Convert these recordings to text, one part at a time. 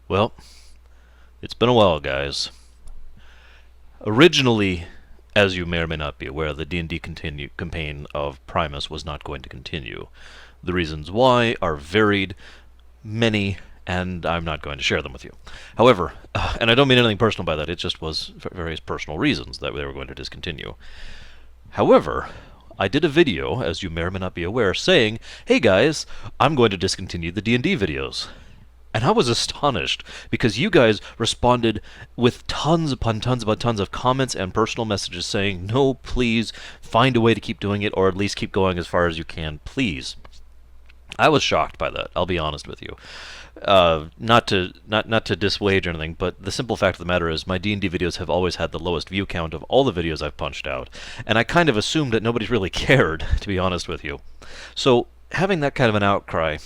Well, it's been a while, guys. Originally, as you may or may not be aware, the D&D campaign of Primus was not going to continue. The reasons why are varied, many, and I'm not going to share them with you. However, and I don't mean anything personal by that, it just was for various personal reasons that they were going to discontinue. However, I did a video, as you may or may not be aware, saying, hey guys, I'm going to discontinue the D&D videos. And I was astonished because you guys responded with tons upon tons upon tons of comments and personal messages saying, no, please, find a way to keep doing it, or at least keep going as far as you can, please. I was shocked by that, I'll be honest with you. Not to dissuade or anything, but the simple fact of the matter is my D&D videos have always had the lowest view count of all the videos I've punched out, and I kind of assumed that nobody really cared, to be honest with you. So, having that kind of an outcry,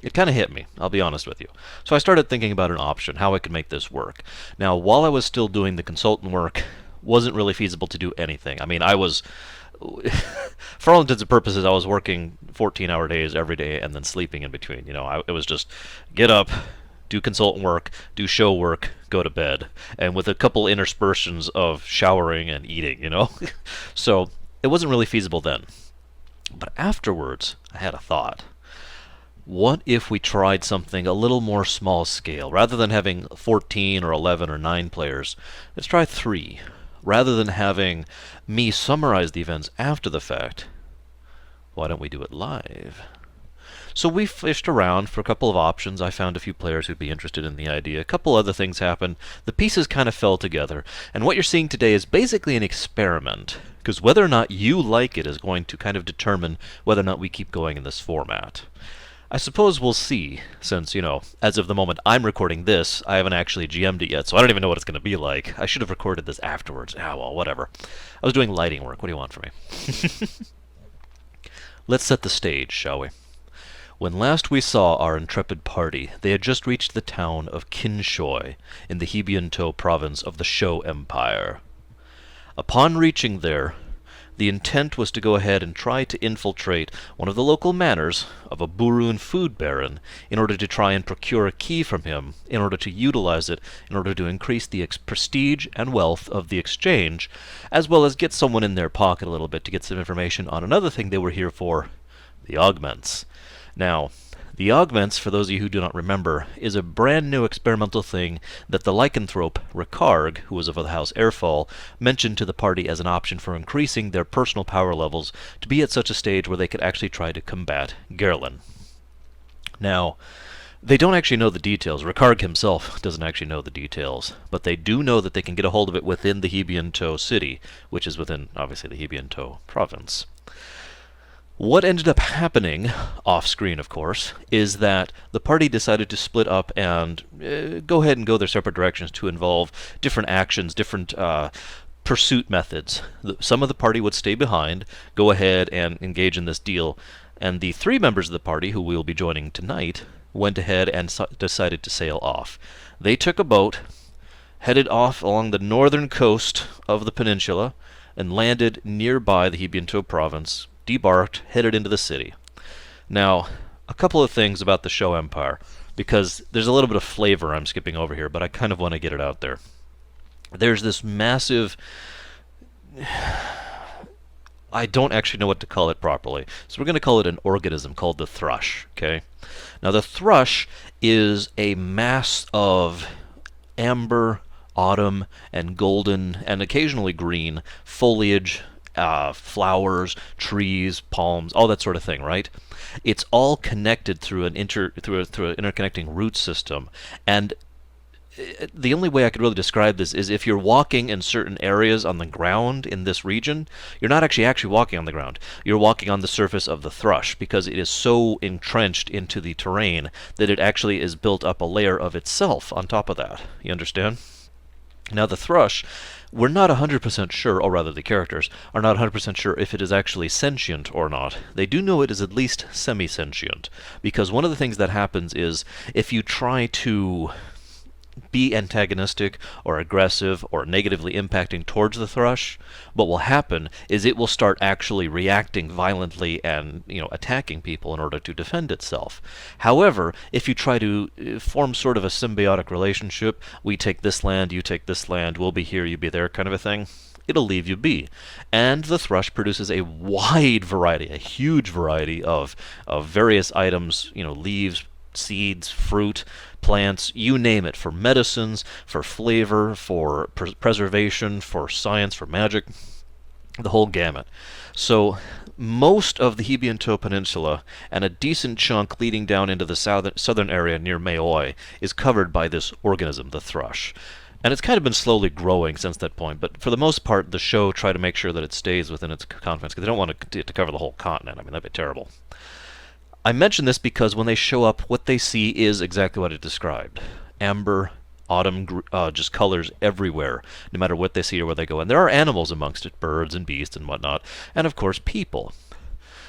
it kind of hit me, I'll be honest with you. So I started thinking about an option, how I could make this work. Now, while I was still doing the consultant work, wasn't really feasible to do anything. I mean, I was, for all intents and purposes, I was working 14-hour days every day and then sleeping in between. You know, it was just get up, do consultant work, do show work, go to bed, and with a couple interspersions of showering and eating, you know? So it wasn't really feasible then. But afterwards, I had a thought. What if we tried something a little more small scale? Rather than having 14 or 11 or 9 players, let's try 3. Rather than having me summarize the events after the fact, why don't we do it live? So we fished around for a couple of options. I found a few players who'd be interested in the idea. A couple other things happened. The pieces kind of fell together. And what you're seeing today is basically an experiment, because whether or not you like it is going to kind of determine whether or not we keep going in this format. I suppose we'll see, since, you know, as of the moment I'm recording this, I haven't actually GM'd it yet, so I don't even know what it's going to be like. I should have recorded this afterwards. Ah, well, whatever. I was doing lighting work. What do you want from me? Let's set the stage, shall we? When last we saw our intrepid party, they had just reached the town of Kinshoy in the Hebianto province of the Sho Empire. Upon reaching there, the intent was to go ahead and try to infiltrate one of the local manors of a Burun food baron in order to try and procure a key from him, in order to utilize it, in order to increase the prestige and wealth of the exchange, as well as get someone in their pocket a little bit to get some information on another thing they were here for, the augments. Now, the augments, for those of you who do not remember, is a brand new experimental thing that the lycanthrope Rikarg, who was of the house Airfall, mentioned to the party as an option for increasing their personal power levels to be at such a stage where they could actually try to combat Gerlin. Now, they don't actually know the details. Rikarg himself doesn't actually know the details, but they do know that they can get a hold of it within the Hebianto city, which is within, obviously, the Hebianto province. What ended up happening, off-screen of course, is that the party decided to split up and go ahead and go their separate directions to involve different actions, different pursuit methods. Some of the party would stay behind, go ahead and engage in this deal, and the 3 members of the party, who we will be joining tonight, went ahead and decided to sail off. They took a boat, headed off along the northern coast of the peninsula, and landed nearby the Hebianto province, debarked, headed into the city. Now, a couple of things about the Sho Empire, because there's a little bit of flavor I'm skipping over here, but I kind of want to get it out there. There's this massive... I don't actually know what to call it properly, so we're going to call it an organism called the thrush, okay? Now, the thrush is a mass of amber, autumn, and golden, and occasionally green foliage, flowers, trees, palms, all that sort of thing, right? It's all connected through an interconnecting root system, and the only way I could really describe this is if you're walking in certain areas on the ground in this region, you're not actually walking on the ground. You're walking on the surface of the thrush because it is so entrenched into the terrain that it actually is built up a layer of itself on top of that. You understand? Now, the thrush, we're not 100% sure, or rather the characters are not 100% sure if it is actually sentient or not. They do know it is at least semi-sentient, because one of the things that happens is if you try to be antagonistic or aggressive or negatively impacting towards the thrush, what will happen is it will start actually reacting violently and attacking people in order to defend itself. However, if you try to form sort of a symbiotic relationship, we take this land, you take this land, we'll be here, you be there kind of a thing, it'll leave you be. And the thrush produces a wide variety, a huge variety of various items, leaves, seeds, fruit, plants, you name it, for medicines, for flavor, for preservation, for science, for magic, the whole gamut. So most of the Hibiento Peninsula and a decent chunk leading down into the southern area near Maoi is covered by this organism, the thrush. And it's kind of been slowly growing since that point, but for the most part, the show try to make sure that it stays within its confines, because they don't want it to cover the whole continent. I mean, that'd be terrible. I mention this because when they show up, what they see is exactly what it described. Amber, autumn, just colors everywhere, no matter what they see or where they go. And there are animals amongst it, birds and beasts and whatnot, and of course people.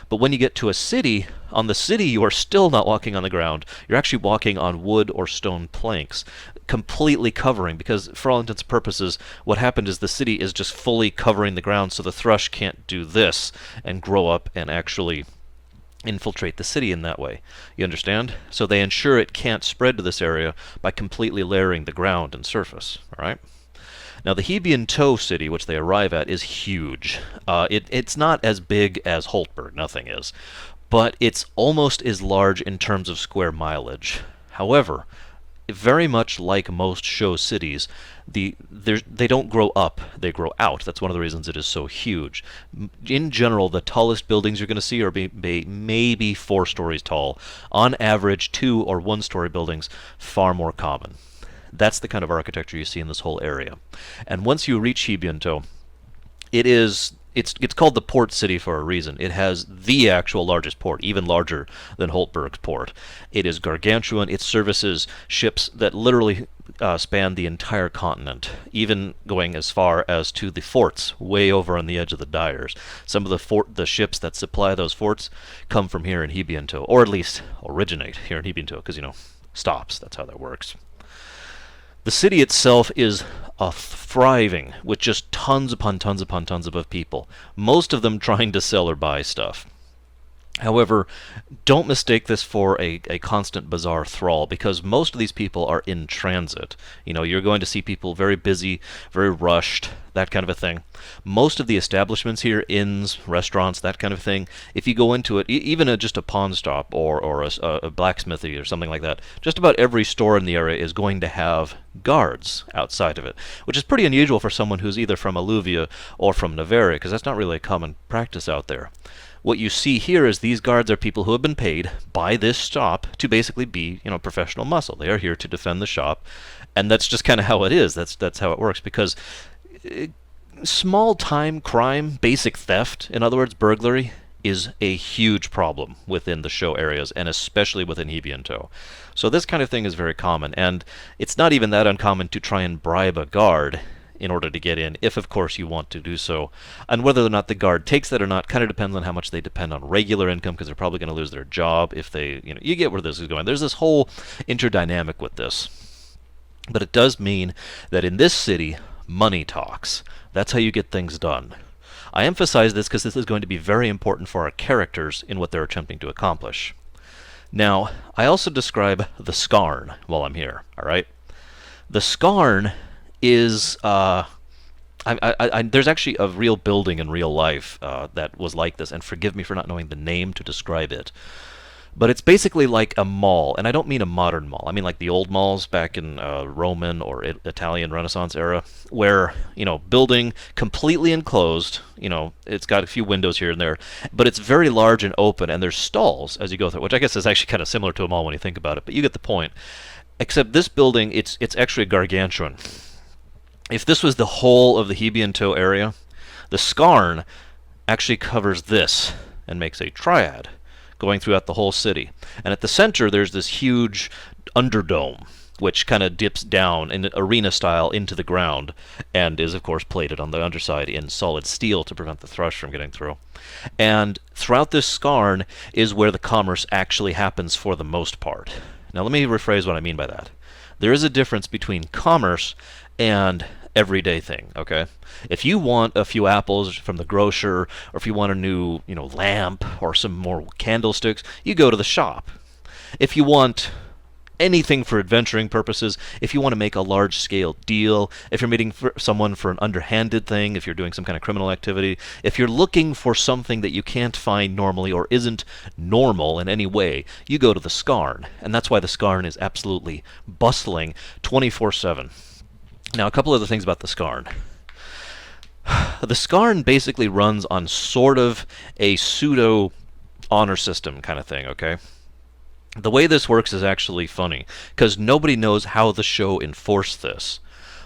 But when you get to a city, on the city you are still not walking on the ground. You're actually walking on wood or stone planks, completely covering, because for all intents and purposes, what happened is the city is just fully covering the ground, so the thrush can't do this and grow up and actually infiltrate the city in that way. You understand? So they ensure it can't spread to this area by completely layering the ground and surface. All right? Now, the Hibiento city, which they arrive at, is huge. It's not as big as Holtberg, nothing is, but it's almost as large in terms of square mileage. However, very much like most show cities, they don't grow up, they grow out. That's one of the reasons it is so huge. In general, the tallest buildings you're going to see are maybe 4 stories tall. On average, 2 or 1-story buildings, far more common. That's the kind of architecture you see in this whole area. And once you reach Hibiento, it's called the port city for a reason. It has the actual largest port, even larger than Holtberg's port. It is gargantuan. It services ships that literally span the entire continent, even going as far as to the forts way over on the edge of the Dyers. Some of the ships that supply those forts come from here in Hibiento, or at least originate here in Hibiento, because, stops. That's how that works. The city itself is thriving with just tons upon tons upon tons of people, most of them trying to sell or buy stuff. However, don't mistake this for a constant bazaar thrall, because most of these people are in transit. You're going to see people very busy, very rushed, that kind of a thing. Most of the establishments here, inns, restaurants, that kind of thing, if you go into it, even just a pawn shop or a blacksmithy or something like that, just about every store in the area is going to have guards outside of it, which is pretty unusual for someone who's either from Alluvia or from Novaria, because that's not really a common practice out there. What you see here is these guards are people who have been paid by this shop to basically be, professional muscle. They are here to defend the shop, and that's just kind of how it is. That's how it works, because small-time crime, basic theft, in other words, burglary, is a huge problem within the show areas, and especially within Hibiento. So this kind of thing is very common, and it's not even that uncommon to try and bribe a guard in order to get in, if of course you want to do so. And whether or not the guard takes that or not kind of depends on how much they depend on regular income, because they're probably going to lose their job if they, you get where this is going. There's this whole interdynamic with this. But it does mean that in this city, money talks. That's how you get things done. I emphasize this because this is going to be very important for our characters in what they're attempting to accomplish. Now, I also describe the Skarn while I'm here, alright? The Skarn is there's actually a real building in real life that was like this, and forgive me for not knowing the name to describe it. But it's basically like a mall, and I don't mean a modern mall. I mean like the old malls back in Roman or Italian Renaissance era, where, building completely enclosed, it's got a few windows here and there, but it's very large and open, and there's stalls as you go through, which I guess is actually kind of similar to a mall when you think about it, but you get the point. Except this building, it's actually gargantuan. If this was the whole of the Hibiento area, the Skarn actually covers this and makes a triad going throughout the whole city. And at the center, there's this huge underdome, which kind of dips down in arena style into the ground, and is, of course, plated on the underside in solid steel to prevent the thrush from getting through. And throughout this Skarn is where the commerce actually happens for the most part. Now let me rephrase what I mean by that. There is a difference between commerce and everyday thing, okay? If you want a few apples from the grocer, or if you want a new, lamp or some more candlesticks, you go to the shop. If you want anything for adventuring purposes, if you want to make a large-scale deal, if you're meeting someone for an underhanded thing, if you're doing some kind of criminal activity, if you're looking for something that you can't find normally or isn't normal in any way, you go to the Scarn. And that's why the Scarn is absolutely bustling 24/7. Now, a couple other things about the Scarn. The Scarn basically runs on sort of a pseudo honor system kind of thing, okay? The way this works is actually funny, because nobody knows how the show enforced this.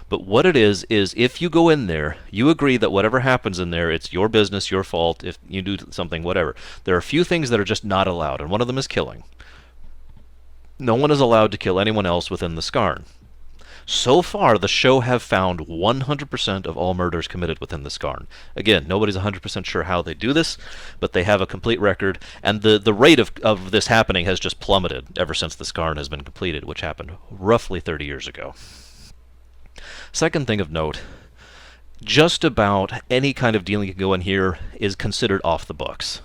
But what it is if you go in there, you agree that whatever happens in there, it's your business, your fault, if you do something, whatever. There are a few things that are just not allowed, and one of them is killing. No one is allowed to kill anyone else within the Scarn. So far, the show have found 100% of all murders committed within the Scarn. Again, nobody's 100% sure how they do this, but they have a complete record, and the rate of this happening has just plummeted ever since the Scarn has been completed, which happened roughly 30 years ago. Second thing of note, just about any kind of dealing you can go in here is considered off the books.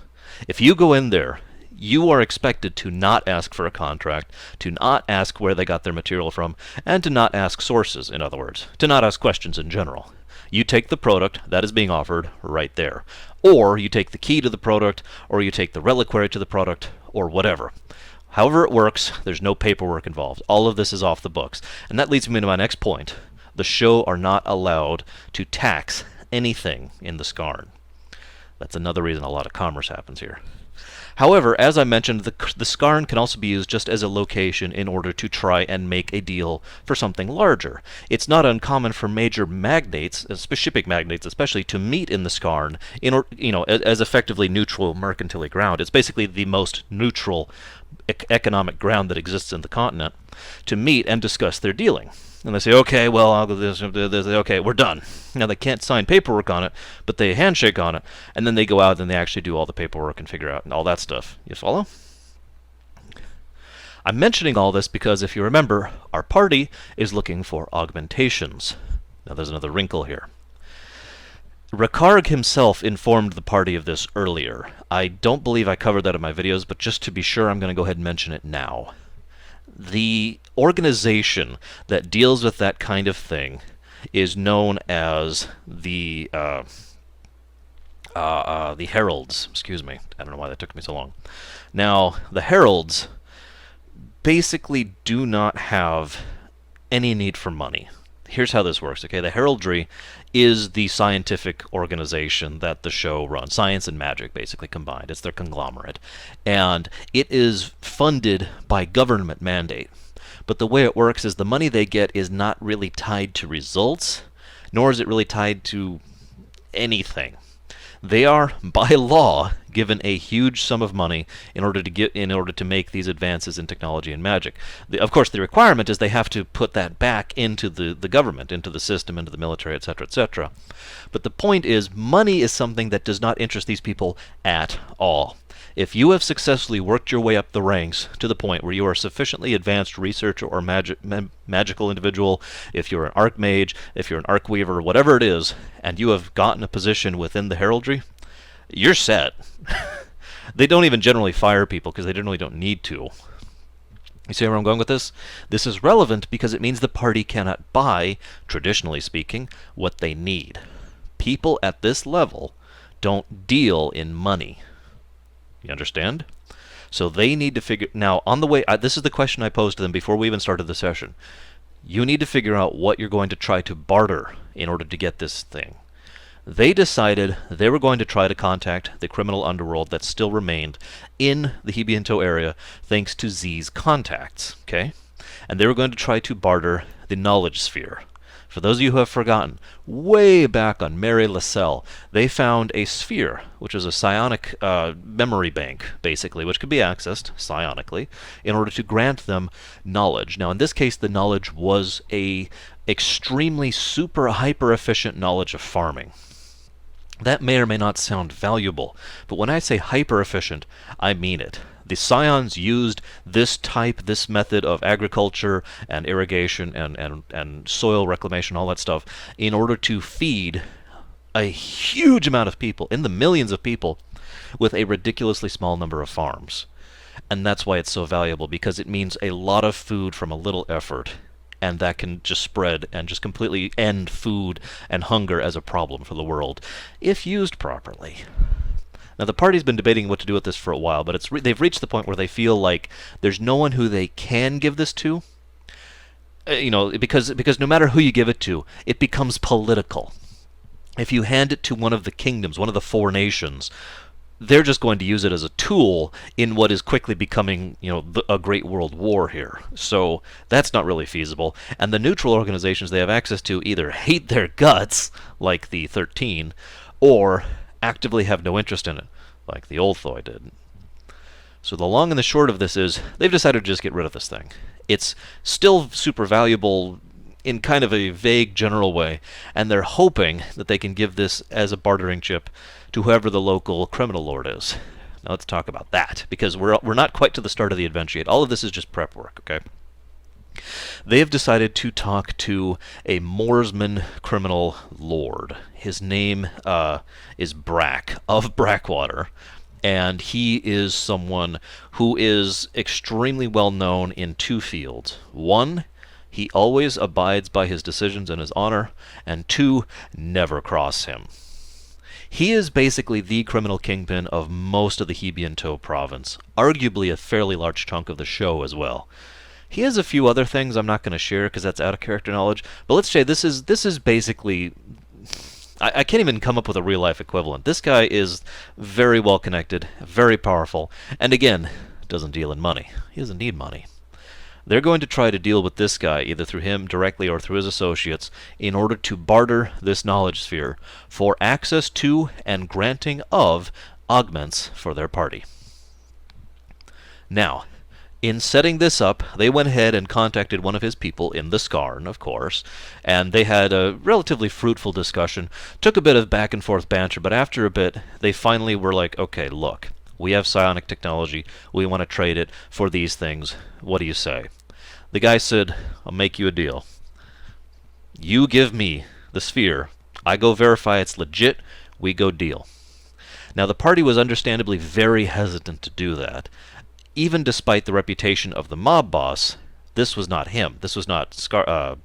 If you go in there, you are expected to not ask for a contract, to not ask where they got their material from, and to not ask sources, in other words, to not ask questions in general. You take the product that is being offered right there. Or you take the key to the product, or you take the reliquary to the product, or whatever. However it works, there's no paperwork involved. All of this is off the books. And that leads me to my next point. The show are not allowed to tax anything in the Scarn. That's another reason a lot of commerce happens here. However, as I mentioned, the Scarn can also be used just as a location in order to try and make a deal for something larger. It's not uncommon for major magnates, shipping magnates especially, to meet in the Scarn as effectively neutral mercantile ground. It's basically the most neutral economic ground that exists in the continent, to meet and discuss their dealing. And they say, okay, well, I'll go this, okay, we're done. Now, they can't sign paperwork on it, but they handshake on it, and then they go out and they actually do all the paperwork and figure out and all that stuff. You follow? I'm mentioning all this because, if you remember, our party is looking for augmentations. Now, there's another wrinkle here. Rakarg himself informed the party of this earlier. I don't believe I covered that in my videos, but just to be sure, I'm going to go ahead and mention it now. The organization that deals with that kind of thing is known as the Heralds. Excuse me. I don't know why that took me so long. Now, the Heralds basically do not have any need for money. Here's how this works, okay? The Heraldry is the scientific organization that the show runs. Science and magic, basically, combined. It's their conglomerate. And it is funded by government mandate. But the way it works is the money they get is not really tied to results, nor is it really tied to anything. They are, by law, given a huge sum of money in order to make these advances in technology and magic. Of course, the requirement is they have to put that back into the government, into the system, into the military, etc., etc. But the point is, money is something that does not interest these people at all. If you have successfully worked your way up the ranks to the point where you are a sufficiently advanced researcher or magical individual, if you're an archmage, if you're an archweaver, whatever it is, and you have gotten a position within the heraldry, you're set. They don't even generally fire people because they generally don't need to. You see where I'm going with this? This is relevant because it means the party cannot buy, traditionally speaking, what they need. People at this level don't deal in money. You understand? So they need to figure... Now, on the way... this is the question I posed to them before we even started the session. You need to figure out what you're going to try to barter in order to get this thing. They decided they were going to try to contact the criminal underworld that still remained in the Hibiento area thanks to Z's contacts, okay? And they were going to try to barter the knowledge sphere. For those of you who have forgotten, way back on Mary Lascelles, they found a sphere, which is a psionic memory bank, basically, which could be accessed psionically in order to grant them knowledge. Now, in this case, the knowledge was a extremely super hyper-efficient knowledge of farming. That may or may not sound valuable, but when I say hyper-efficient, I mean it. The Scions used this method of agriculture and irrigation and soil reclamation, all that stuff, in order to feed a huge amount of people, in the millions of people, with a ridiculously small number of farms. And that's why it's so valuable, because it means a lot of food from a little effort, and that can just spread and just completely end food and hunger as a problem for the world, if used properly. Now, the party's been debating what to do with this for a while, but they've reached the point where they feel like there's no one who they can give this to, because no matter who you give it to, it becomes political. If you hand it to one of the kingdoms, one of the four nations, they're just going to use it as a tool in what is quickly becoming, a great world war here. So that's not really feasible. And the neutral organizations they have access to either hate their guts, like the 13, or actively have no interest in it, like the Olthoi did. So the long and the short of this is, they've decided to just get rid of this thing. It's still super valuable in kind of a vague general way, and they're hoping that they can give this as a bartering chip to whoever the local criminal lord is. Now let's talk about that, because we're not quite to the start of the adventure yet. All of this is just prep work, okay? They have decided to talk to a Moorsman criminal lord. His name is Brack, of Brackwater, and he is someone who is extremely well known in two fields. One, he always abides by his decisions and his honor, and two, never cross him. He is basically the criminal kingpin of most of the Hebian-Toe province, arguably a fairly large chunk of the show as well. He has a few other things I'm not going to share because that's out of character knowledge, but let's say this is basically... I can't even come up with a real-life equivalent. This guy is very well connected, very powerful, and again, doesn't deal in money. He doesn't need money. They're going to try to deal with this guy, either through him directly or through his associates, in order to barter this knowledge sphere for access to and granting of augments for their party. Now, in setting this up, they went ahead and contacted one of his people in the Skarn, of course, and they had a relatively fruitful discussion. Took a bit of back and forth banter, but after a bit, they finally were like, okay, look, we have psionic technology, we want to trade it for these things, what do you say? The guy said, I'll make you a deal. You give me the sphere, I go verify it's legit, we go deal. Now the party was understandably very hesitant to do that. Even despite the reputation of the mob boss, this was not him. This was not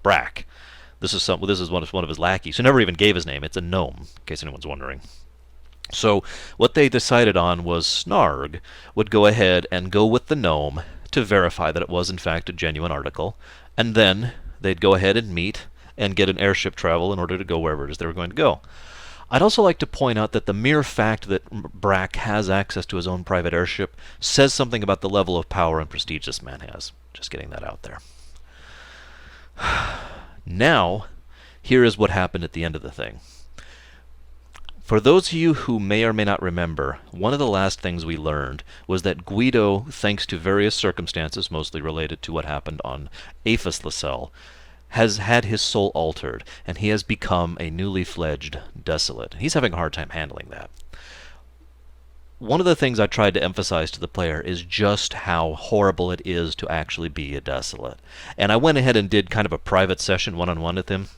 Brack. This is one of his lackeys, who never even gave his name. It's a gnome, in case anyone's wondering. So what they decided on was Snarg would go ahead and go with the gnome to verify that it was in fact a genuine article, and then they'd go ahead and meet and get an airship travel in order to go wherever it is they were going to go. I'd also like to point out that the mere fact that Brack has access to his own private airship says something about the level of power and prestige this man has. Just getting that out there. Now, here is what happened at the end of the thing. For those of you who may or may not remember, one of the last things we learned was that Guido, thanks to various circumstances, mostly related to what happened on Aphis Lacelle, has had his soul altered, and he has become a newly fledged desolate. He's having a hard time handling that. One of the things I tried to emphasize to the player is just how horrible it is to actually be a desolate. And I went ahead and did kind of a private session one-on-one with him.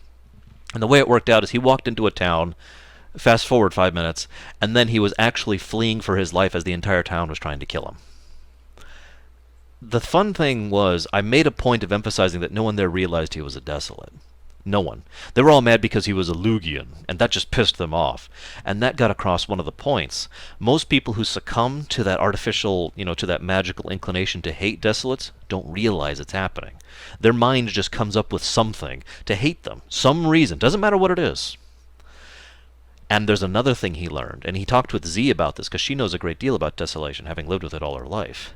And the way it worked out is he walked into a town, fast forward 5 minutes, and then he was actually fleeing for his life as the entire town was trying to kill him. The fun thing was, I made a point of emphasizing that no one there realized he was a desolate. No one. They were all mad because he was a Lugian, and that just pissed them off. And that got across one of the points. Most people who succumb to that artificial, to that magical inclination to hate desolates don't realize it's happening. Their mind just comes up with something to hate them. Some reason. Doesn't matter what it is. And there's another thing he learned, and he talked with Z about this because she knows a great deal about desolation, having lived with it all her life.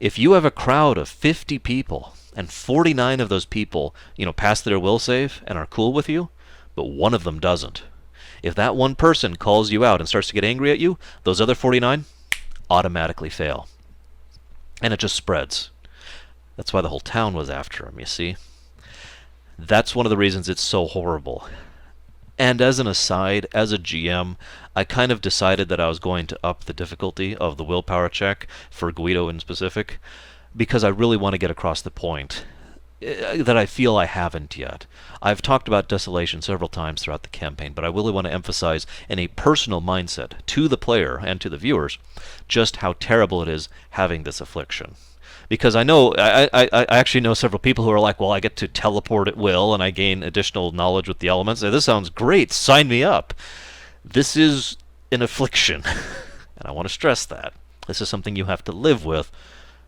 If you have a crowd of 50 people, and 49 of those people, pass their will save and are cool with you, but one of them doesn't. If that one person calls you out and starts to get angry at you, those other 49 automatically fail. And it just spreads. That's why the whole town was after him, you see. That's one of the reasons it's so horrible. And as an aside, as a GM, I kind of decided that I was going to up the difficulty of the willpower check for Guido in specific, because I really want to get across the point that I feel I haven't yet. I've talked about desolation several times throughout the campaign, but I really want to emphasize in a personal mindset to the player and to the viewers just how terrible it is having this affliction. Because I know, I actually know several people who are like, well, I get to teleport at will and I gain additional knowledge with the elements. This sounds great, sign me up. This is an affliction, and I want to stress that. This is something you have to live with.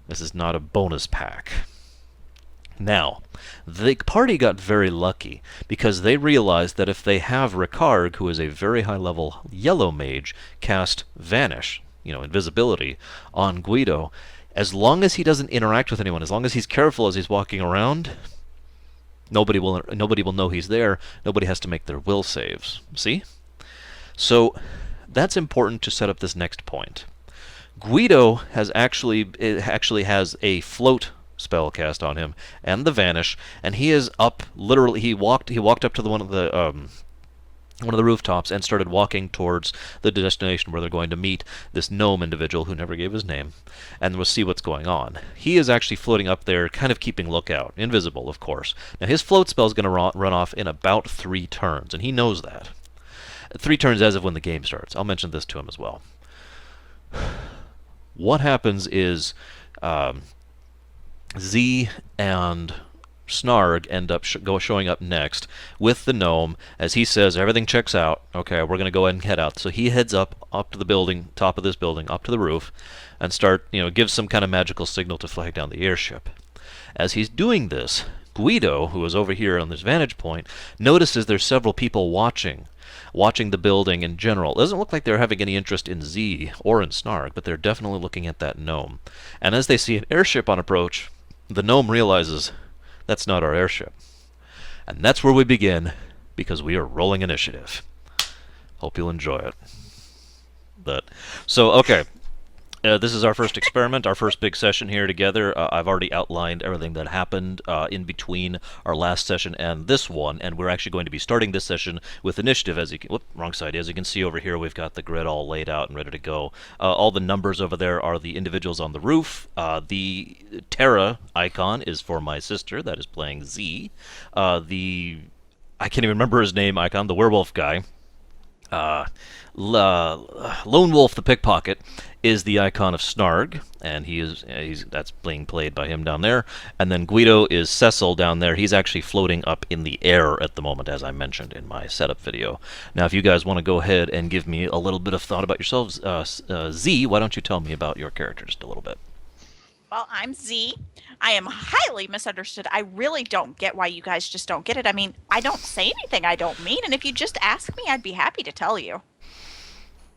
This is not a bonus pack. Now, the party got very lucky because they realized that if they have Ricard, who is a very high-level yellow mage, cast Vanish, invisibility, on Guido, as long as he doesn't interact with anyone, as long as he's careful as he's walking around, nobody will know he's there. Nobody has to make their will saves. See? So that's important to set up this next point. Guido actually has a float spell cast on him and the Vanish, and he is up. Literally, he walked up to one of the rooftops and started walking towards the destination where they're going to meet this gnome individual who never gave his name, and we'll see what's going on. He is actually floating up there, kind of keeping lookout, invisible, of course. Now his float spell is going to run off in about 3 turns, and he knows that. 3 turns as of when the game starts. I'll mention this to him as well. What happens is Z and Snarg end up showing up next with the gnome. As he says, everything checks out. Okay, we're going to go ahead and head out. So he heads up to the building, top of this building, up to the roof, and gives some kind of magical signal to flag down the airship. As he's doing this, Guido, who is over here on this vantage point, notices there's several people watching the building in general. It doesn't look like they're having any interest in Z or in Snarg, but they're definitely looking at that gnome. And as they see an airship on approach, the gnome realizes that's not our airship. And that's where we begin, because we are rolling initiative. Hope you'll enjoy it. Okay. This is our first experiment, our first big session here together. I've already outlined everything that happened in between our last session and this one, and we're actually going to be starting this session with initiative. As you can, wrong side. As you can see over here, we've got the grid all laid out and ready to go. All the numbers over there are the individuals on the roof. The Terra icon is for my sister, that is playing Z. I can't even remember his name icon, the werewolf guy. Lone Wolf the Pickpocket is the icon of Snarg, and that's being played by him down there. And then Guido is Cecil down there. He's actually floating up in the air at the moment, as I mentioned in my setup video. Now, if you guys want to go ahead and give me a little bit of thought about yourselves, Z, why don't you tell me about your character just a little bit? Well, I'm Z. I am highly misunderstood. I really don't get why you guys just don't get it. I mean, I don't say anything I don't mean, and if you just ask me, I'd be happy to tell you.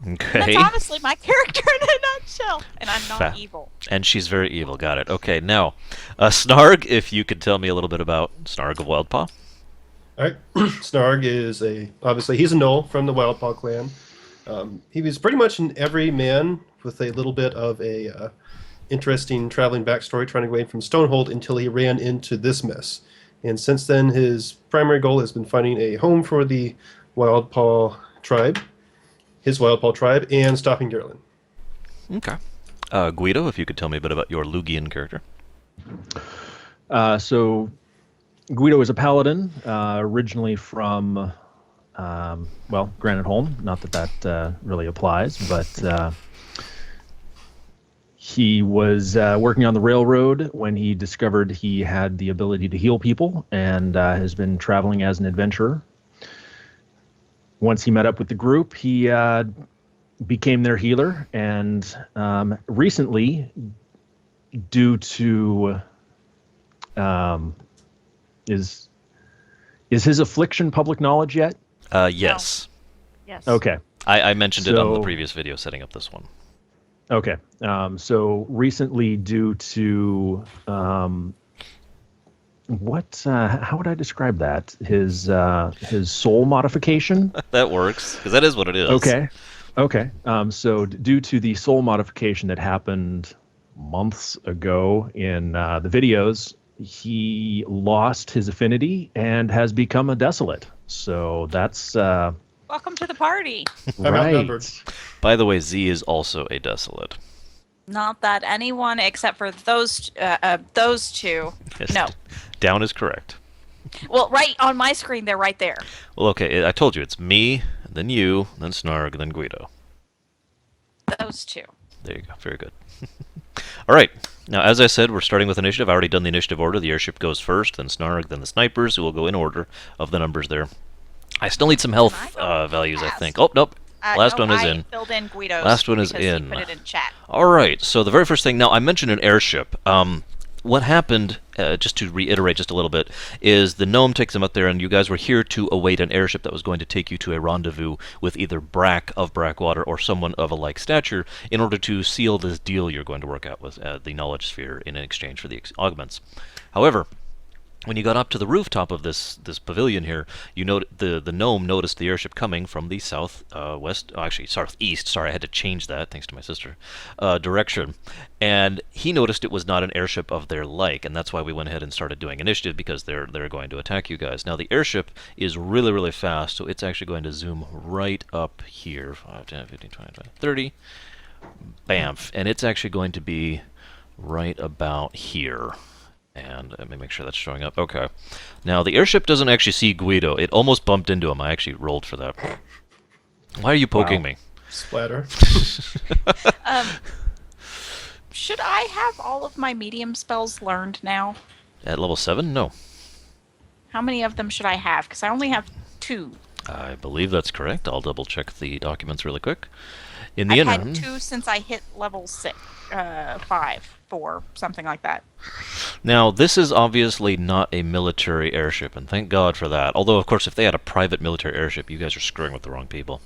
Okay. That's honestly my character in a nutshell, and I'm not evil. And she's very evil, got it. Okay, now, Snarg, if you could tell me a little bit about Snarg of Wildpaw. All right, Snarg is obviously he's a gnoll from the Wildpaw clan. He was pretty much an everyman with a little bit of a interesting traveling backstory, trying to get away from Stonehold until he ran into this mess. And since then, his primary goal has been finding a home for the Wildpaw tribe, his Wildpaw tribe, and stopping Gerlin. Okay. Guido, if you could tell me a bit about your Lugian character. So Guido is a paladin, originally from, Granite Home. Not that really applies, but he was working on the railroad when he discovered he had the ability to heal people, and has been traveling as an adventurer. Once he met up with the group, he became their healer, and recently, due to is his affliction public knowledge yet? Yes. No. Yes. Okay. I mentioned it on the previous video setting up this one. Okay. So recently, due to how would I describe that? His soul modification. That works, because that is what it is. Okay. So due to the soul modification that happened months ago in the videos, he lost his affinity and has become a desolate. So that's Welcome to the party. I'm outnumbered. By the way, Z is also a desolate. Not that anyone except for those two. Yes, No. Down is correct. Well, right on my screen, they're right there. Well, okay, I told you it's me, then you, then Snarg, then Guido. Those two. There you go. Very good. All right. Now, as I said, we're starting with initiative. I've already done the initiative order. The airship goes first, then Snarg, then the snipers, who will go in order of the numbers there. I still need some health values, I think. Oh, nope. Last one is in. I filled in Guido's. Last one is because he in. put it in chat. All right. So the very first thing. Now, I mentioned an airship. What happened, just to reiterate just a little bit, is the gnome takes them up there, and you guys were here to await an airship that was going to take you to a rendezvous with either Brack of Brackwater or someone of a like stature in order to seal this deal you're going to work out with the Knowledge Sphere in exchange for the augments. However, when you got up to the rooftop of this pavilion here, you the gnome noticed the airship coming from the southeast. Sorry, I had to change that thanks to my sister. Direction, and he noticed it was not an airship of their like, and that's why we went ahead and started doing initiative because they're going to attack you guys. Now the airship is really really fast, so it's actually going to zoom right up here. 5, 10, 15, 20, 30. Bamf, and it's actually going to be right about here. And let me make sure that's showing up. Okay. Now, the airship doesn't actually see Guido. It almost bumped into him. I actually rolled for that. Why are you poking me? Splatter. Should I have all of my medium spells learned now? At level 7? No. How many of them should I have? Because I only have 2. I believe that's correct. I'll double check the documents really quick. In the I've interim... had 2 since I hit level 5, 4, something like that. Now, this is obviously not a military airship, and thank God for that. Although, of course, if they had a private military airship, you guys are screwing with the wrong people.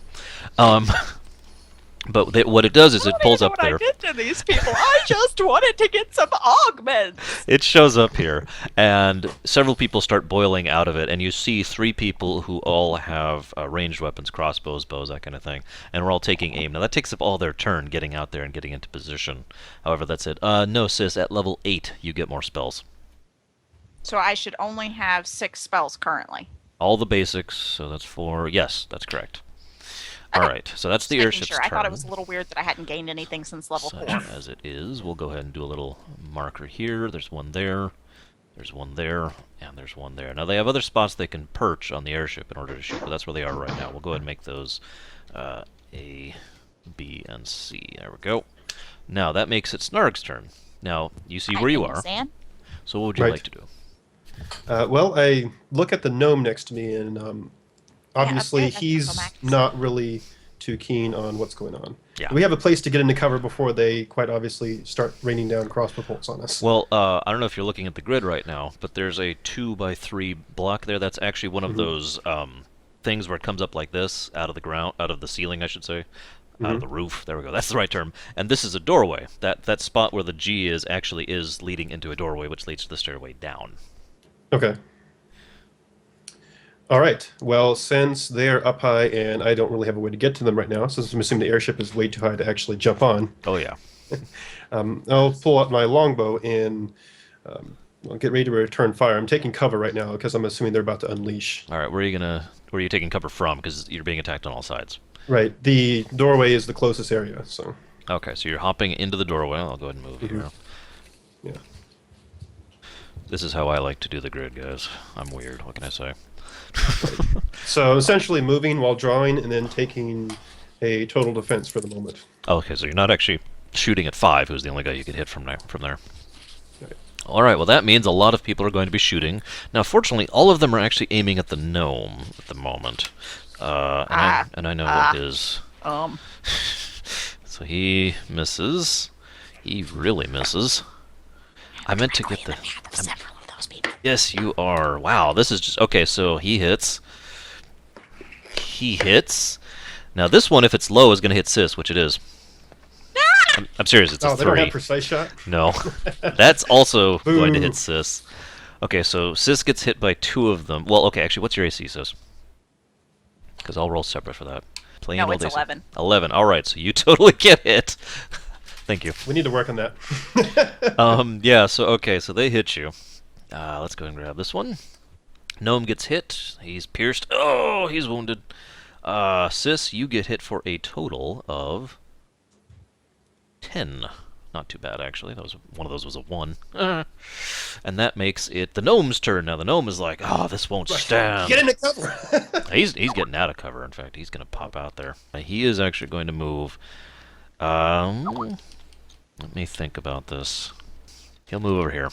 But what it does is it pulls up there. I did to these people. I just wanted to get some augments. It shows up here, and several people start boiling out of it, and you see 3 people who all have ranged weapons, crossbows, bows, that kind of thing, and we're all taking aim. Now, that takes up all their turn getting out there and getting into position. However, that's it. No, sis, at level 8, you get more spells. So I should only have 6 spells currently. All the basics, so that's 4. Yes, that's correct. Okay. All right, so that's the Just making airship's sure. turn. I thought it was a little weird that I hadn't gained anything since level 4. Such as it is, we'll go ahead and do a little marker here. There's one there, there's one there, and there's one there. Now they have other spots they can perch on the airship in order to shoot, but that's where they are right now. We'll go ahead and make those A, B, and C. There we go. Now that makes it Snarg's turn. Now you see where you are. So what would you like to do? Well, I look at the gnome next to me, and obviously he's not really too keen on what's going on. Yeah. We have a place to get into cover before they quite obviously start raining down crossbow bolts on us. Well, I don't know if you're looking at the grid right now, but there's a 2x3 block there. That's actually one of those things where it comes up like this, out of the ground, out of the ceiling, I should say. Out of the roof. There we go. That's the right term. And this is a doorway. That spot where the G is actually is leading into a doorway, which leads to the stairway down. Okay. All right. Well, since they're up high and I don't really have a way to get to them right now, since I'm assuming the airship is way too high to actually jump on, Oh, yeah. I'll pull out my longbow and I'll get ready to return fire. I'm taking cover right now because I'm assuming they're about to unleash. All right, where are you taking cover from? Because you're being attacked on all sides. Right. The doorway is the closest area, so. Okay, so you're hopping into the doorway. I'll go ahead and move here. Yeah. This is how I like to do the grid, guys. I'm weird. What can I say? So essentially moving while drawing and then taking a total defense for the moment. Okay, so you're not actually shooting at 5, who's the only guy you can hit from there. Right. All right, well, that means a lot of people are going to be shooting. Now, fortunately, all of them are actually aiming at the gnome at the moment. And I know what his... So he misses. He really misses. I meant to get the... Several of those people. Yes, you are. Wow, this is just... Okay, so he hits. He hits. Now, this one, if it's low, is going to hit Sis, which it is. I'm serious, it's a 3. They don't have precise shot? No. That's also going to hit Sis. Okay, so Sis gets hit by 2 of them. Well, okay, actually, what's your AC, Sis? Because I'll roll separate for that. No, it's 11. 11. All right, so you totally get hit. Thank you. We need to work on that. Yeah, so, okay, so they hit you. Let's go ahead and grab this one. Gnome gets hit. He's pierced. Oh, he's wounded. Sis, you get hit for a total of 10. Not too bad, actually. That was one of those was a 1. And that makes it the gnome's turn. Now the gnome is like, oh, this won't stand. Get into cover. He's getting out of cover. In fact, he's going to pop out there. He is actually going to move. Let me think about this. He'll move over here.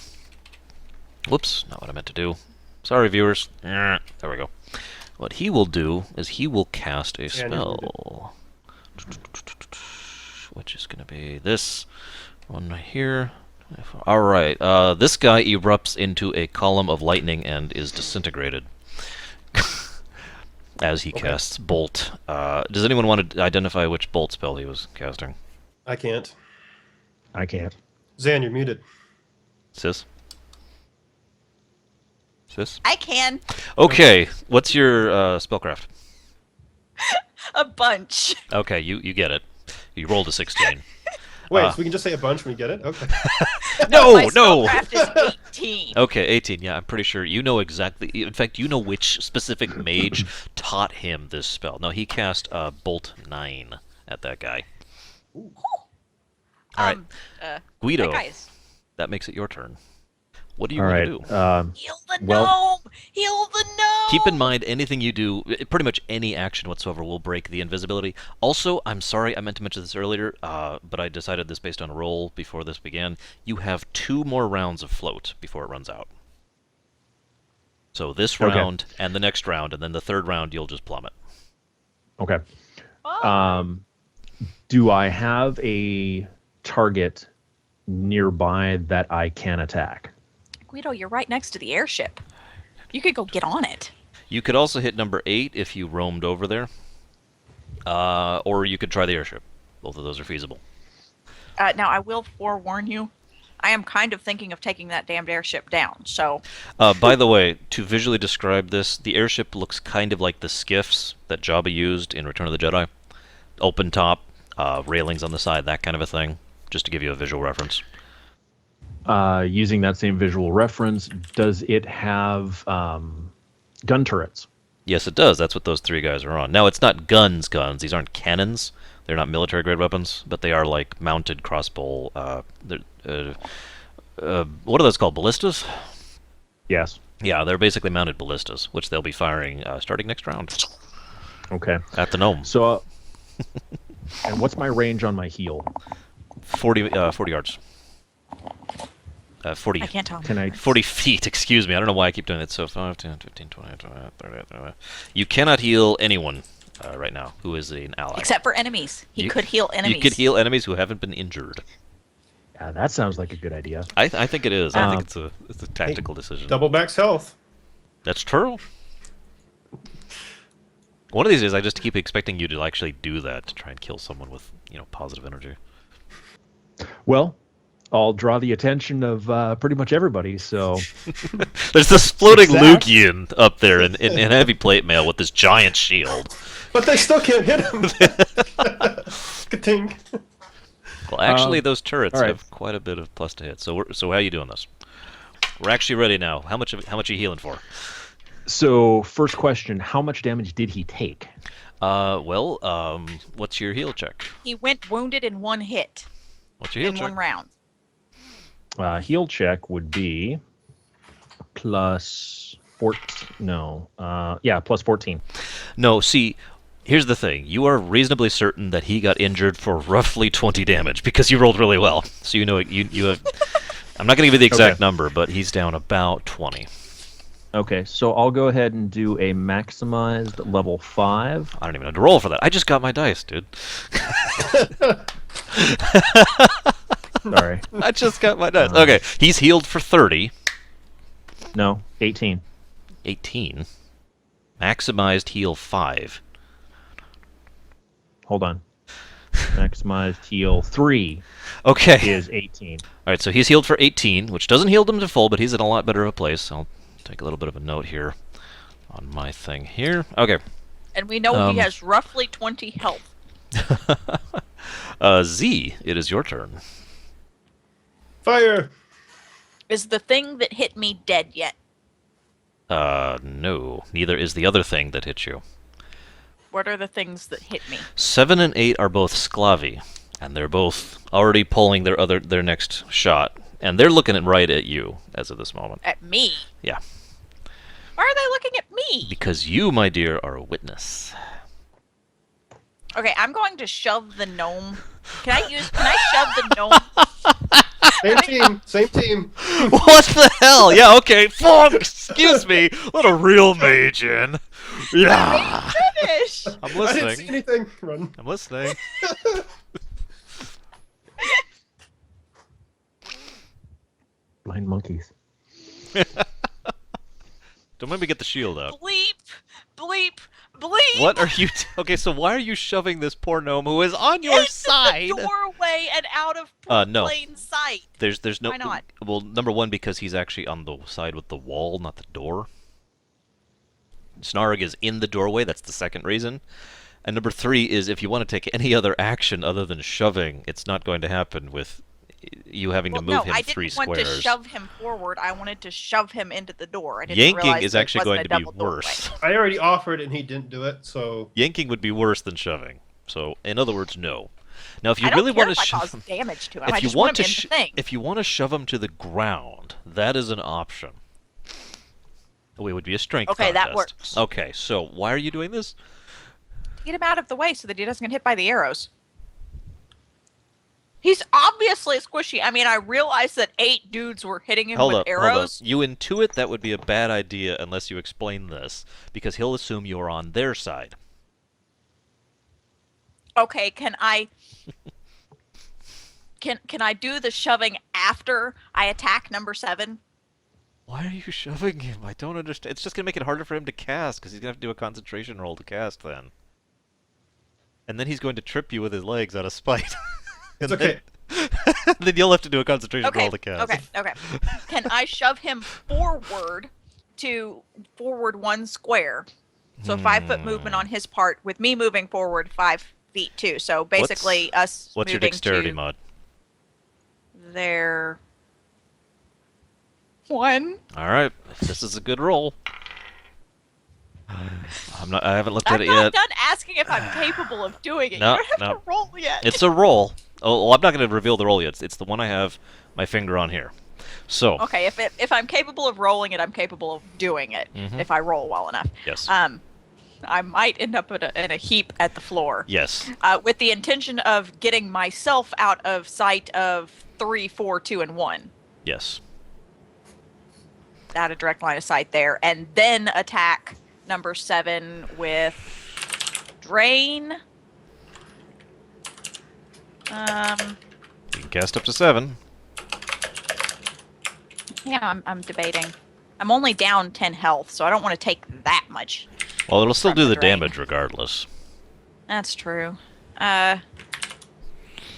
Whoops, not what I meant to do. Sorry, viewers. There we go. What he will do is he will cast a spell. Which is going to be this one right here. Alright, this guy erupts into a column of lightning and is disintegrated. As he casts Bolt. Does anyone want to identify which Bolt spell he was casting? I can't. I can't. Zan, you're muted. Sis? Sis? I can. Okay, what's your spellcraft? A bunch. Okay, you get it. You rolled a 16. Wait, so we can just say a bunch when we get it? Okay. No, My no! spellcraft is 18. Okay, 18, yeah, I'm pretty sure. You know exactly. In fact, you know which specific mage taught him this spell. No, he cast Bolt 9 at that guy. Alright, Guido, That guy is... that makes it your turn. What do you All want right. to do? Heal the Well- gnome! Heal the gnome! Keep in mind, anything you do, pretty much any action whatsoever will break the invisibility. Also, I'm sorry, I meant to mention this earlier, but I decided this based on a roll before this began. You have 2 more rounds of float before it runs out. So this Okay. round and the next round, and then the third round you'll just plummet. Okay. Oh. Do I have a target nearby that I can attack? Guido, you're right next to the airship. You could go get on it. You could also hit number 8 if you roamed over there. Or you could try the airship. Both of those are feasible. Now, I will forewarn you. I am kind of thinking of taking that damned airship down, so... By the way, to visually describe this, the airship looks kind of like the skiffs that Jabba used in Return of the Jedi. Open top, railings on the side, that kind of a thing. Just to give you a visual reference. Using that same visual reference, does it have gun turrets? Yes, it does. That's what those 3 guys are on. Now, it's not guns. These aren't cannons. They're not military-grade weapons, but they are like mounted crossbow. What are those called? Ballistas? Yes. Yeah, they're basically mounted ballistas, which they'll be firing starting next round Okay. at the gnome. So, and what's my range on my heal? 40 yards. 40. I can't tell. Can I? 40 feet, excuse me. I don't know why I keep doing that. So 5, 10, 15, 20, 30, 30. You cannot heal anyone right now who is an ally. Except for enemies. He could heal enemies. You could heal enemies who haven't been injured. Yeah, that sounds like a good idea. I think it is. I think it's a tactical decision. Double max health. That's true. One of these days, I just keep expecting you to actually do that to try and kill someone with, positive energy. Well, I'll draw the attention of pretty much everybody. So There's this floating Exact- Lugian up there in heavy plate mail with this giant shield. But they still can't hit him. Ka-ting. Well, actually, those turrets all right. have quite a bit of plus to hit. So how are you doing this? We're actually ready now. How much are you healing for? So, first question, how much damage did he take? What's your heal check? He went wounded in 1 hit. What's your heal In check? 1 round. Heal check would be plus 14. No. Plus 14. No, see, here's the thing. You are reasonably certain that he got injured for roughly 20 damage because you rolled really well. So you have... I'm not going to give you the exact Okay. number, but he's down about 20. Okay, so I'll go ahead and do a maximized level 5. I don't even have to roll for that. I just got my dice, dude. Sorry. I just got my dice. Okay, he's healed for 30. No, 18. 18. Maximized heal 5. Hold on. Maximized heal 3 Okay. is 18. Alright, so he's healed for 18, which doesn't heal him to full, but he's in a lot better of a place. I'll take a little bit of a note here on my thing here. Okay. And we know he has roughly 20 health. Z, it is your turn. Fire. Is the thing that hit me dead yet? No. Neither is the other thing that hit you. What are the things that hit me? 7 and 8 are both Sclavi, and they're both already pulling their next shot, and they're looking right at you as of this moment. At me? Yeah. Why are they looking at me? Because you, my dear, are a witness. Okay, I'm going to shove the gnome. Can I shove the gnome? Same team. What the hell? Yeah, okay. Fuck! Excuse me. Let a real mage in. Yeah. Finish! I'm I didn't see listening. anything. Run. I'm listening. Blind monkeys. Don't make me get the shield out. Bleep! Bleep! Bleep! What are you... Okay, so why are you shoving this poor gnome who is on your Into side? the doorway and out of No. plain sight. There's no... Why not? Well, number one, because he's actually on the side with the wall, not the door. Snarg is in the doorway, that's the second reason. And number three is if you want to take any other action other than shoving, it's not going to happen with you having to move him I 3 didn't want squares. to shove him forward. I wanted to shove him into the door. I didn't Yanking realize is that it actually wasn't going a to be double doorway. worse. I already offered and he didn't do it, so Yanking would be worse than shoving. So, in other words, no. Now, if you I don't really care want if to I shove cause him, damage to him. if I you just want want to him in the thing. if you want to shove him to the ground, that is an option. Oh, it would be a strength Okay, that contest. works. Okay, so why are you doing this? To get him out of the way so that he doesn't get hit by the arrows. He's obviously squishy. I mean, I realized that 8 dudes were hitting him Hold with up. arrows. You intuit that would be a bad idea unless you explain this, because he'll assume you're on their side. Okay, can I can I do the shoving after I attack number 7? Why are you shoving him? I don't understand. It's just going to make it harder for him to cast, because he's going to have to do a concentration roll to cast then. And then he's going to trip you with his legs out of spite. it's okay. Then you'll have to do a concentration roll to cast. Okay. Can I shove him forward to forward 1 square? So 5-foot movement on his part, with me moving forward 5 feet too. So basically, us What's your moving dexterity to mod? their 1. All right, this is a good roll. I haven't looked at I'm it not yet. done asking if I'm capable of doing it. No, You don't have no. to roll yet. It's a roll. Oh, well, I'm not going to reveal the roll yet. It's the one I have my finger on here. So. Okay, if I'm capable of rolling it, I'm capable of doing it. Mhm. If I roll well enough. Yes. I might end up in a heap at the floor. Yes. With the intention of getting myself out of sight of 3, 4, 2, and 1. Yes. Out of direct line of sight there, and then attack number 7 with drain. You can cast up to 7. Yeah, I'm debating. I'm only down 10 health, so I don't want to take that much. Well, it'll still From do the the drain. damage regardless. That's true. Let's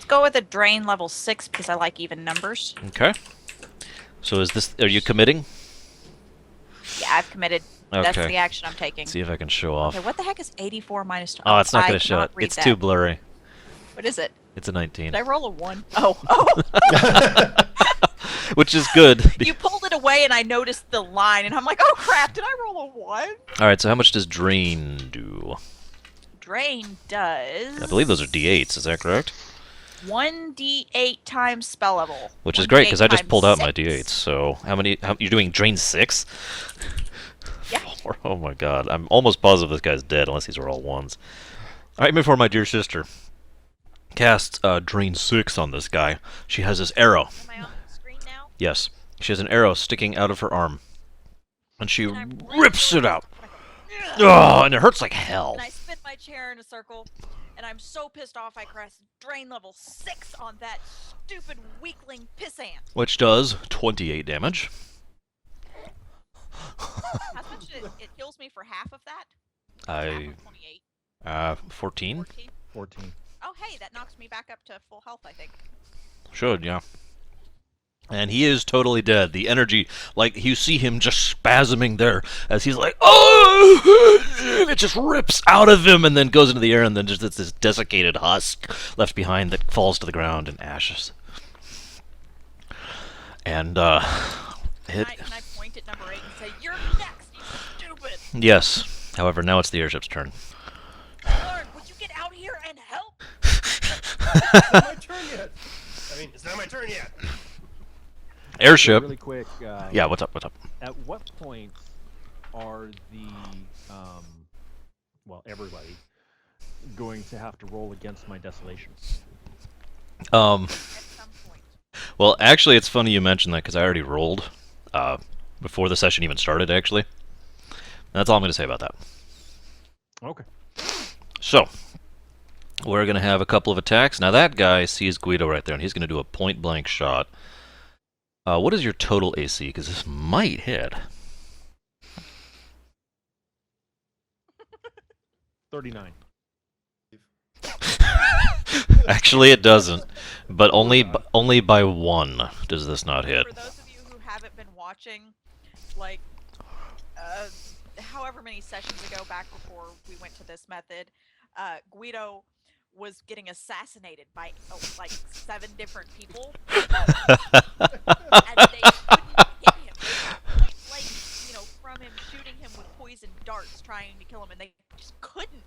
go with a drain level 6 because I like even numbers. Okay. So is this? Are you committing? Yeah, I've committed. That's Okay. the action I'm taking. Let's see if I can show off. Okay, what the heck is 84 minus 12? Oh, it's not I going to show cannot it. read It's that. too blurry. What is it? It's a 19. Did I roll a 1? Oh. Which is good. You pulled it away and I noticed the line and I'm like, oh crap, did I roll a 1? Alright, so how much does Drain do? Drain does... I believe those are D8s, is that correct? 1d8 times spell level. Which is great, because I just 1d8 pulled out my times D8s. So, you're doing Drain 6? Yeah. Oh my god, I'm almost positive this guy's dead, unless these are all 1s. Alright, before my dear sister casts Drain 6 on this guy, she has this arrow. Am I on the screen now? Yes. She has an arrow sticking out of her arm. And she And I'm rips it out. Ugh. Oh, and it hurts like hell. And I spin my chair in a circle, and I'm so pissed off I pressed drain level 6 on that stupid weakling pissant. Which does 28 damage. How much it heals me for half of that? Half I... of 28. 14? 14? 14. Oh, hey, that knocks me back up to full health, I think. Should, yeah. And he is totally dead. The energy, like, you see him just spasming there as he's like, oh! And it just rips out of him and then goes into the air, and then just it's this desiccated husk left behind that falls to the ground in ashes. And, Can I point at number 8 and say, you're next, you Yes. However, now it's the airship's turn. Lord, would you get out here and help? It's not my turn yet. I mean, it's not my turn yet. Airship. Really quick. Yeah, what's up? What's up? At what point are the everybody going to have to roll against my desolation? At some point. Well, actually, it's funny you mentioned that because I already rolled before the session even started. Actually, that's all I'm going to say about that. Okay. So, we're going to have a couple of attacks. Now, that guy sees Guido right there, and he's going to do a point-blank shot. What is your total AC? Because this might hit. 39. Actually, it doesn't. But only by 1 does this not hit. For those of you who haven't been watching, like, however many sessions ago, back before we went to this method, Guido was getting assassinated by like 7 different people, and they couldn't hit him. They point blank, from him, shooting him with poison darts, trying to kill him, and they just couldn't.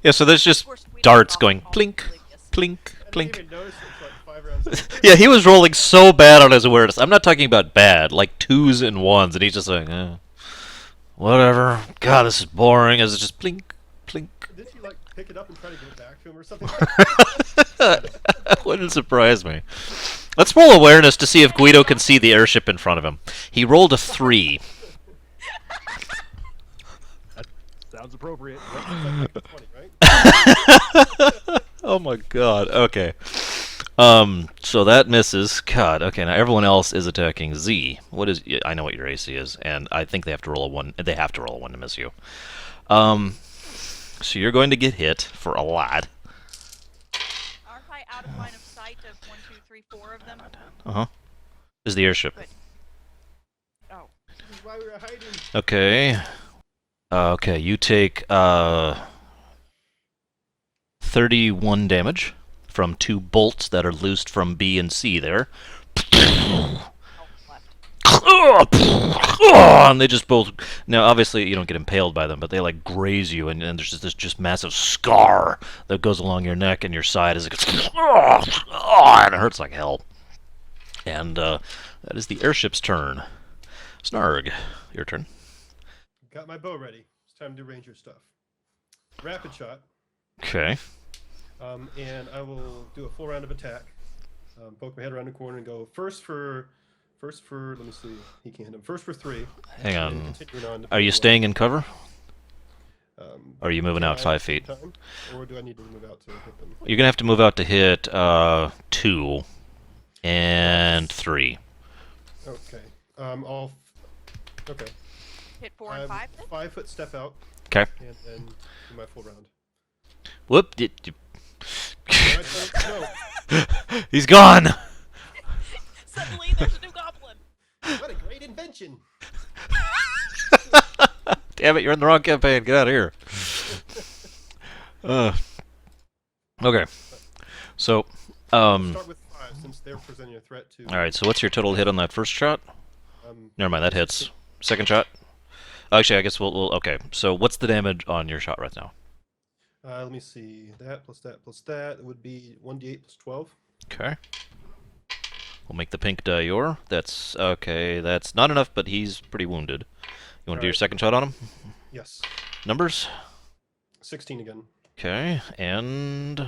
Yeah, so there's just Of course, Guido darts was going all plink, oblivious. plink, I didn't plink. even notice it's like 5 rounds. Yeah, he was rolling so bad on his awareness. I'm not talking about bad, like 2s and 1s, and he's just like, whatever. God, this is boring. As it's just plink, plink. Did you like pick it up and try to give it back to him or something? That wouldn't surprise me. Let's roll awareness to see if Guido can see the airship in front of him. He rolled a 3. That sounds appropriate. It's like 20, right? Oh my god. Okay. So that misses. God. Okay. Now everyone else is attacking Z. What is? I know what your AC is, and I think they have to roll a 1. They have to roll a 1 to miss you. So you're going to get hit for a lot. Aren't I out of line of sight of 1, 2, 3, 4 of them? Is the airship? Good. Oh. This is why we were hiding. Okay. Okay. You take 31 damage from 2 bolts that are loosed from B and C there. Oh, left. And they just both. Now, obviously, you don't get impaled by them, but they like graze you, and there's this just massive scar that goes along your neck and your side as it goes. And it hurts like hell. And that is the airship's turn. Snarg, your turn. Got my bow ready. It's time to do ranger stuff. Rapid shot. Okay. And I will do a full round of attack. Poke my head around the corner and go first for. Let me see. He can't hit him. First for 3. Hang and on. continuing on to Are you four. staying in cover? Or are you moving Can out I 5 at feet? the time, or do I need to move out to hit them? You're gonna have to move out to hit 2 and 3. Okay. Okay. Hit 4 I and have 5 then? 5 foot step out. Okay. And then do my full round. Whoop! My turn? No. He's gone. Suddenly there's a new goblin. What a great invention! Damn it! You're in the wrong campaign. Get out of here. Okay. So, Start with 5 since they're presenting a threat to. all right. So, what's your total hit on that first shot? Never mind. That hits. Second shot. Actually, I guess we'll. Okay. So, what's the damage on your shot right now? Let me see. That plus that plus that it would be 1d8 plus 12. Okay. We'll make the pink die your. That's okay. That's not enough, but he's pretty wounded. You want to do your Alright. second shot on him? Yes. Numbers? 16 again. Okay, and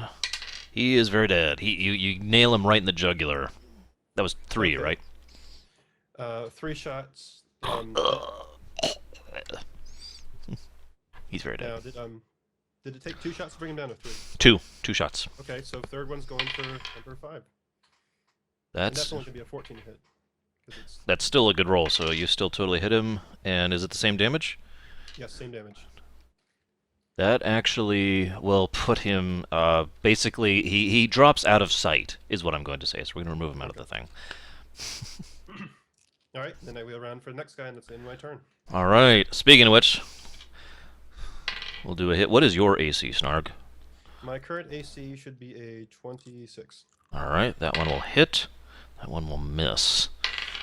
he is very dead. You nail him right in the jugular. That was 3, Okay. right? 3 shots. He's very Now, dead. did it take 2 shots to bring him down or 3? 2 shots. Okay, so third one's going for number 5. And that's That's only gonna be a 14 to hit. 'Cause it's that's still a good roll. So you still totally hit him. And is it the same damage? yes, same damage. That actually will put him. Basically, he drops out of sight. Is what I'm going to say. So we're going to remove him out of the thing. All right, then I wheel around for the next guy, and it's in my turn. All right. Speaking of which, we'll do a hit. What is your AC, Snarg? My current AC should be a 26. All right. That one will hit. That one will miss.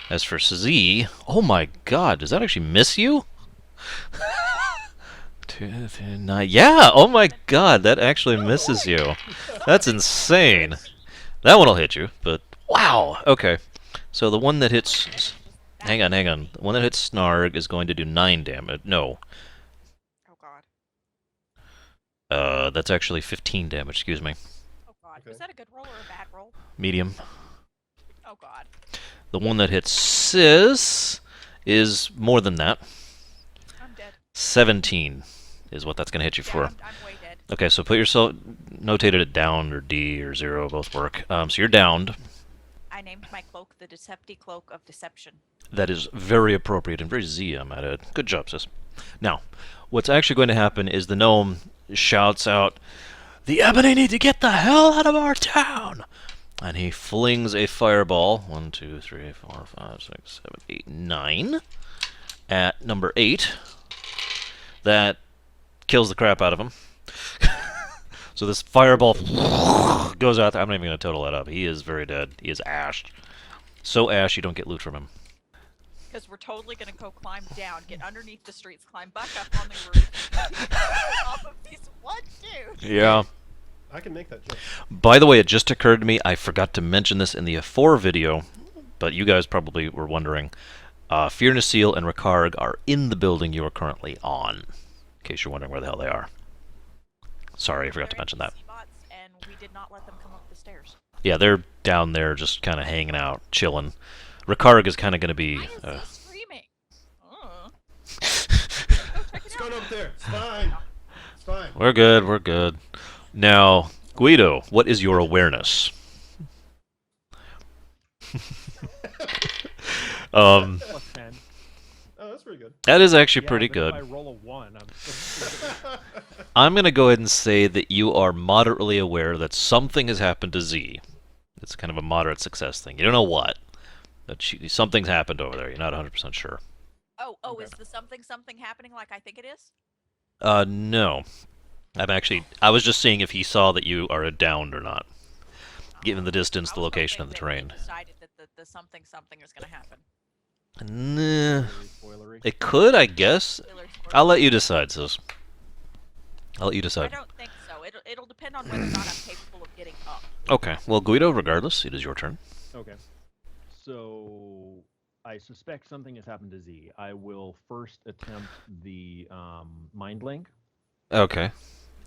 As for Z, oh my God, does that actually miss you? 9. Yeah, oh my god, that actually misses you. That's insane. That one will hit you, but wow. Okay. So the one that hits... Hang on. The one that hits Snarg is going to do 9 damage. No. Oh god. That's actually 15 damage, excuse me. Oh god. Okay. Was that a good roll or a bad roll? Medium. Oh god. The one that hits Sis is more than that. I'm dead. 17 is what that's going to hit you Yeah, for. I'm way dead. Okay, so put yourself... Notated it down, or D, or 0, both work. So you're downed. I named my cloak the Decepti Cloak of Deception. That is very appropriate and very Z, I might add. Good job, sis. Now, what's actually going to happen is the gnome shouts out, "The Ebony need to get the hell out of our town!" And he flings a fireball, 1, 2, 3, 4, 5, 6, 7, 8, 9, at number 8. That kills the crap out of him. So this fireball goes out there. I'm not even going to total that up. He is very dead. He is ashed. So ashed you don't get loot from him. Because we're totally going to go climb down, get underneath the streets, climb back up on the roof, off of these one dude. Yeah. I can make that jump. By the way, it just occurred to me, I forgot to mention this in the F4 video, but you guys probably were wondering. Fear Nasil and Rikarg are in the building you are currently on, in case you're wondering where the hell they are. Sorry, I forgot to mention that. And we did not let them come up the stairs. Yeah, they're down there just kind of hanging out, chilling. Rikarg is kind of going to be... Why is he screaming? It's going up there. It's fine. It's fine. We're good. Now, Guido, what is your awareness? +10. Oh, that's pretty good. That is actually Yeah, pretty but good. If I roll a 1, I'm still I'm going to go ahead and say that you are moderately aware that something has happened to Z. It's kind of a moderate success thing. You don't know what, but something's happened over there. You're not 100% sure. Oh, Okay. is the something happening like I think it is? No. I was just seeing if he saw that you are downed or not. Given the distance, I the was location of hoping the that he terrain. decided that the something is going to happen. Nah. spoilery. It could, I guess. Spoiler. I'll let you decide, sis. I'll let you I decide. don't think so. It'll depend on whether or not I'm capable of getting up. Okay. Well, Guido, regardless, it is your turn. Okay. So I suspect something has happened to Z. I will first attempt the mind link. Okay.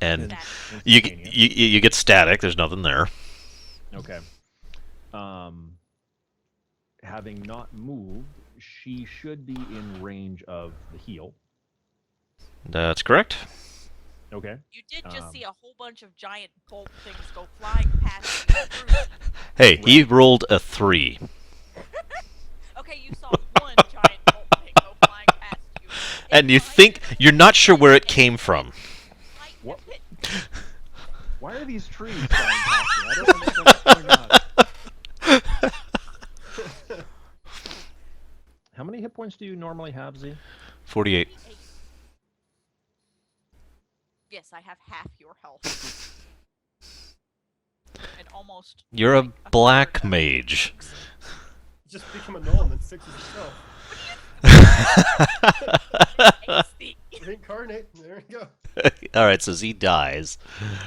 And That- you instantaneous. you get static. There's nothing there. Okay. Having not moved, she should be in range of the heal. That's correct. Okay. You did just Um, see a whole bunch of giant bolt things go flying past you. through- Hey, he rolled a 3. Okay, you saw one giant bolt thing go flying past you. And you It think might- you're not sure where it came from. might What? hit- Why are these trees flying past me? I don't understand what's going on. How many hit points do you normally have, Z? 48. Yes, I have half your health. And almost. You're a like, third black of- mage. Just become a gnome that fixes itself. Hasty. Reincarnate. There you go. All right, so Z dies.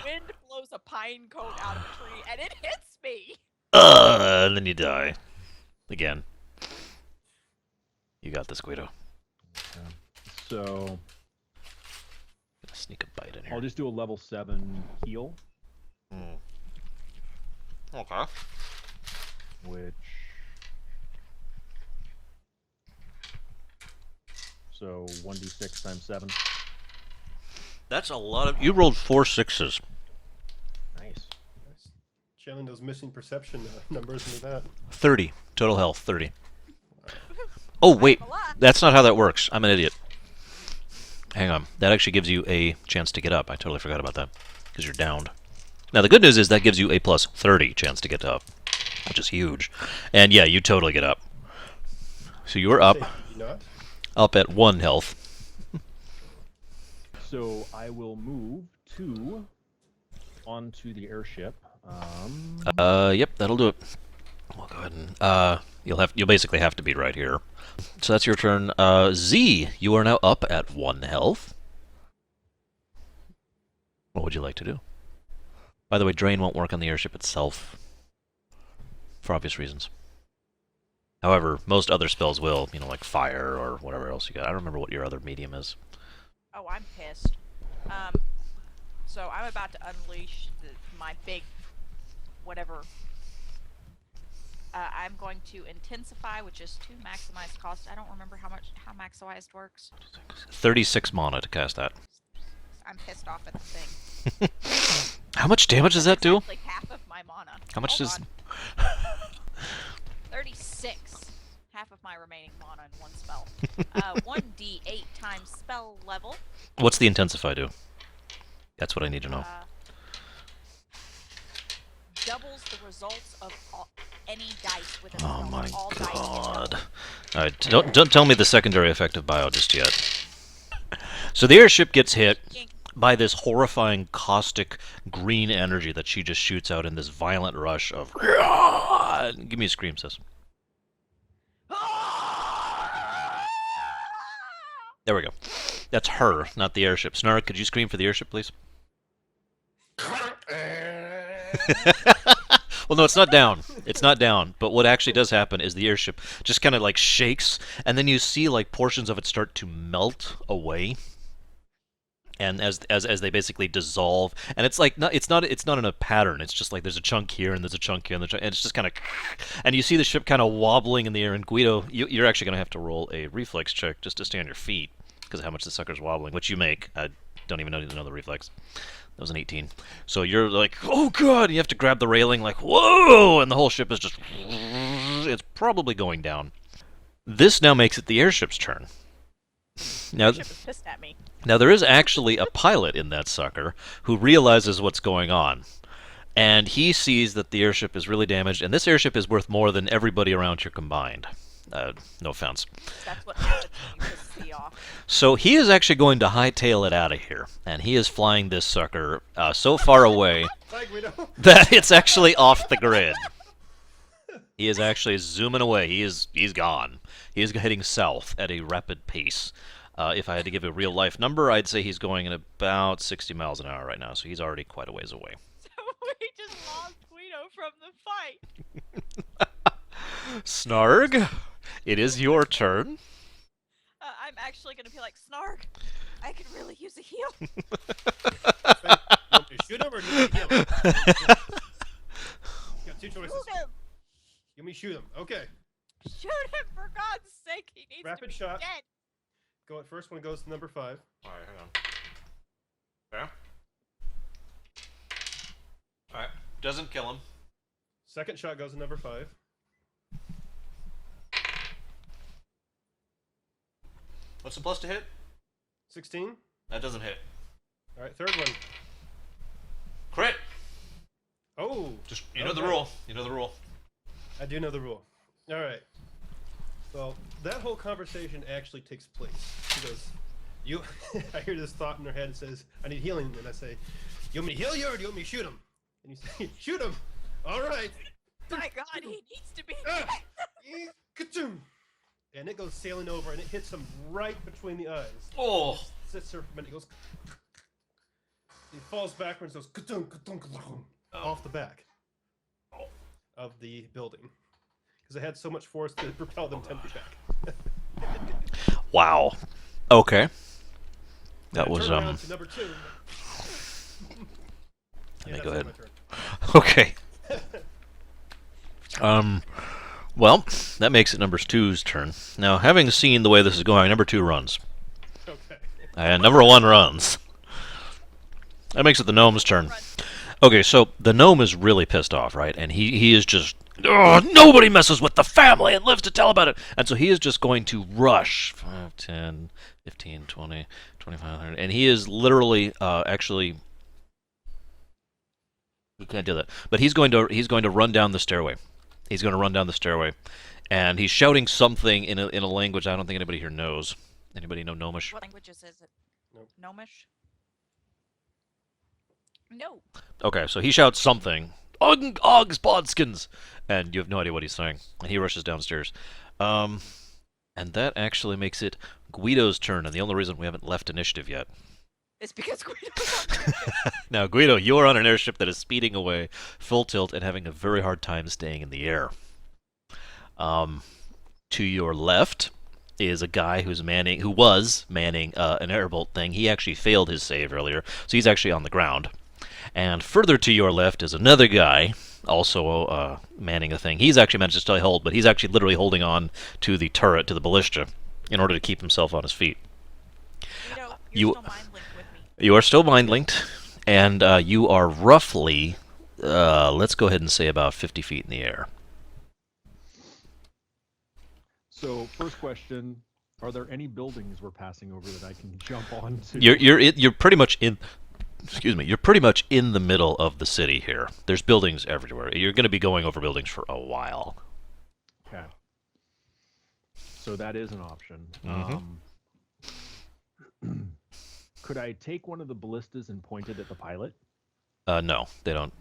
Wind blows a pine cone out of a tree and it hits me. And then you die. Again. You got this, Guido. So Gonna sneak a bite in here. I'll just do a level 7 heal, Okay. which. So 1d6 times 7. That's a lot of... You rolled 4 6s. Nice. Nice. Channeling those missing perception numbers into that. 30. Total health, 30. Oh, wait. A lot. That's not how that works. I'm an idiot. Hang on. That actually gives you a chance to get up. I totally forgot about that. Because you're downed. Now, the good news is that gives you a plus 30 chance to get up. Which is huge. And yeah, you totally get up. So you're up. Say, you not? Up at 1 health. So I will move 2 onto the airship. Yep, that'll do it. We'll go ahead and, you'll basically have to be right here. So that's your turn. Z, you are now up at 1 health. What would you like to do? By the way, Drain won't work on the airship itself, for obvious reasons. However, most other spells will, like fire or whatever else you got. I don't remember what your other medium is. Oh, I'm pissed. So I'm about to unleash my big whatever. I'm going to intensify, which is 2 maximized cost. I don't remember how maximized works. 36 mana to cast that. I'm pissed off at the thing. How much damage does that do? Exactly half of my mana. How much Hold does... on. 36. Half of my remaining mana in one spell. 1d8 times spell level. What's the Intensify do? That's what I need to know. Doubles the results of any dice with a Oh spell. my All dice get god. doubled. Alright, don't tell me the secondary effect of Bio just yet. So the airship gets hit by this horrifying caustic green energy that she just shoots out in this violent rush of... Give me a scream, sis. There we go. That's her, not the airship. Snark, could you scream for the airship, please? Well, no, it's not down. It's not down. But what actually does happen is the airship just kind of like shakes, and then you see like portions of it start to melt away. And as they basically dissolve, and it's like it's not in a pattern. It's just like there's a chunk here and there's a chunk here and it's just kind of, and you see the ship kind of wobbling in the air. And Guido, you're actually gonna have to roll a reflex check just to stay on your feet because of how much the sucker's wobbling, which you make. I don't even know the reflex. That was an 18. So you're like, oh god! And you have to grab the railing, like whoa, and the whole ship is just, it's probably going down. This now makes it the airship's turn. Now, The ship is pissed at me. Now, there is actually a pilot in that sucker who realizes what's going on. And he sees that the airship is really damaged, and this airship is worth more than everybody around here combined. No offense. That's what happens when you piss me off. So he is actually going to hightail it out of here, and he is flying this sucker so far away that it's actually off the grid. He is actually zooming away. He's gone. He is heading south at a rapid pace. If I had to give a real-life number, I'd say he's going at about 60 miles an hour right now, so he's already quite a ways away. So we just lost Guido from the fight. Snarg, it is your turn. I'm actually going to be like, Snarg, I could really use a heal. You want me to shoot him or do you want me to heal him? You got 2 choices. Shoot him! You want me to shoot him? Okay. Shoot him, for God's sake! He needs Rapid to be shot. dead. Go at first one goes to number 5. Alright, hang on. Yeah. Alright, doesn't kill him. Second shot goes to number 5. What's the plus to hit? 16. That doesn't hit. All right, third one. Crit! Oh, Just, you know the rule. You know the rule. I do know the rule. All right. Well, that whole conversation actually takes place. She goes, "You." I hear this thought in her head. It says, "I need healing," and I say, "You want me to heal you, or do you want me to shoot him?" And you say, "Shoot him." All right. My God, he needs to be Ah! dead. Ka-choom! And it goes sailing over, and it hits him right between the eyes. Oh! Sits there for a minute. He goes. He falls backwards. Goes ka-choom, ka-choom, ka-choom, off the back of the building because it had so much force to propel them 10 feet back. Wow. Okay. That was, Turn around to number 2. Let me that's go it, ahead. my turn. Okay. Well, that makes it number 2's turn. Now, having seen the way this is going, number 2 runs. Okay. And number 1 runs. That makes it the gnome's turn. Okay, so the gnome is really pissed off, right? And he is just, nobody messes with the family and lives to tell about it. And so he is just going to rush 5, 10, 15, 20, 25, 100. And he is literally, actually, he can't do that. But he's going to run down the stairway. He's going to run down the stairway. And he's shouting something in a language I don't think anybody here knows. Anybody know Gnomish? What languages is it? Nope. Gnomish? No. Okay, so he shouts something. Oggs, Bodskins! And you have no idea what he's saying. And he rushes downstairs. And that actually makes it Guido's turn, and the only reason we haven't left initiative yet. It's because Guido's on there. Now, Guido, you are on an airship that is speeding away, full tilt, and having a very hard time staying in the air. To your left is a guy who was manning an airbolt thing. He actually failed his save earlier, so he's actually on the ground. And further to your left is another guy, also manning a thing. He's actually managed to stay hold, but he's actually literally holding on to the turret, to the ballista, in order to keep himself on his feet. Guido, You- you're still mind linked with me. You are still mind linked, and you are roughly, let's go ahead and say about 50 feet in the air. So, first question: are there any buildings we're passing over that I can jump onto? You're pretty much in. Excuse me. You're pretty much in the middle of the city here. There's buildings everywhere. You're going to be going over buildings for a while. Okay. So that is an option. Could I take one of the ballistas and point it at the pilot? No, they don't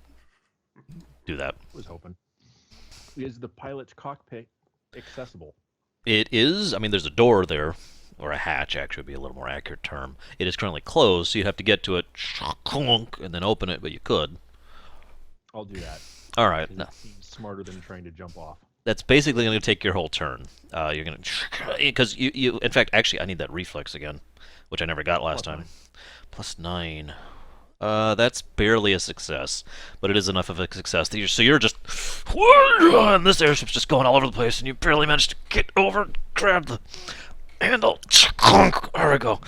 do that. I was hoping. Is the pilot's cockpit accessible? It is. I mean, there's a door there, or a hatch. Actually, would be a little more accurate term. It is currently closed, so you'd have to get to it, and then open it. But you could. I'll do that. All right. It No. seems smarter than trying to jump off. That's basically going to take your whole turn. You're going to, because you. In fact, actually, I need that reflex again, which I never got last time. +9. That's barely a success, but it is enough of a success. So you're just, and this airship's just going all over the place, and you barely managed to get over, grab the handle. There we go.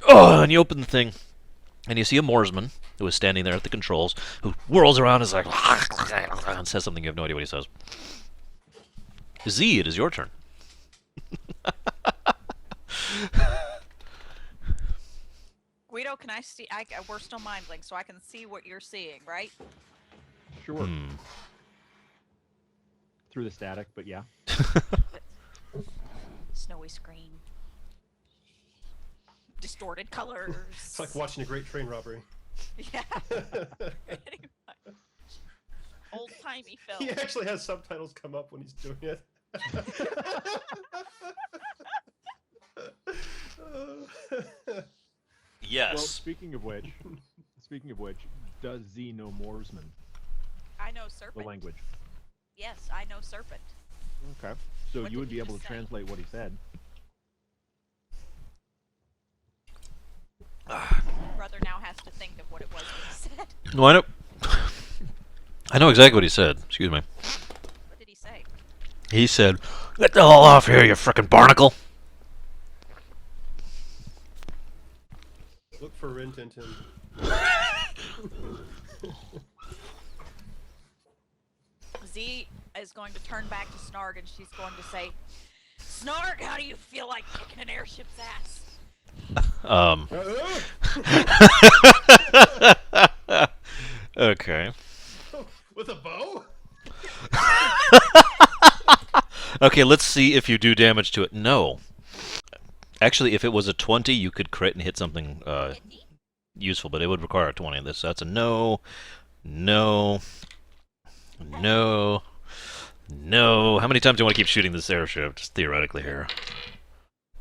Oh, and you open the thing, and you see a Moorsman who is standing there at the controls, who whirls around and is like, and says something you have no idea what he says. Z, it is your turn. Guido, can I see? We're still mind linked, so I can see what you're seeing, right? Sure. Through the static, but yeah. Snowy screen. Distorted colors. It's like watching a great train robbery. Yeah. Old timey film. He actually has subtitles come up when he's doing it. Yes. Well, speaking of which, does Z know Moorsman, I know the serpent. language? Yes, I know serpent. Okay. So What you did would he be able just to say? translate what he said. Brother now has to think of what it was he said. No, I know. I know exactly what he said. Excuse me. What did he say? He said, "Get the hell off here, you frickin' barnacle!" Look for Rin Tin Tin. Z is going to turn back to Snarg and she's going to say, Snarg, how do you feel like kicking an airship's ass? Okay. With a bow? Okay, let's see if you do damage to it. No. Actually, if it was a 20, you could crit and hit something useful, but it would require a 20 in this. So that's a no, no, no, no. How many times do you want to keep shooting this airship, just theoretically here?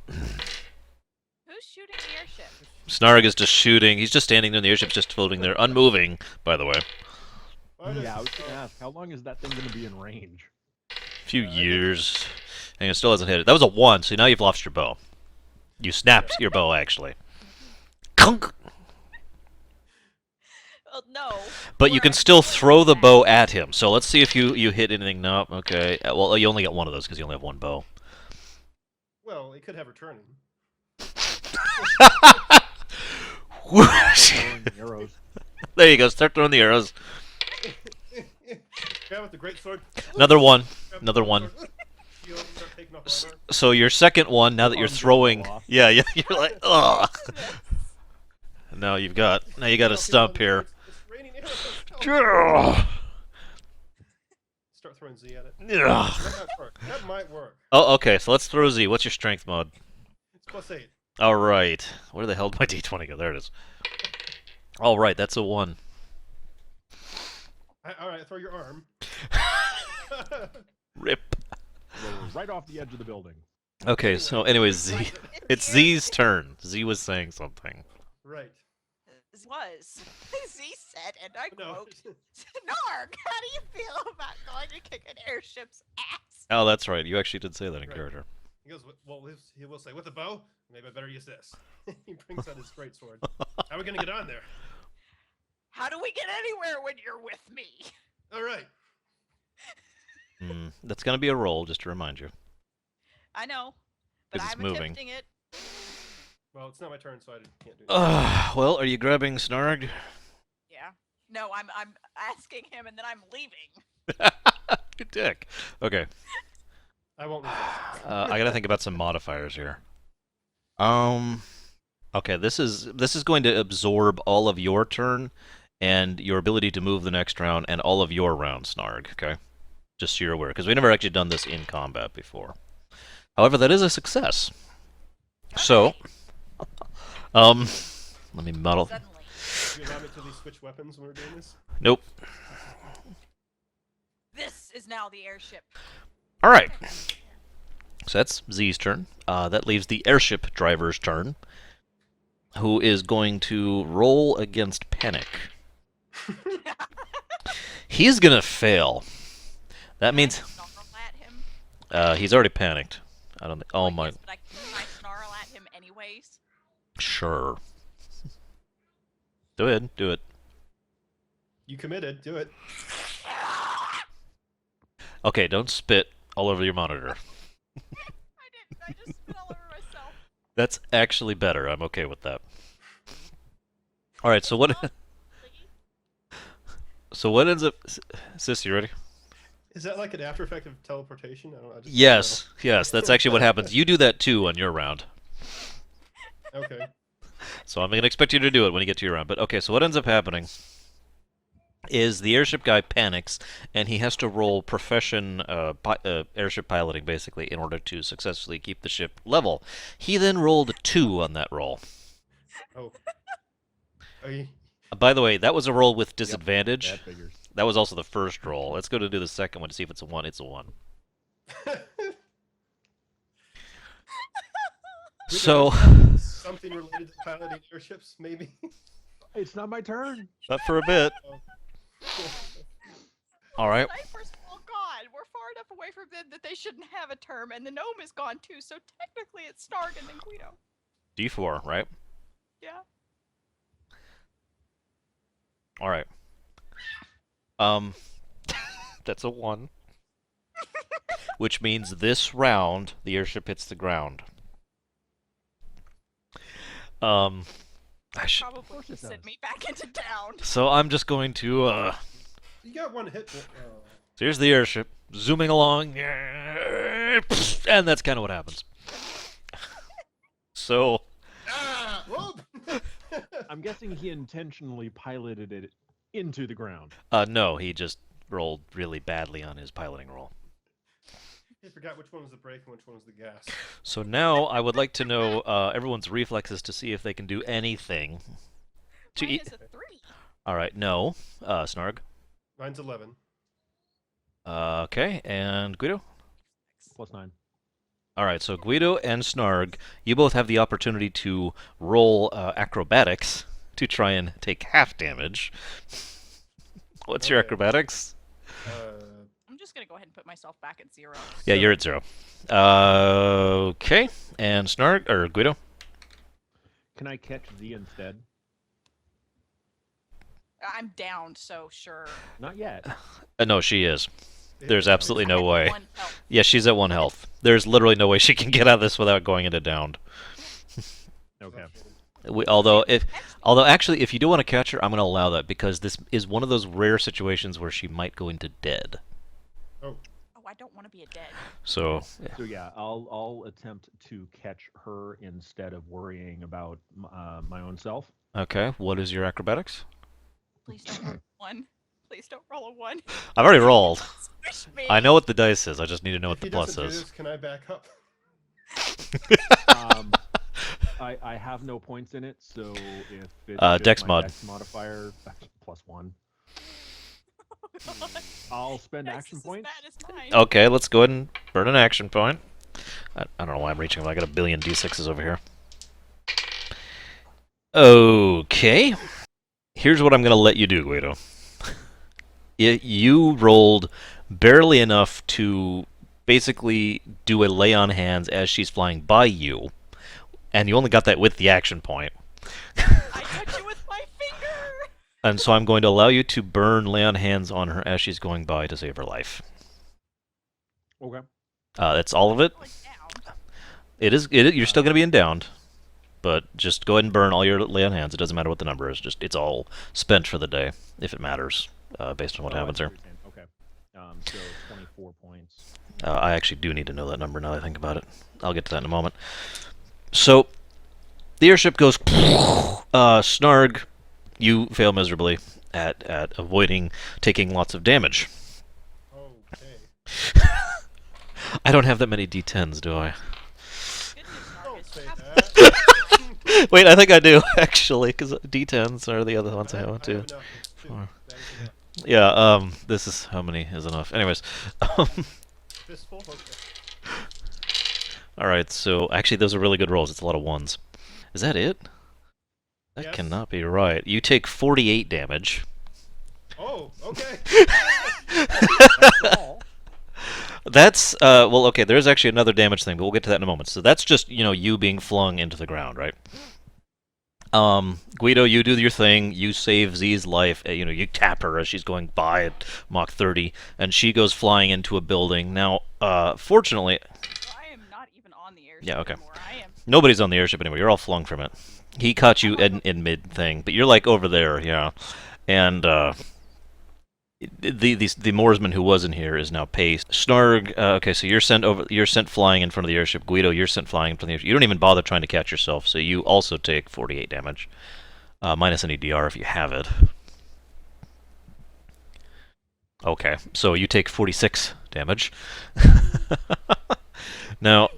Who's shooting the airship? Snarg is just shooting. He's just standing there, and the airship's just floating there, unmoving, by the way. Yeah, I was going to ask, how long is that thing going to be in range? A few years. And it still hasn't hit it. That was a 1, so now you've lost your bow. You snapped your bow, actually. Kunk! Well, no. But you Where can I'm still going throw with the that- bow at him. So let's see if you hit anything. No, okay. Well, you only get one of those because you only have one bow. Well, he could have returning. Whoosh. Throwing arrows. There you go. Start throwing the arrows. Grab with the great sword. Another one. Grab Another the one. sword. Shield, start taking off armor. So your second one, now that you're Arms throwing, fall off. yeah, you're like, ugh. Now you got a stump here. It's raining arrows. Ugh. Start throwing Z at it. Ugh. That might work. That might work. Oh, okay. So let's throw Z. What's your strength mod? It's +8. All right. Where the hell did my D20 go? There it is. All right. That's a 1. All right, throw your arm. Rip. Roll right off the edge of the building. Okay. So, anyways, Z. It's Z's turn. Z was saying something. Right. was. Z said, and I No. quote, Snarg, how do you feel about going to kick an airship's ass? Oh, that's right. You actually did say that in Right. character. He goes, well, he will say, with a bow? Maybe I better use this. He brings out his great sword. How are we going to get on there? How do we get anywhere when you're with me? All right. That's going to be a roll, just to remind you. I know, but 'Cause it's I'm moving. attempting it. Well, it's not my turn, so I can't do it. Well, are you grabbing Snarg? Yeah. No, I'm asking him, and then I'm leaving. You dick. Okay. I won't resist. I gotta think about some modifiers here. Okay, this is going to absorb all of your turn and your ability to move the next round and all of your round, Snarg. Okay, just so you're aware, because we've never actually done this in combat before. However, that is a success. So, let me muddle. Suddenly. Do you allow me to at least switch weapons when we're doing this? Nope. This is now the airship. All right. So that's Z's turn. That leaves the airship driver's turn, who is going to roll against Panic. He's gonna fail. That means Snarl at him. he's already panicked. I don't think. Oh Well, my. yes, but can I snarl at him anyways? Sure. Go ahead. Do it. You committed. Do it. Okay. Don't spit all over your monitor. I didn't. I just spit all over myself. That's actually better. I'm okay with that. All right. So what? So what ends up? Sis, you ready? Is that like an after effect of teleportation? I don't know. I just Yes. Yes. That's actually what happens. You do that too on your round. don't know. Okay. So I'm going to expect you to do it when you get to your round. But okay, so what ends up happening is the airship guy panics, and he has to roll profession airship piloting, basically, in order to successfully keep the ship level. He then rolled a 2 on that roll. Oh. Are you... By the way, that was a roll with disadvantage. That figures. That was also the first roll. Let's go to do the second one to see if it's a 1. It's a 1. So, Something related to piloting airships, maybe? It's not my turn. not for a bit. All right. Snipers all gone. We're far enough away from them that they shouldn't have a term, and the gnome is gone too. So technically, it's Snarg and then Guido. D4, right? Yeah. All right. That's a 1. Which means this round, the airship hits the ground. I should. Probably course it sent does. me back into town. So I'm just going to. You got one hit. So here's the airship zooming along, and that's kind of what happens. So. Ah! Whoop! I'm guessing he intentionally piloted it into the ground. No, he just rolled really badly on his piloting roll. I forgot which one was the brake and which one was the gas. So now I would like to know everyone's reflexes to see if they can do anything. To Mine eat. is a 3. All right, no, Snarg. Mine's 11. Okay, and Guido. +9. All right, so Guido and Snarg, you both have the opportunity to roll acrobatics to try and take half damage. What's your Okay. acrobatics? I'm just gonna go ahead and put myself back at 0. Yeah, you're at 0. Okay, and Snarg or Guido. Can I catch Z instead? I'm downed, so sure. Not yet. No, she is. There's absolutely no I'm at way. 1 health. Yeah, she's at 1 health. There's literally no way she can get out of this without going into downed. Okay. Although actually, if you do want to catch her, I'm going to allow that because this is one of those rare situations where she might go into dead. Oh. Oh, I don't want to be a dead. So So yeah, I'll attempt to catch her instead of worrying about my own self. okay, what is your acrobatics? Please don't roll a 1. Please don't roll a 1. I've already rolled. Squish me. I know what the dice is. I just need to know what If the he plus doesn't do is. this, can I back up? I have no points in it, so if it's Dex just mod. my Dex modifier, +1. I'll spend Dex action is as points. bad as mine. Okay, let's go ahead and burn an action point. I don't know why I'm reaching. I got a billion d6s over here. Okay. Here's what I'm going to let you do, Guido. You rolled barely enough to basically do a lay on hands as she's flying by you, and you only got that with the action point. I touch you with my finger. And so I'm going to allow you to burn lay on hands on her as she's going by to save her life. Okay. That's all of it. Like down. You're still going to be downed, but just go ahead and burn all your lay on hands. It doesn't matter what the number is. Just it's all spent for the day, if it matters, based on what happens here. Okay. So 24 points. I actually do need to know that number now that I think about it. I'll get to that in a moment. So, the airship goes... Snarg, you fail miserably at avoiding taking lots of damage. Okay. I don't have that many D10s, do I? Good news, Snark, Don't is say you have that. Wait, I think I do, actually, because D10s are the other ones I have too. Enough. It's 2. That is enough. Yeah, this is... How many is enough? Anyways. Fistful? Okay. Alright, so... Actually, those are really good rolls. It's a lot of ones. Is that it? That Yes. cannot be right. You take 48 damage. Oh, okay. That's, well, okay, there's actually another damage thing, but we'll get to that in a moment. So that's just, you being flung into the ground, right? Guido, you do your thing. You save Z's life. You tap her as she's going by at Mach 30, and she goes flying into a building. Now, fortunately, I am not even on the airship Yeah, okay. anymore. I am. nobody's on the airship anymore. You're all flung from it. He caught you in mid-thing, but you're, like, over there, yeah. And, the Moorsman who was in here is now paced. Snarg, okay, so you're sent flying in front of the airship. Guido, you're sent flying in front of the airship. You don't even bother trying to catch yourself, so you also take 48 damage. Minus any DR if you have it. Okay, so you take 46 damage. Now,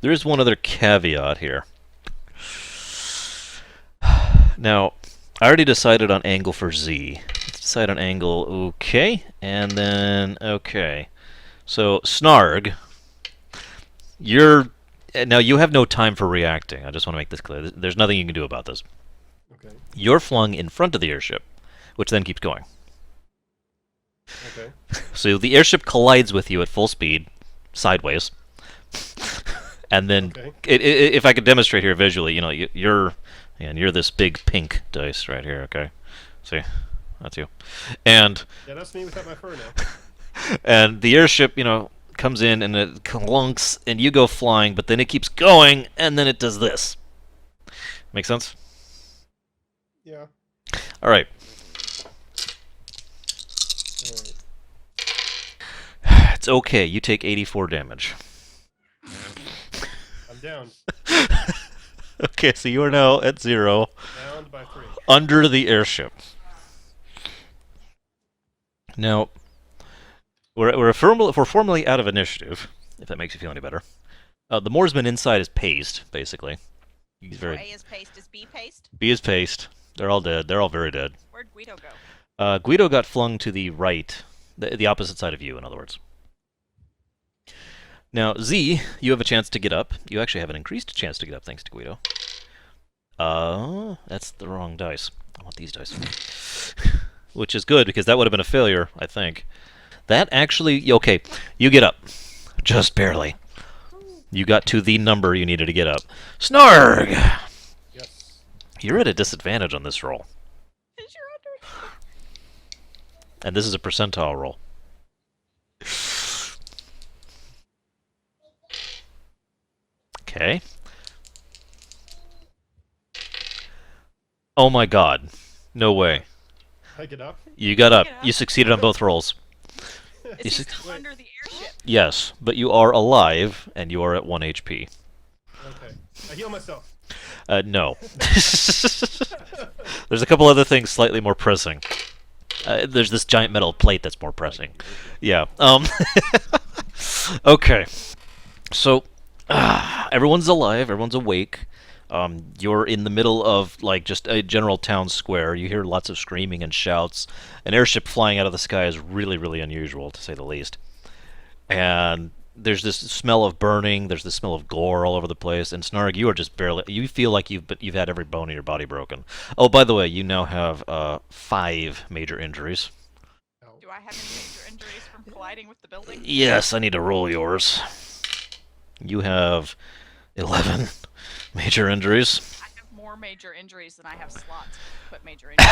there is one other caveat here. Now, I already decided on angle for Z. Let's decide on angle, okay, and then okay. So, Snarg, now you have no time for reacting. I just want to make this clear. There's nothing you can do about this. Okay. You're flung in front of the airship, which then keeps going. Okay. So the airship collides with you at full speed, sideways, and then Okay. if I could demonstrate here visually, you're this big pink dice right here. Okay, see, that's you, and Yeah, that's me without my fur now. and the airship, comes in and it clunks, and you go flying, but then it keeps going, and then it does this. Make sense? Yeah. All right. All right. It's okay. You take 84 damage. I'm down. Okay, so you are now at 0. Downed by 3. Under the airship. Now, we're formally out of initiative, if that makes you feel any better. The Moorsman inside is paced, basically. He's So very... A is paste. Is B paste? B is paced. They're all dead. They're all very dead. Where'd Guido go? Guido got flung to the right, the opposite side of you, in other words. Now, Z, you have a chance to get up. You actually have an increased chance to get up, thanks to Guido. That's the wrong dice. I want these dice. Which is good, because that would have been a failure, I think. That actually... Okay, you get up. Just barely. You got to the number you needed to get up. Snarg! Yes. You're at a disadvantage on this roll. Is your under? And this is a percentile roll. Okay. Oh my god. No way. I get up. You got up. Get up. You succeeded on both rolls. Is he Is it- still under the airship? Yes, but you are alive, and you are at 1 HP. Okay. I heal myself. No. There's a couple other things slightly more pressing. There's this giant metal plate that's more pressing. Yeah. Okay. So, everyone's alive. Everyone's awake. You're in the middle of, like, just a general town square. You hear lots of screaming and shouts. An airship flying out of the sky is really, really unusual, to say the least. And there's this smell of burning. There's this smell of gore all over the place. And Snarg, you are just barely. You feel like you've had every bone in your body broken. Oh, by the way, you now have 5 major injuries. Do I have any major injuries from colliding with the building? Yes, I need to roll yours. You have 11 major injuries. I have more major injuries than I have slots to put major injuries.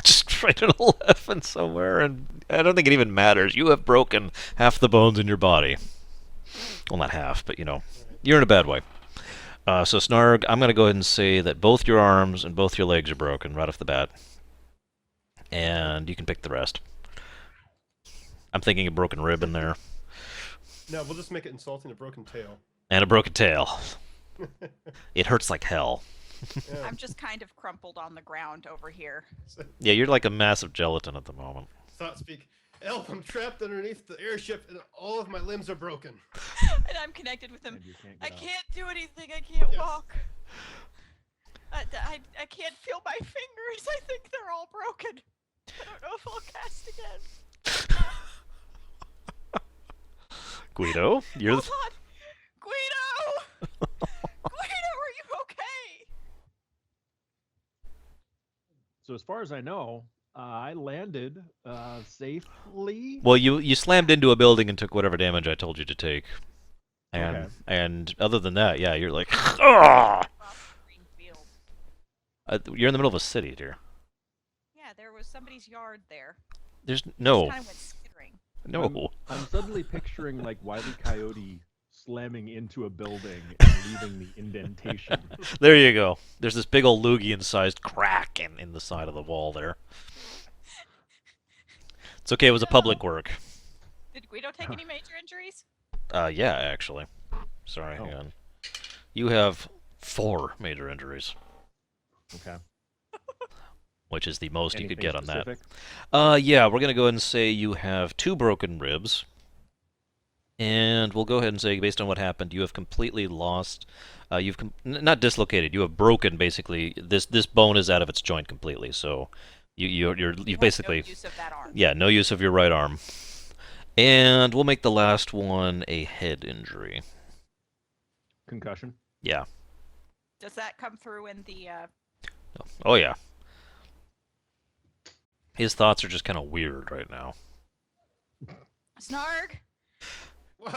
Just write an 11 somewhere, and I don't think it even matters. You have broken half the bones in your body. Well, not half, but you're in a bad way. So Snarg, I'm going to go ahead and say that both your arms and both your legs are broken right off the bat. And you can pick the rest. I'm thinking a broken rib in there. No, we'll just make it insulting, a broken tail. And a broken tail. It hurts like hell. Yeah. I'm just kind of crumpled on the ground over here. Yeah, you're like a mass of gelatin at the moment. Thought speak. Elf, I'm trapped underneath the airship and all of my limbs are broken. And I'm connected with him. And you can't I get up. can't do anything. I can't Yes. walk. I can't feel my fingers. I think they're all broken. I don't know if I'll cast again. Guido, you're Hold on. Guido! Guido, are you okay? So as far as I know, I landed safely. Well, you slammed into a building and took whatever damage I told you to take. And Okay. and other than that, yeah, you're like, ah! Across the green field. You're in the middle of a city, dear. Yeah, there was somebody's yard there. There's Just no, kind of went skittering. no. I'm suddenly picturing like Wile E. Coyote slamming into a building and leaving the indentation. There you go. There's this big old Lugian-sized crack in the side of the wall there. It's okay. It was a public work. Did Guido take any major injuries? Yeah, actually. Sorry, hang Oh. on. You have 4 major injuries, Okay. which is the most you could Anything get on specific? that. Yeah, we're gonna go ahead and say you have 2 broken ribs, and we'll go ahead and say, based on what happened, you have completely lost. Not dislocated. You have broken basically. This bone is out of its joint completely. So you have basically no use of that arm. no use of your right arm. And we'll make the last one a head injury. Concussion. Yeah. Does that come through in the? Oh yeah. His thoughts are just kind of weird right now. Snarg? What?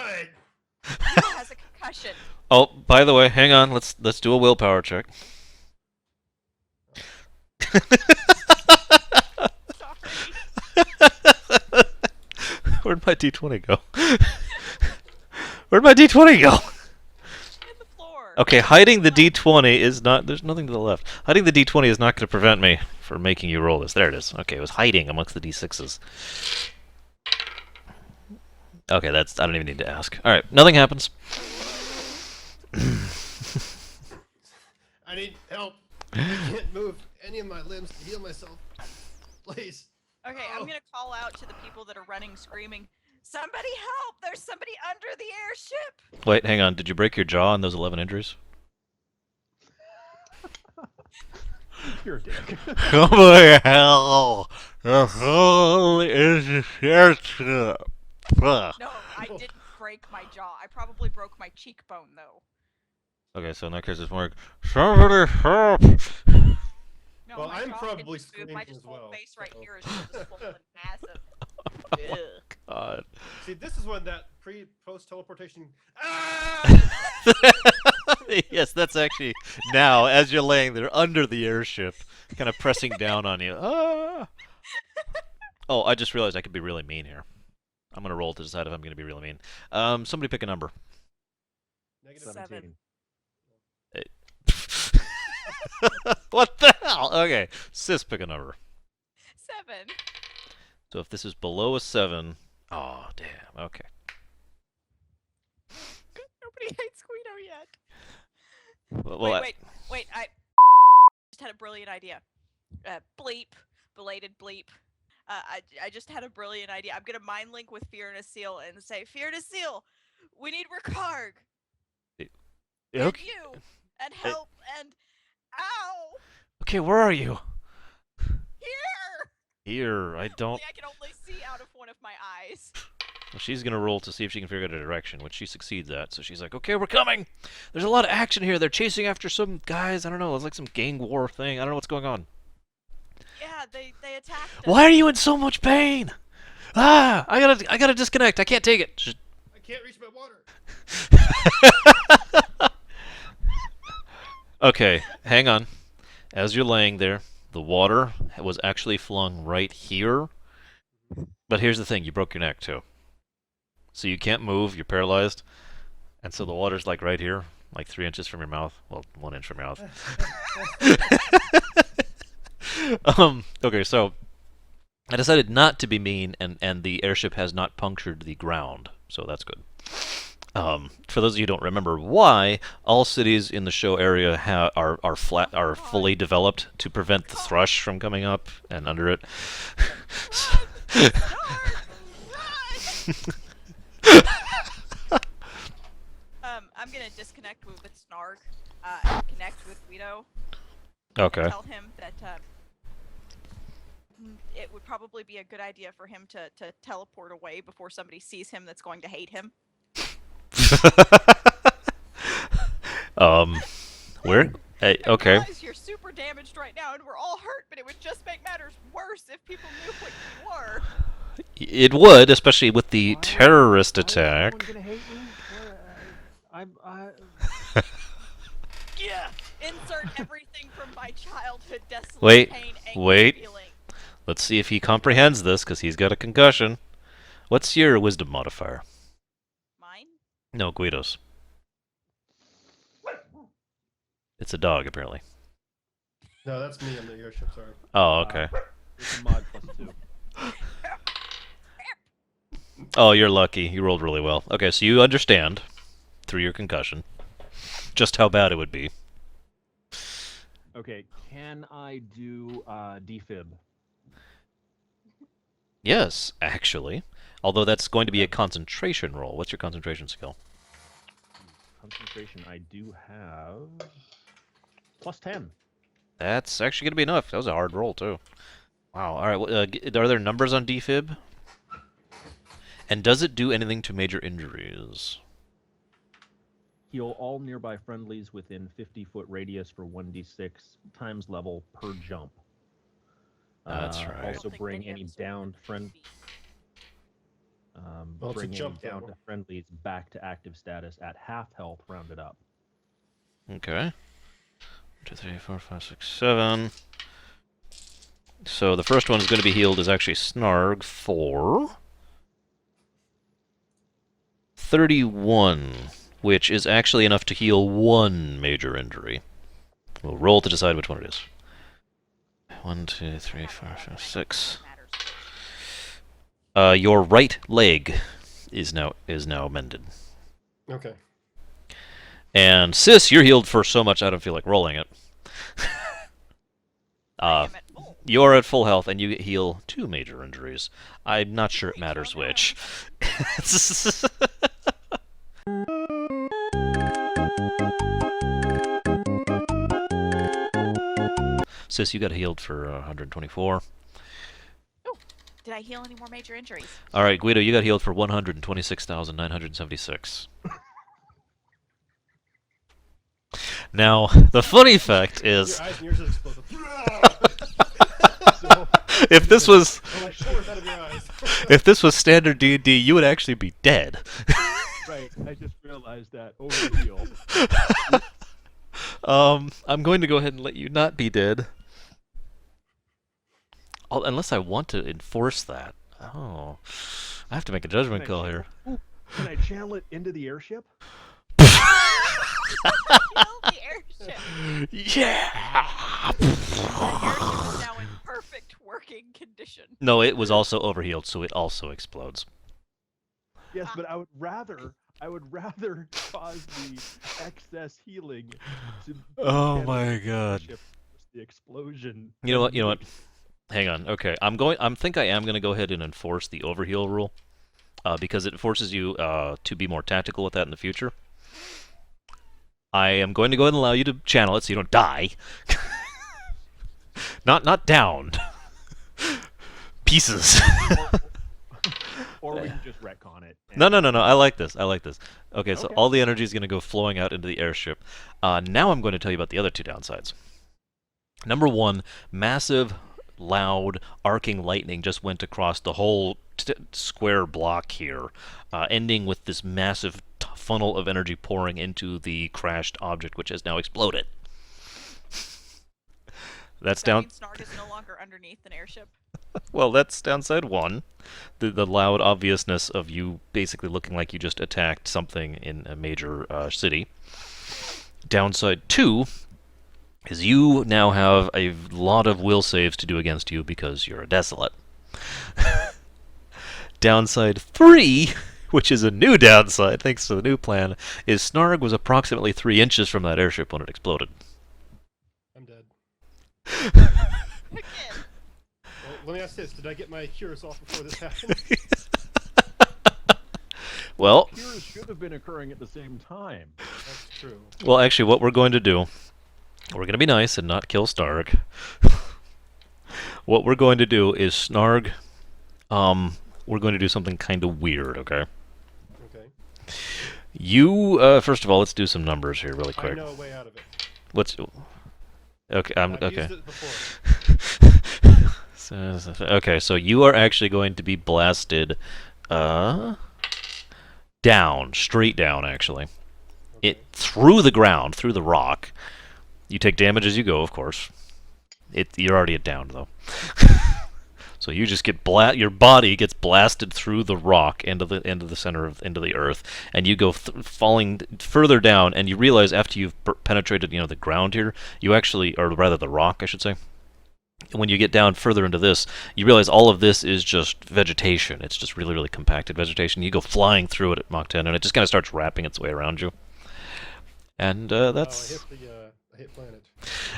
Guido has a concussion. Oh, by the way, hang on. Let's do a willpower check. Sorry. Where'd my D20 go? Where'd my D20 go? In the floor. Okay, hiding the D20 is not. There's nothing to the left. Hiding the D20 is not going to prevent me from making you roll this. There it is. Okay, it was hiding amongst the D6s. Okay, I don't even need to ask. All right, nothing happens. I need help. I can't move any of my limbs to heal myself. Please. Okay, I'm gonna call out to the people that are running, screaming, "Somebody help! There's somebody under the airship!" Wait, hang on. Did you break your jaw on those 11 injuries? You're a dick. Come the hell! The hell is the airship? No, I didn't break my jaw. I probably broke my cheekbone, though. Okay, so in that case, it's more like, somebody help! No, Well, my I'm jaw probably didn't move. My screaming as whole well, face right so. here is just swollen, massive. Ugh. God. See, this is when that post teleportation. Ah! Yes, that's actually now, as you're laying there under the airship, kind of pressing down on you. Ah! Oh, I just realized I could be really mean here. I'm going to roll to decide if I'm going to be really mean. Somebody pick a number. Negative. 17. What the hell? Okay, Sis, pick a number. 7. So if this is below a 7, oh damn. Okay. Nobody hates Guido yet. Well, wait! I just had a brilliant idea. Bleep, belated bleep. I just had a brilliant idea. I'm gonna mind link with Fear and a Seal and say, Fear and a Seal, we need Ricarg. And okay. you, and help, and ow, Okay, where are you? here. Here. I don't. I can only see out of one of my eyes. Well, she's going to roll to see if she can figure out a direction, which she succeeds at. So she's like, okay, we're coming. There's a lot of action here. They're chasing after some guys. I don't know. It's like some gang war thing. I don't know what's going on. Yeah, they attacked us. Why are you in so much pain? Ah, I gotta disconnect. I can't take it. I can't reach my water. Okay, hang on. As you're laying there, the water was actually flung right here. But here's the thing, you broke your neck too. So you can't move, you're paralyzed. And so the water's like right here, like 3 inches from your mouth. Well, 1 inch from your mouth. Okay, so I decided not to be mean, and the airship has not punctured the ground. So that's good. For those of you who don't remember why, all cities in the show area are fully developed to prevent the thrush from coming up and under it. I'm gonna disconnect with Snarg and connect with Guido. Okay. And tell him that it would probably be a good idea for him to teleport away before somebody sees him that's going to hate him. Where? Hey, okay. I realize you're super damaged right now, and we're all hurt, but it would just make matters worse if people knew what you were. It would, especially with the terrorist attack. Is everyone gonna hate me? Yeah. Insert everything from my childhood, desolate Wait, pain, anger, wait. feeling. Let's see if he comprehends this, because he's got a concussion. What's your wisdom modifier? Mine? No, Guido's. It's a dog, apparently. No, that's me on the airship. Sorry. Oh, okay. It's a mod +2. Oh, you're lucky. You rolled really well. Okay, so you understand, through your concussion, just how bad it would be. Okay, can I do defib? Yes, actually. Although that's going to be a concentration roll. What's your concentration skill? Concentration, I do have +10. That's actually going to be enough. That was a hard roll, too. Wow. All right. Are there numbers on defib? And does it do anything to major injuries? Heal all nearby friendlies within 50-foot radius for 1d6 times level per jump. That's right. Also bring any downed friend. Well, it's a Bring any jump downed level. friendlies back to active status at half health, rounded up. Okay. 1, 2, 3, 4, 5, 6, 7. So the first one is going to be healed is actually Snarg for 31, which is actually enough to heal 1 major injury. We'll roll to decide which one it is. 1, 2, 3, 4, 5, 6. Your right leg is now mended. Okay. And Sis, you're healed for so much I don't feel like rolling it. I am at full. You're at full health, and you heal 2 major injuries. I'm not sure it matters which. Sis, you got healed for 124. Oh, did I heal any more major injuries? All right, Guido, you got healed for 126,976. Now, the funny fact is, Your eyes and ears explode. if this was Oh, like shorts out of your eyes. if this was standard D&D, you would actually be dead. Right, I just realized that. Overheal. I'm going to go ahead and let you not be dead. Unless I want to enforce that. Oh. I have to make a judgment call here. Can I channel it into the airship? Heal the airship. Yeah! The airship is now in perfect working condition. No, it was also overhealed, so it also explodes. Yes, but I would rather cause the excess healing to Oh channel my into the god. airship versus the explosion. You know what? Hang on. Okay, I think I am going to go ahead and enforce the overheal rule, because it forces you to be more tactical with that in the future. I am going to go ahead and allow you to channel it so you don't die. Not downed. Pieces. Or Or we can just retcon it. No, no, no, no. I like this. I like this. Okay, so Okay. all the energy is going to go flowing out into the airship. Now I'm going to tell you about the other two downsides. Number one, massive, loud, arcing lightning just went across the whole square block here, ending with this massive funnel of energy pouring into the crashed object, which has now exploded. That's That down. means Snarg is no longer underneath an airship. Well, that's downside one. The loud obviousness of you basically looking like you just attacked something in a major city. Downside two is you now have a lot of will saves to do against you because you're a desolate. Downside three, which is a new downside thanks to the new plan, is Snarg was approximately 3 inches from that airship when it exploded. I'm dead. Again. Well, let me ask this: did I get my cures off before this happened? Well, Cures should have been occurring at the same time. That's true. well, actually, what we're going to do, we're going to be nice and not kill Snarg. What we're going to do is Snarg, we're going to do something kind of weird, okay? Okay. You, first of all, let's do some numbers here really I quick. know a way out of it. What's, okay, I've okay. used it before. Okay, so you are actually going to be blasted, down, straight down, actually. Okay. Through the ground, through the rock. You take damage as you go, of course. You're already at down, though. So you just get your body gets blasted through the rock into the center into the earth, and you go falling further down, and you realize after you've penetrated, the ground here, you actually, or rather the rock, I should say. When you get down further into this, you realize all of this is just vegetation. It's just really, really compacted vegetation. You go flying through it at Mach 10, and it just kind of starts wrapping its way around you. And that's... Oh, I hit planet.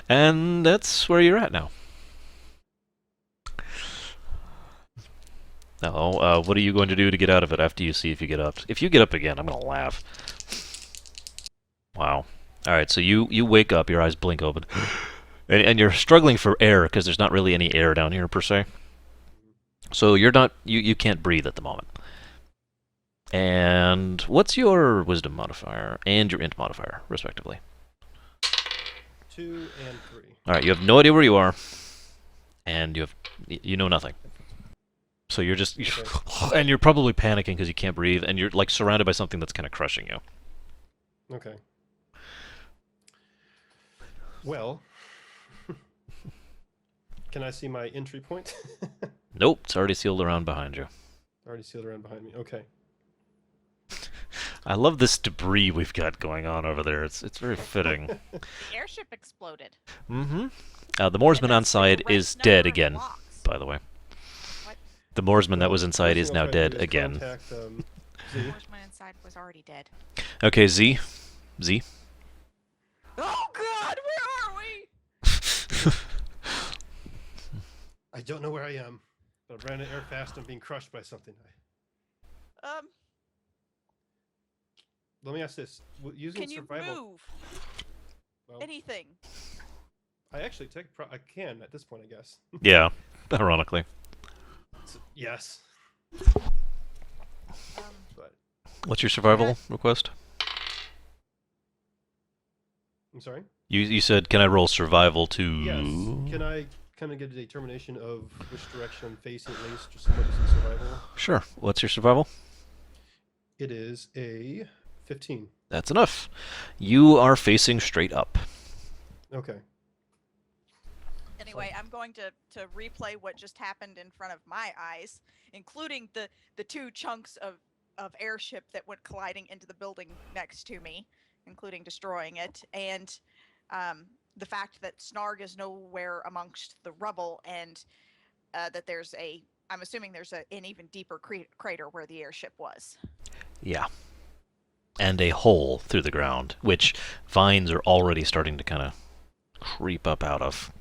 And that's where you're at now. Now, what are you going to do to get out of it after you see if you get up? If you get up again, I'm going to laugh. Wow. Alright, so you wake up, your eyes blink open. And you're struggling for air because there's not really any air down here per se. So you're not you can't breathe at the moment. And what's your wisdom modifier and your int modifier, respectively? 2 and 3. All right, you have no idea where you are, and you know nothing. So you're just and you're probably panicking because you can't breathe, and you're like surrounded by something that's kind of crushing you. Okay. Well, can I see my entry point? Nope, it's already sealed around behind you. Already sealed around behind me. Okay. I love this debris we've got going on over there. It's very fitting. The airship exploded. Mm-hmm. The Moorsman on side is dead again, by the way. What? The Moorsman that was Well, inside first is thing I'll now try to dead do is again. Contact, The Z. horseman inside was already dead. Okay, Z. Z. Oh God, where are we? I don't know where I am, but I ran out of air fast and being crushed by something. Let me ask this: using Can you survival, move well, anything? I actually I can at this point, I guess. Yeah, ironically. Yes, Um, but What's your survival request? I'm sorry. You said, can I roll survival to... Yes. Can I kind of get a determination of which direction I'm facing at least, just somewhat in survival? Sure. What's your survival? It is a 15. That's enough. You are facing straight up. Okay. Anyway, I'm going to replay what just happened in front of my eyes, including the 2 chunks of airship that went colliding into the building next to me, including destroying it, and the fact that Snarg is nowhere amongst the rubble, and that there's I'm assuming there's an even deeper crater where the airship was. Yeah. And a hole through the ground, which vines are already starting to kind of creep up out of.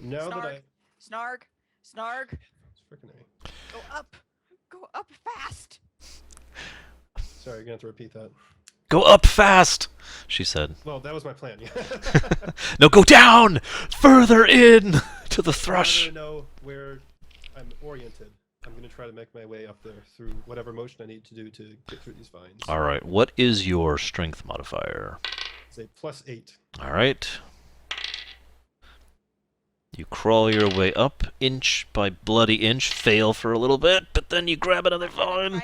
Now that I Snarg, it's freaking A. go up fast. Sorry, you're gonna have to repeat that. Go up fast, she said. Well, that was my plan. Yeah. No, go down! Further in to the thrush. I know where I'm oriented. I'm going to try to make my way up there through whatever motion I need to do to get through these vines. All right. What is your strength modifier? It's a +8. All right. You crawl your way up, inch by bloody inch, fail for a little bit, but then you grab another vine.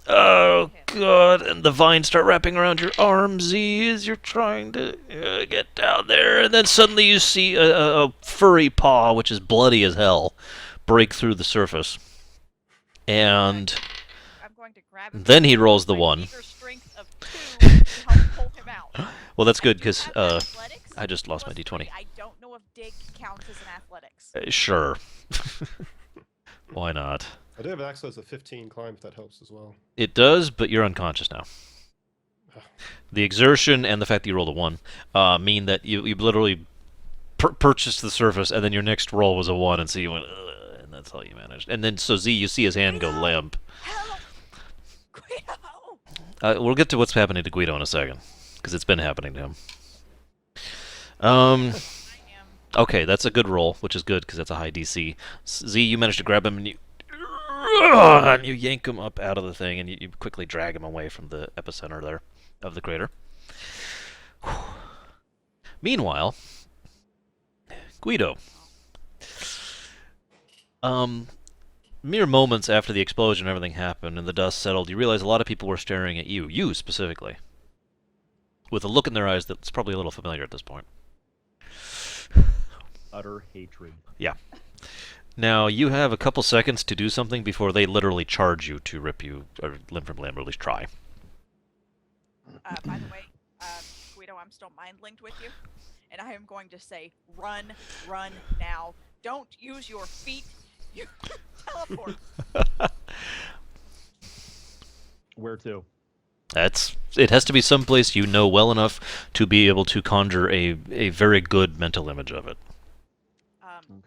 Oh, God, and the vines start wrapping around your arm, Z, as you're trying to get down there, and then suddenly you see a furry paw, which is bloody as hell, break through the surface. And I'm going to grab him. then he rolls the My 1. meager strength of 2 to help pull him out. Well, that's good, I do because have athletics, I just lost my +3. D20. I don't know if dig counts as an athletics. Sure. Why not? I do have access to 15 climb if that helps as well. It does, but you're unconscious now. The exertion and the fact that you rolled a 1 mean that you literally purchased the surface, and then your next roll was a 1, and so you went, ugh, and that's how you managed. And then, so Z, you see his hand go limp. Help! Guido! We'll get to what's happening to Guido in a second, because it's been happening to him. I am. Okay, that's a good roll, which is good, because that's a high DC. Z, you managed to grab him, and you yank him up out of the thing, and you quickly drag him away from the epicenter there of the crater. Meanwhile, Guido. Mere moments after the explosion and everything happened and the dust settled, you realize a lot of people were staring at you specifically, with a look in their eyes that's probably a little familiar at this point. Utter hatred. Yeah. Now, you have a couple seconds to do something before they literally charge you to rip you limb from limb, or at least try. By the way, Guido, I'm still mind-linked with you, and I am going to say, run now. Don't use your feet. You teleport. Where to? It has to be someplace you know well enough to be able to conjure a very good mental image of it.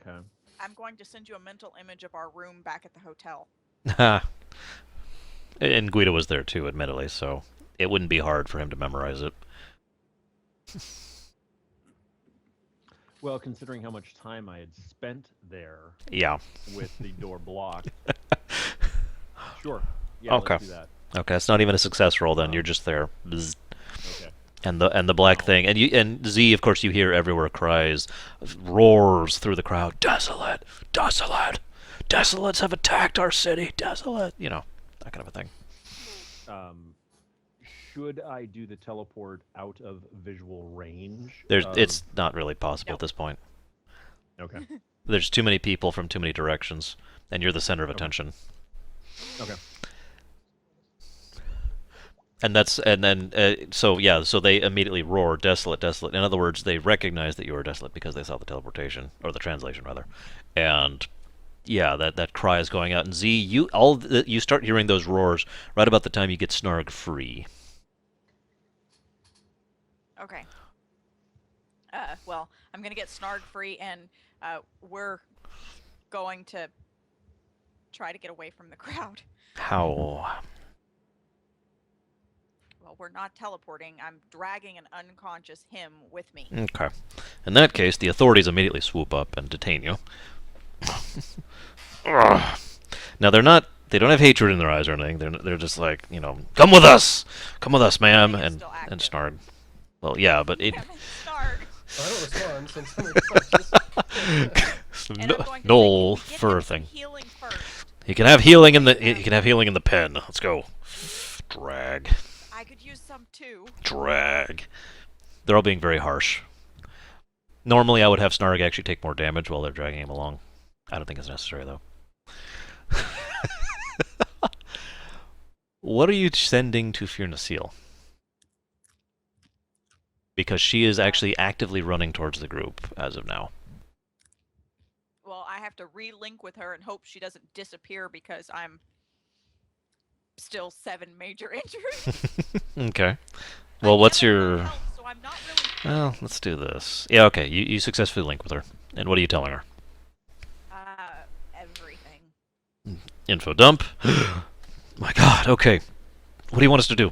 Okay. I'm going to send you a mental image of our room back at the hotel. And Guido was there too, admittedly, so it wouldn't be hard for him to memorize it. Well, considering how much time I had spent there Yeah. with the door blocked. Sure. Yeah, Okay. let's do that. Okay, it's not even a success roll then. You're just there. Bzz. Okay. And the black thing, and Z, of course, you hear everywhere cries, roars through the crowd. Desolate, desolate, desolates have attacked our city. Desolate, you know, that kind of a thing. Should I do the teleport out of visual range? It's not really possible at this point. Okay. There's too many people from too many directions, and you're the center of attention. Okay. So they immediately roar, desolate, desolate. In other words, they recognize that you are desolate because they saw the teleportation, or the translation rather. And yeah, that cry is going out. And Z, you start hearing those roars right about the time you get Snarg free. Okay. Well, I'm going to get Snarg free, and we're going to try to get away from the crowd. How? Well, we're not teleporting. I'm dragging an unconscious him with me. Okay. In that case, the authorities immediately swoop up and detain you. Now they don't have hatred in their eyes or anything. They're just like, come with us, ma'am, and Snarg. Well, yeah, but it. Snarg. I don't respond since I'm unconscious. Noel fur thing. Healing first. He can have healing in the pen. Let's go. Drag. I could use some too. Drag. They're all being very harsh. Normally, I would have Snarg actually take more damage while they're dragging him along. I don't think it's necessary, though. What are you sending to Firnasil? Because she is actually actively running towards the group as of now. Well, I have to re-link with her and hope she doesn't disappear because I'm still 7 major injuries. Okay. Well, what's your... Health, so I'm not really... Well, let's do this. Yeah, okay. You successfully link with her. And what are you telling her? Everything. Info dump. My God, okay. What do you want us to do?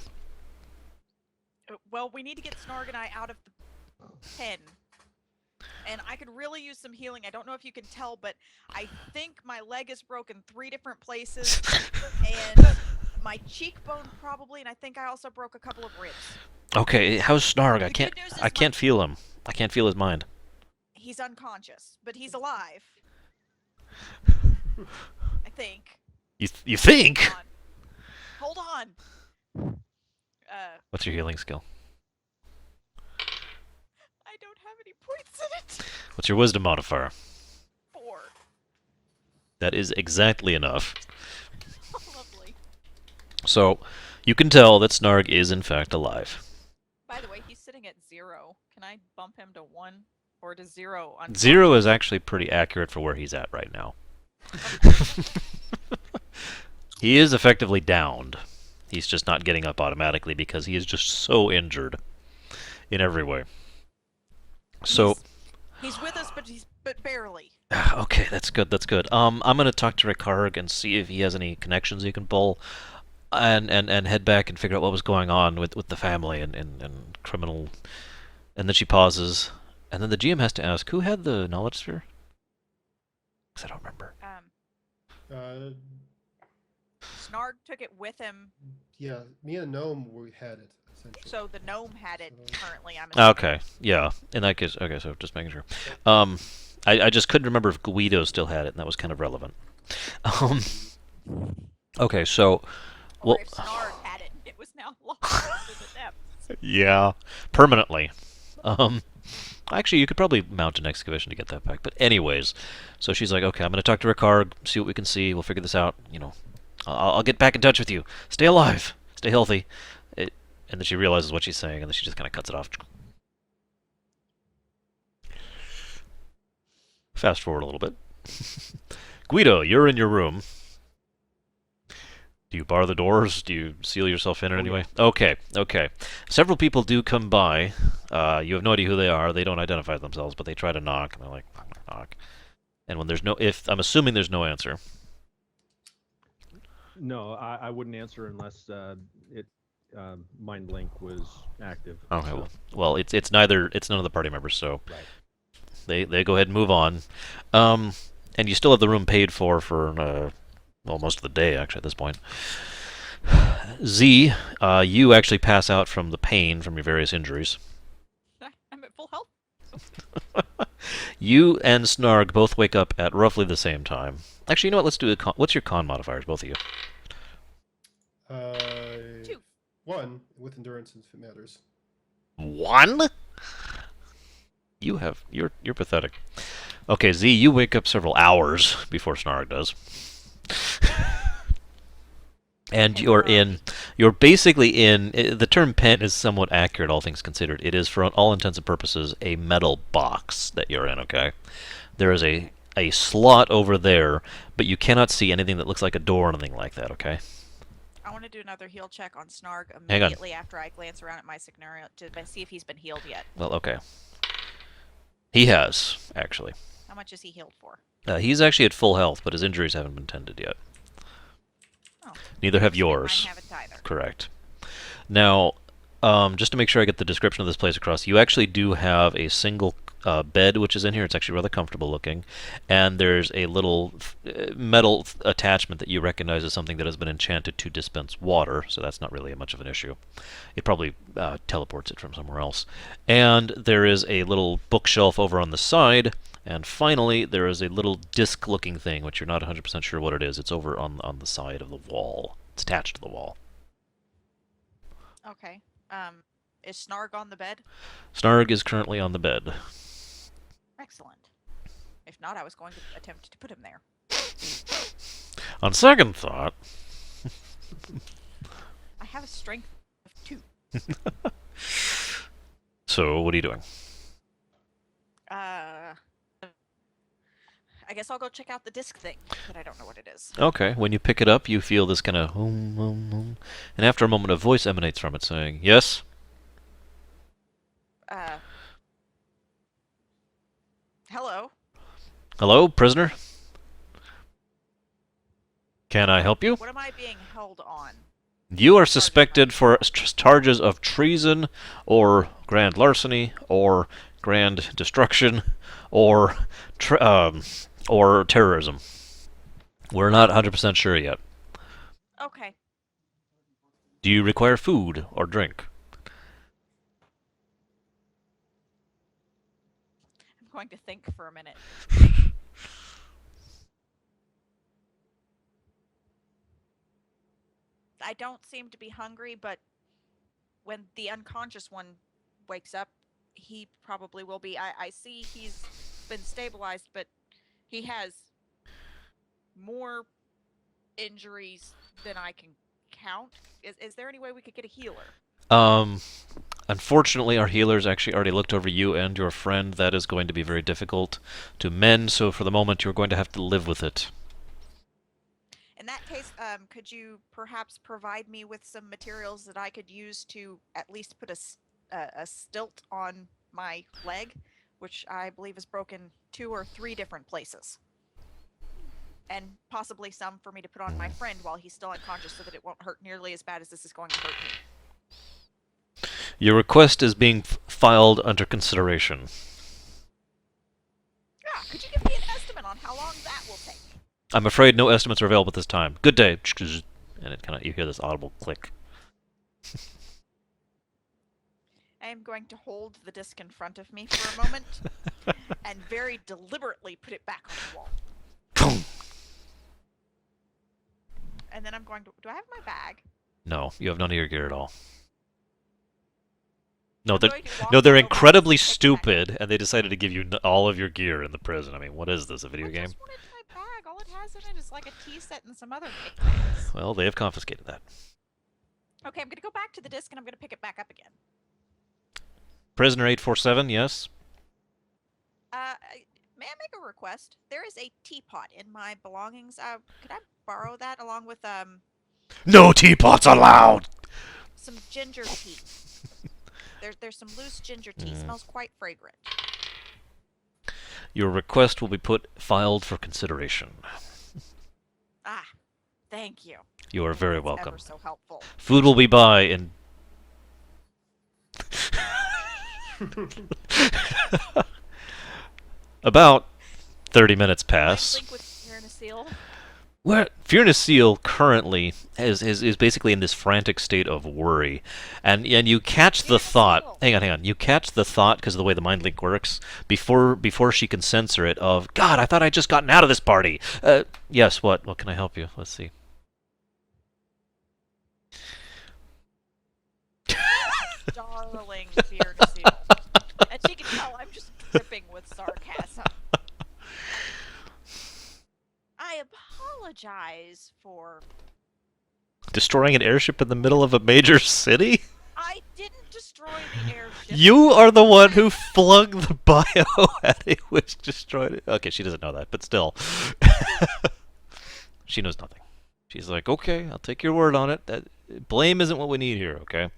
Well, we need to get Snarg and I out of the pen. And I could really use some healing. I don't know if you can tell, but I think my leg is broken 3 different places, and my cheekbone probably, and I think I also broke a couple of ribs. Okay, how's Snarg? The good news is I can't feel him. I can't feel his mind. He's unconscious, but he's alive. I think. You think? Hold on. What's your healing skill? I don't have any points in it. What's your wisdom modifier? 4. That is exactly enough. Lovely. So, you can tell that Snarg is in fact alive. By the way, he's sitting at 0. Can I bump him to 1 or to 0? 0 is actually pretty accurate for where he's at right now. He is effectively downed. He's just not getting up automatically because he is just so injured in every way. So he's with us, but barely. okay, that's good. That's good. I'm gonna talk to Ricard and see if he has any connections he can pull, and head back and figure out what was going on with the family and criminal. And then she pauses, and then the GM has to ask, who had the knowledge sphere? Because I don't remember. Snarg took it with him. Yeah, me and Gnome we had it essentially. So the gnome had it currently. I'm assuming. Okay, yeah. In that case, okay. So just making sure. I just couldn't remember if Guido still had it, and that was kind of relevant. Okay, so Or if Snarg had it, it was now lost into the depths. Yeah, permanently. Actually, you could probably mount an excavation to get that back. But anyways, so she's like, okay, I'm gonna talk to Ricard, see what we can see. We'll figure this out. You know, I'll get back in touch with you. Stay alive. Stay healthy. And then she realizes what she's saying, and then she just kind of cuts it off. Fast forward a little bit. Guido, you're in your room. Do you bar the doors? Do you seal yourself in in any way? Okay, okay. Several people do come by. You have no idea who they are. They don't identify themselves, but they try to knock, and they're like, I'm gonna knock. And when there's no, I'm assuming there's no answer. No, I wouldn't answer unless Mind Blink was active. Okay, so. well, it's none of the party members, so Right. they go ahead and move on. And you still have the room paid for well, most of the day, actually, at this point. Z, you actually pass out from the pain from your various injuries. I'm at full health. You and Snarg both wake up at roughly the same time. Actually, you know what? Let's do what's your con modifiers, both of you? 2. 1 with endurance if it matters. 1? You're pathetic. Okay, Z, you wake up several hours before Snarg does. And you're basically in, the term pen is somewhat accurate, all things considered. It is, for all intents and purposes, a metal box that you're in, okay? There is a slot over there, but you cannot see anything that looks like a door or anything like that, okay? I want to do another heal check on Snarg Hang on. immediately after I glance around at my scenario to see if he's been healed yet. Well, okay. He has, actually. How much is he healed for? He's actually at full health, but his injuries haven't been tended yet. Oh. Neither have yours. Mine haven't either. Correct. Now, just to make sure I get the description of this place across, you actually do have a single bed which is in here. It's actually rather comfortable looking. And there's a little metal attachment that you recognize as something that has been enchanted to dispense water, so that's not really much of an issue. It probably teleports it from somewhere else. And there is a little bookshelf over on the side. And finally, there is a little disc-looking thing, which you're not 100% sure what it is. It's over on the side of the wall. It's attached to the wall. Okay. Is Snarg on the bed? Snarg is currently on the bed. Excellent. If not, I was going to attempt to put him there. On second thought... I have a strength of 2. So, what are you doing? I guess I'll go check out the disc thing, but I don't know what it is. Okay, when you pick it up, you feel this kind of hum, hum, hum. And after a moment, a voice emanates from it saying, yes? Hello? Hello, prisoner? Can I help you? What am I being held on? You are suspected for charges of treason, or grand larceny, or grand destruction, or or terrorism. We're not 100% sure yet. Okay. Do you require food or drink? I'm going to think for a minute. I don't seem to be hungry, but when the unconscious one wakes up, he probably will be. I see he's been stabilized, but he has more injuries than I can count. Is there any way we could get a healer? Unfortunately, our healers actually already looked over you and your friend. That is going to be very difficult to mend, so for the moment you're going to have to live with it. In that case, could you perhaps provide me with some materials that I could use to at least put a stilt on my leg, which I believe is broken 2 or 3 different places? And possibly some for me to put on my friend while he's still unconscious so that it won't hurt nearly as bad as this is going to hurt me. Your request is being filed under consideration. Yeah, could you give me an estimate on how long that will take? I'm afraid no estimates are available at this time. Good day. And it kind of, you hear this audible click. I am going to hold the disc in front of me for a moment and very deliberately put it back on the wall. And then I'm going to... Do I have my bag? No, you have none of your gear at all. No, I'm they're, going to walk no, they're over incredibly and take stupid, and they decided to give you all of your gear in the prison. I mean, what is this, a video I game? just wanted my bag. All it has in it is like a tea set and some other knickknacks. Well, they have confiscated that. Okay, I'm going to go back to the disc and I'm going to pick it back up again. Prisoner 847, yes? May I make a request? There is a teapot in my belongings. Could I borrow that along with No teapots allowed! some ginger tea? There's some loose ginger tea. Smells quite fragrant. Your request will be filed for consideration. Ah, thank you. You are very That's welcome. Ever so helpful. Food will be by in... About 30 minutes pass. Link with Seal. Where Fiona Seal currently is basically in this frantic state of worry, and you catch the thought. Hang on. You catch the thought because of the way the mind link works before she can censor it. Of God, I thought I'd just gotten out of this party. Yes. What? What can I help you? Let's see. Darling Fiona Seal, and she can tell I'm just dripping with sarcasm. I apologize for Destroying an airship in the middle of a major city? I didn't destroy the airship. You are the one who flung the bio at it, which destroyed it. Okay, she doesn't know that, but still. She knows nothing. She's like, okay, I'll take your word on it. Blame isn't what we need here, okay?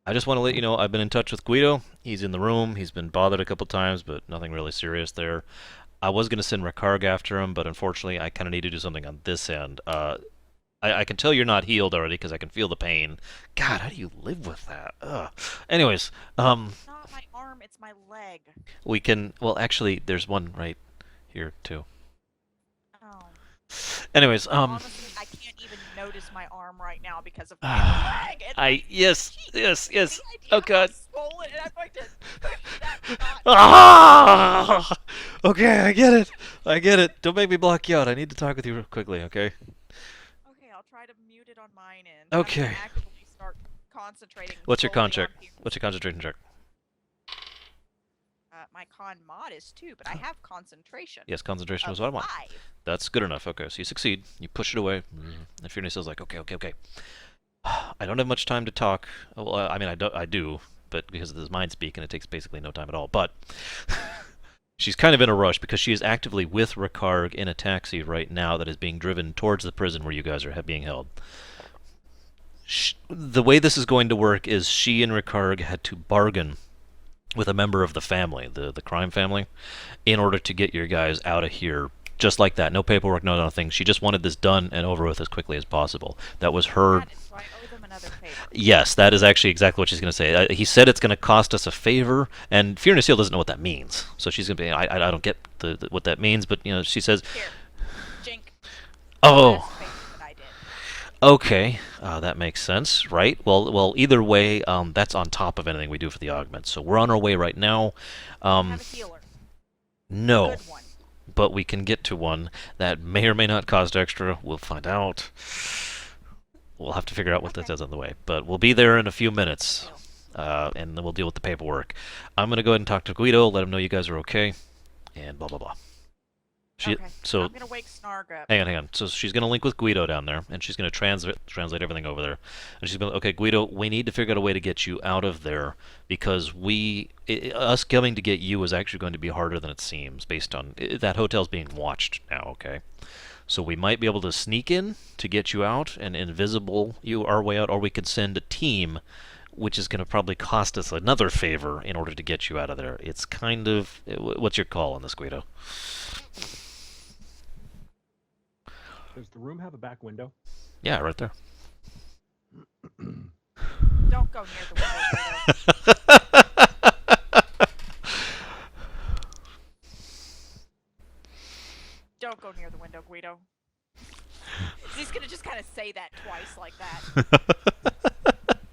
I just want to let you know I've been in touch with Guido. He's in the room. He's been bothered a couple times, but nothing really serious there. I was going to send Ricarg after him, but unfortunately I kind of need to do something on this end. I can tell you're not healed already because I can feel the pain. God, how do you live with that? Ugh. Anyways, It's not my arm, it's my leg. we can... Well, actually, there's one right here, too. Oh. Anyways, Honestly, I can't even notice my arm right now because of my leg. And yes. the idea Oh, God. how swollen, and I'm going to push that knot. Ah! Okay, I get it. Don't make me block you out. I need to talk with you real quickly, okay? Okay, I'll try to mute it on mine end. Okay. I'm gonna actively start concentrating. What's your con check? solely on here. What's your concentration check? My con mod is 2, but I have concentration. Yes, concentration of was what I want. 5. That's good enough. Okay, so you succeed. You push it away. And Fiona says like, okay. I don't have much time to talk. Well, I mean, I do, but because of this mind speak, and it takes basically no time at all. But she's kind of in a rush because she is actively with Ricarg in a taxi right now that is being driven towards the prison where you guys are being held. The way this is going to work is she and Ricarg had to bargain with a member of the family, the crime family, in order to get your guys out of here Just like that. No paperwork, no nothing. She just wanted this done and over with as quickly as possible. That was her... Got it, so I owe them another favor. Yes, that is actually exactly what she's going to say. He said it's going to cost us a favor, and Fiona Seal doesn't know what that means. So she's going to be, I don't get what that means, but, you know, she says... Here, Jink. Oh, That's the favor that I did. okay. That makes sense, right? Well, either way, that's on top of anything we do for the augment. So we're on our way right now. Have a healer. No. Good one. But we can get to one that may or may not cost extra. We'll find out. We'll have to figure out what that does on the way. But we'll be there in a few minutes, and then we'll deal with the paperwork. I'm going to go ahead and talk to Guido, let him know you guys are okay, and blah, blah, blah. Okay. So I'm going to wake Snarg up. hang on. So she's going to link with Guido down there, and she's going to translate everything over there. And she's going to, okay, Guido, we need to figure out a way to get you out of there, because us coming to get you is actually going to be harder than it seems, based on... that hotel's being watched now, okay? So we might be able to sneak in to get you out and invisible you our way out, or we could send a team, which is going to probably cost us another favor in order to get you out of there. It's kind of... what's your call on this, Guido? Does the room have a back window? Yeah, right there. Don't go near the window, Guido. Don't go near the window, Guido. He's going to just kind of say that twice like that.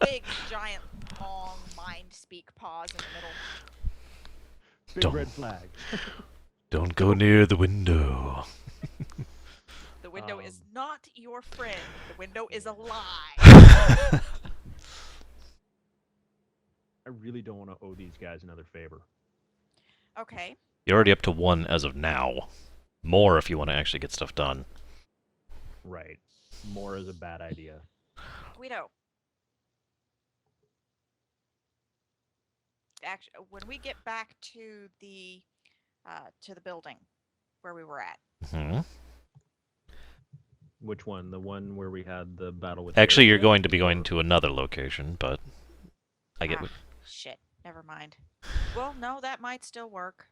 Big, giant, long, mind-speak pause in the middle. Big Don't. red flag. Don't go near the window. The window is not your friend. The window is a lie. I really don't want to owe these guys another favor. Okay. You're already up to 1 as of now. More if you want to actually get stuff done. Right. More is a bad idea. Guido. Actually, when we get back to the building where we were at. Hmm. Which one? The one where we had the battle with... Actually, you're Airship? going to be going to another location, but I get... Shit. Never mind. Well, no, that might still work.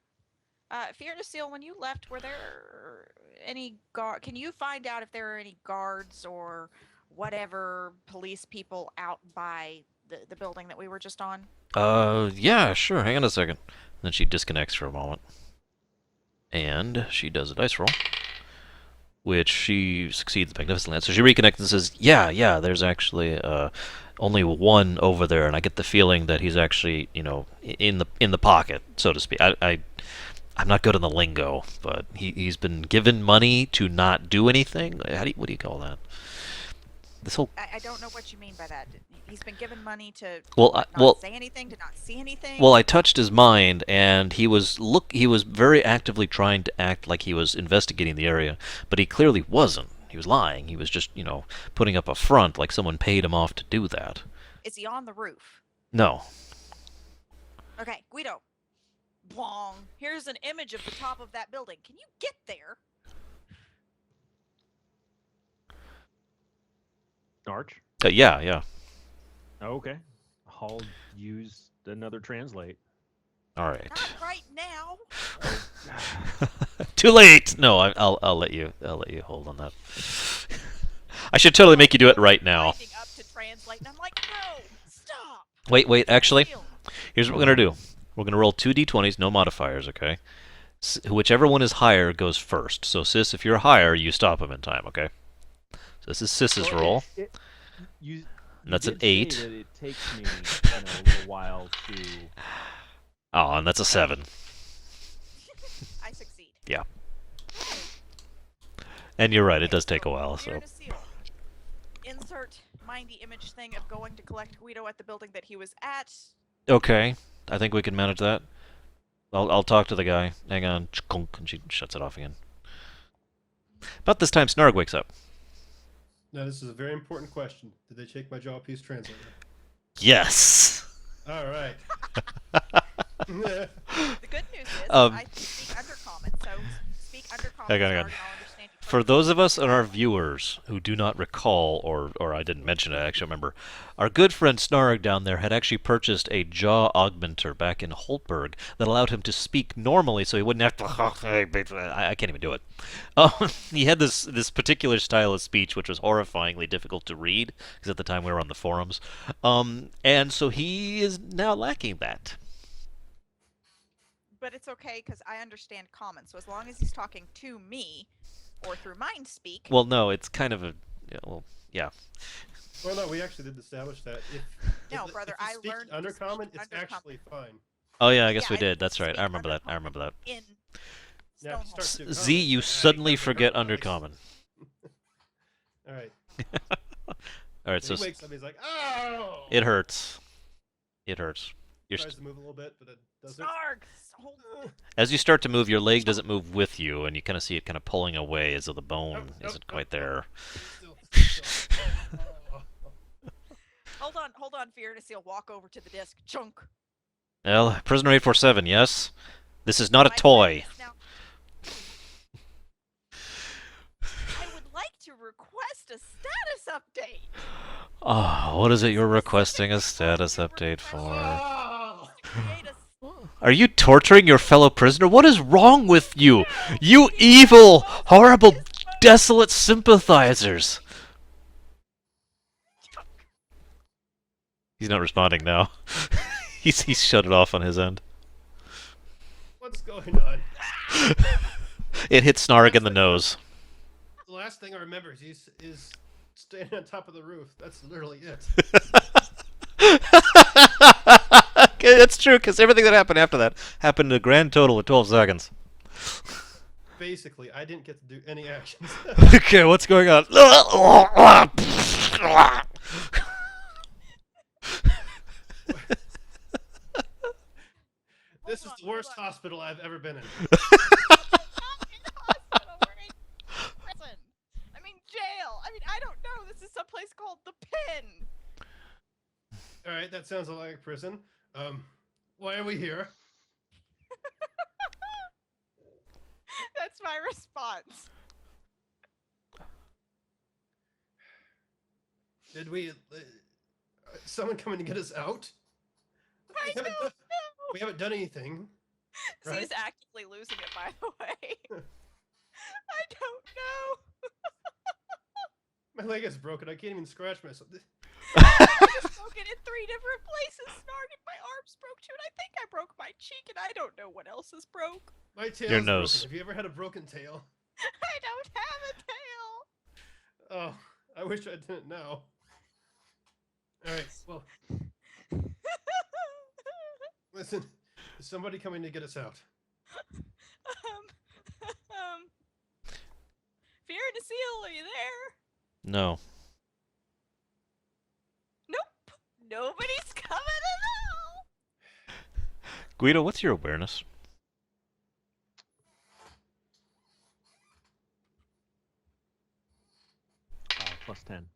Fiona Seal, when you left, were there any guard? Can you find out if there are any guards or whatever police people out by the building that we were just on? Yeah, sure. Hang on a second. Then she disconnects for a moment. And she does a dice roll, which she succeeds magnificently at. So she reconnects and says, yeah, there's actually only one over there, and I get the feeling that he's actually, you know, in the pocket, so to speak. I'm not good on the lingo, but he's been given money to not do anything. What do you call that? This whole... I don't know what you mean by that. He's been given money to not say anything, to not see anything. Well, I touched his mind, and he was very actively trying to act like he was investigating the area, but he clearly wasn't. He was lying. He was just, you know, putting up a front like someone paid him off to do that. Is he on the roof? No. Okay, Guido. Bong. Here's an image of the top of that building. Can you get there? Arch? Yeah. Okay. I'll use another translate. All right. Not right now. Too late. No, I'll let you hold on that. I should totally make you do it right now. Winding up to translate, and I'm like, no, stop. Wait. Actually, here's what we're gonna do. We're gonna roll 2 d20s, no modifiers. Okay. Whichever one is higher goes first. So, Sis, if you're higher, you stop him in time. Okay. So this is Sis's roll. And that's an 8. That it takes me a little while to... Oh, and that's a 7. I succeed. Yeah. And you're right, it does take a while, so... Fiona Seal. Insert mindy image thing of going to collect Guido at the building that he was at. Okay, I think we can manage that. I'll talk to the guy. Hang on. And she shuts it off again. About this time, Snarg wakes up. Now, this is a very important question. Did they take my job piece translator? Yes! All right. The good news is I speak undercommon, so speak undercommon. Hang on. Snarg, and I'll understand you For those of us and our viewers who do not recall, or I didn't mention it, I actually remember, our good friend Snarg down there had actually purchased a jaw augmenter back in Holtberg that allowed him to speak normally, so he wouldn't have to. I can't even do it. He had this particular style of speech which was horrifyingly difficult to read because at the time we were on the forums, and so he is now lacking that. But it's okay because I understand common. So as long as he's talking to me or through mind speak. Well, no, it's kind of a. Yeah. Well, no, we actually did establish that. No, brother, if you I speak learned to undercommon, speak it's undercommon. actually fine. Oh yeah, I guess Yeah, we did. That's right. speak I remember that. I undercommon remember that. in Now, if you start Stonehold. to Z, you common, suddenly you forget become undercommon. All right. All right, so He wakes up. He's like, "Oh!" it hurts. It hurts. Tries to move a little bit, but it doesn't. Snarg! Hold As you start to move, your leg doesn't move with you, and you kind of see it kind of pulling away as though the bone isn't quite there. Hold on, Fear to Seal. Walk over to the disc. Chunk. Well, prisoner 847, yes? This is not a My toy. plan is now- I would like to request a status update. Oh, what is it you're requesting a status update for? Oh! Create a Are you torturing your fellow prisoner? What is wrong with you? You evil, horrible, desolate sympathizers! He's not responding now. He's shut it off on his end. What's going on? It hit Snarg in the nose. The last thing I remember is standing on top of the roof. That's literally it. Okay, that's true, because everything that happened after that happened in a grand total of 12 seconds. Basically, I didn't get to do any actions. Okay, what's going on? This is the worst hospital I've ever been in. Not in hospital. We're in prison. I mean, jail. I mean, I don't know. This is someplace called the Pen. All right, that sounds like prison. Why are we here? That's my response. Did we? Someone coming to get us out? I We don't haven't know. done- We haven't done anything. She's Right? actively losing it, by the way. I don't know. My leg is broken. I can't even scratch myself. I just broke it in 3 different places. Snarg, and my arms broke too, and I think I broke my cheek, and I don't know what else is broke. My tail's Your nose. broken. Have you ever had a broken tail? I don't have a tail. Oh, I wish I didn't know. All right, well, listen. Is somebody coming to get us out? Fear and a Seal, are you there? No. Nope. Nobody's coming at all. Guido, what's your awareness? +10.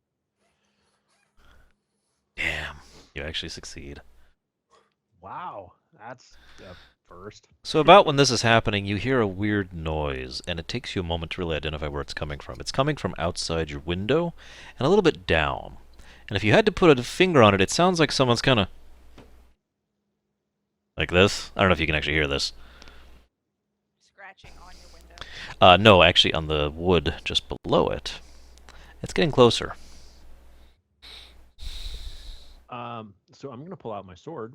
Damn, you actually succeed. Wow, that's a first. So about when this is happening, you hear a weird noise, and it takes you a moment to really identify where it's coming from. It's coming from outside your window, and a little bit down. And if you had to put a finger on it, it sounds like someone's kind of... like this? I don't know if you can actually hear this. Scratching on your window. No, actually on the wood just below it. It's getting closer. So I'm gonna pull out my sword.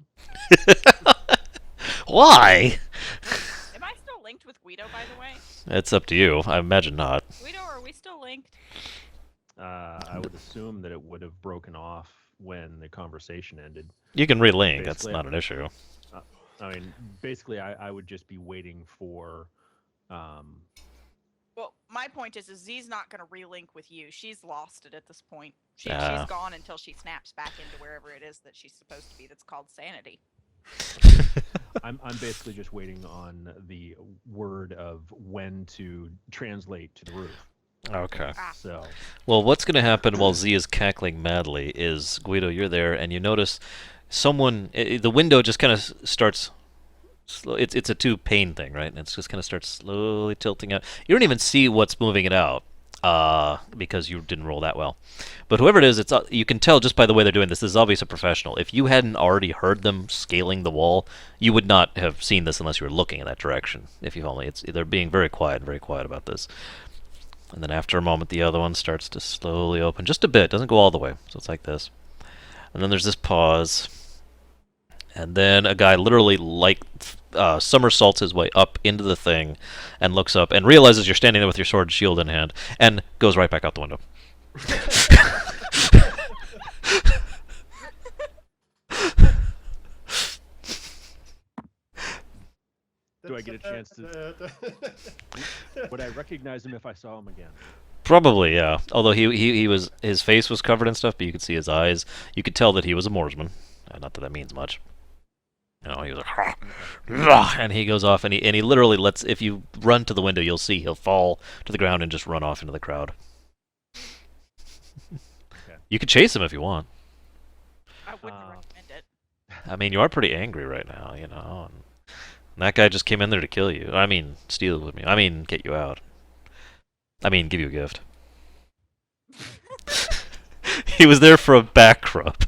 Why? Am I still linked with Guido, by the way? It's up to you. I imagine not. Guido, are we still linked? I would assume that it would have broken off when the conversation ended. You can relink. That's Basically, not an issue. I mean, basically, I would just be waiting for. Well, my point is Z's not going to relink with you. She's lost it at this point. She's Ah. gone until she snaps back into wherever it is that she's supposed to be. That's called sanity. I'm basically just waiting on the word of when to translate to the roof. Okay. Ah. So Well, what's going to happen while Z is cackling madly is, Guido, you're there, and you notice someone... the window just kind of starts... It's a two-pane thing, right? And it's just kind of starts slowly tilting out. You don't even see what's moving it out. because you didn't roll that well. But whoever it is, you can tell just by the way they're doing this. This is obviously a professional. If you hadn't already heard them scaling the wall, you would not have seen this unless you were looking in that direction. If you've only, they're being very quiet about this. And then after a moment, the other one starts to slowly open just a bit. Doesn't go all the way, so it's like this. And then there's this pause. And then a guy literally somersaults his way up into the thing and looks up and realizes you're standing there with your sword and shield in hand and goes right back out the window. Do I get a chance to... Would I recognize him if I saw him again? Probably, yeah. Although his face was covered in stuff, but you could see his eyes. You could tell that he was a Moorsman. Not that means much. He was like, and he goes off, and he literally lets. If you run to the window, you'll see he'll fall to the ground and just run off into the crowd. Okay. You could chase him if you want. I wouldn't recommend it. I mean, you are pretty angry right now, And that guy just came in there to kill you. I mean, steal with me. I mean, get you out. I mean, give you a gift. He was there for a back rub.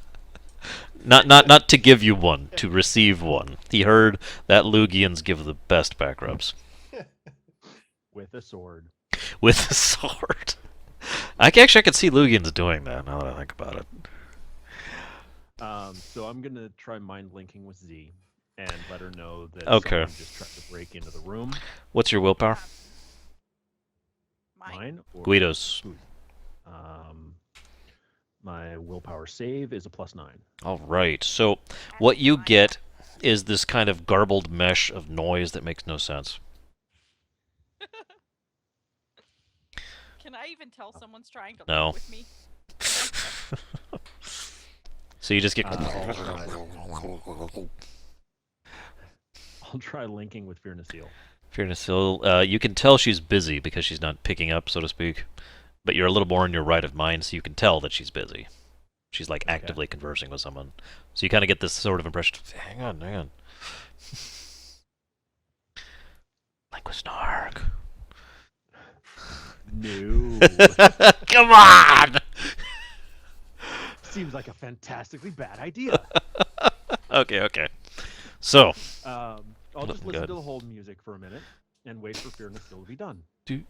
Not to give you one, to receive one. He heard that Lugians give the best back rubs. With a sword. With a sword. I could see Lugians doing that now that I think about it. So I'm going to try mind linking with Z and let her know that Okay. someone just tried to break into the room. What's your willpower? Mine. Or, Guido's. my willpower save is a +9. All right. So what you get is this kind of garbled mesh of noise that makes no sense. Can I even tell someone's trying to No. live with me? So you just get. I'll try linking with Fear Nacil. Fairness Hill, you can tell she's busy because she's not picking up, so to speak. But you're a little more in your right of mind, so you can tell that she's busy. She's like actively conversing with someone. So you kind of get this sort of impression. Hang on. Like with Snarg. No. Come on! Seems like a fantastically bad idea. Okay. So. I'll just listen to the hold music for a minute and wait for Fear Nacil to be done. Do.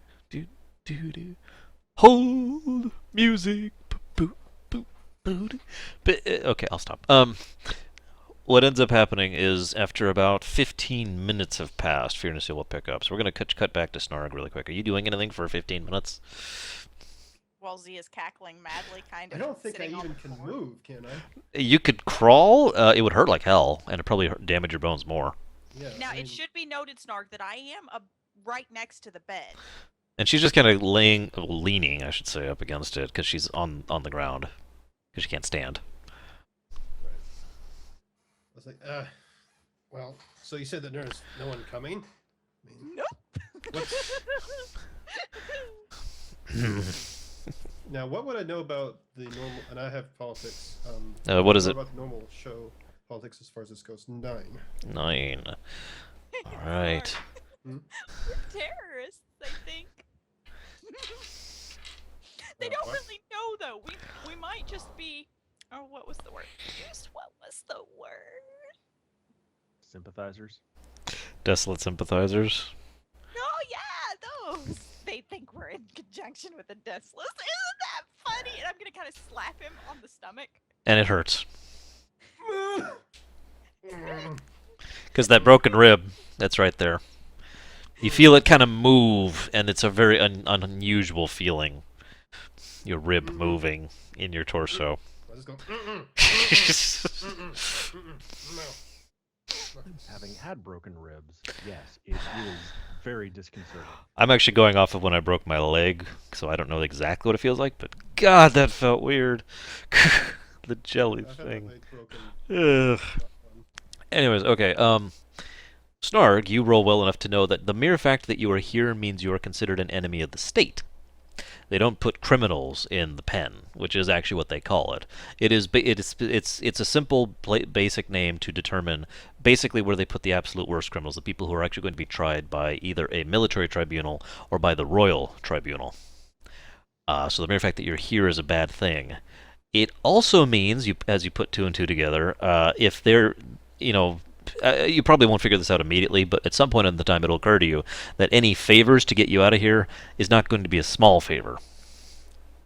Hold music. Okay, I'll stop. What ends up happening is after about 15 minutes have passed, Fear Nacil will pick up. So we're going to cut back to Snarg really quick. Are you doing anything for 15 minutes? Well, Z is cackling madly, kind of. I don't think I sitting on even the can floor. move, can I? You could crawl. It would hurt like hell, and it'd probably damage your bones more. Yeah. Now, I mean, it should be noted, Snarg, that I am right next to the bed. And she's just kind of leaning, I should say, up against it because she's on the ground because she can't stand. I was like, well, so you said that there's no one coming? I mean, Nope. now, what would I know about the normal? And I have politics. What is know it? about the normal show politics as far as this goes? 9. 9. All right. We're terrorists, I think. They don't what? really know, though. We might just be. Oh, what was the word? What was the word? Sympathizers? Desolate sympathizers. Oh yeah, those. They think we're in conjunction with the deathless. Isn't that funny? And I'm gonna kind of slap him on the stomach. And it hurts. Because that broken rib, that's right there. You feel it kind of move, and it's a very unusual feeling. Your rib moving in your torso. I just go. No. Having had broken ribs, yes, it is very disconcerting. I'm actually going off of when I broke my leg, so I don't know exactly what it feels like, but God, that felt weird. The jelly I've had thing. my leg broken. Ugh. Anyways, okay. Snarg, you roll well enough to know that the mere fact that you are here means you are considered an enemy of the state. They don't put criminals in the pen, which is actually what they call it. It's a simple, basic name to determine basically where they put the absolute worst criminals, the people who are actually going to be tried by either a military tribunal or by the royal tribunal. So the mere fact that you're here is a bad thing. It also means, as you put two and two together, if they're, you probably won't figure this out immediately, but at some point in the time it'll occur to you that any favors to get you out of here is not going to be a small favor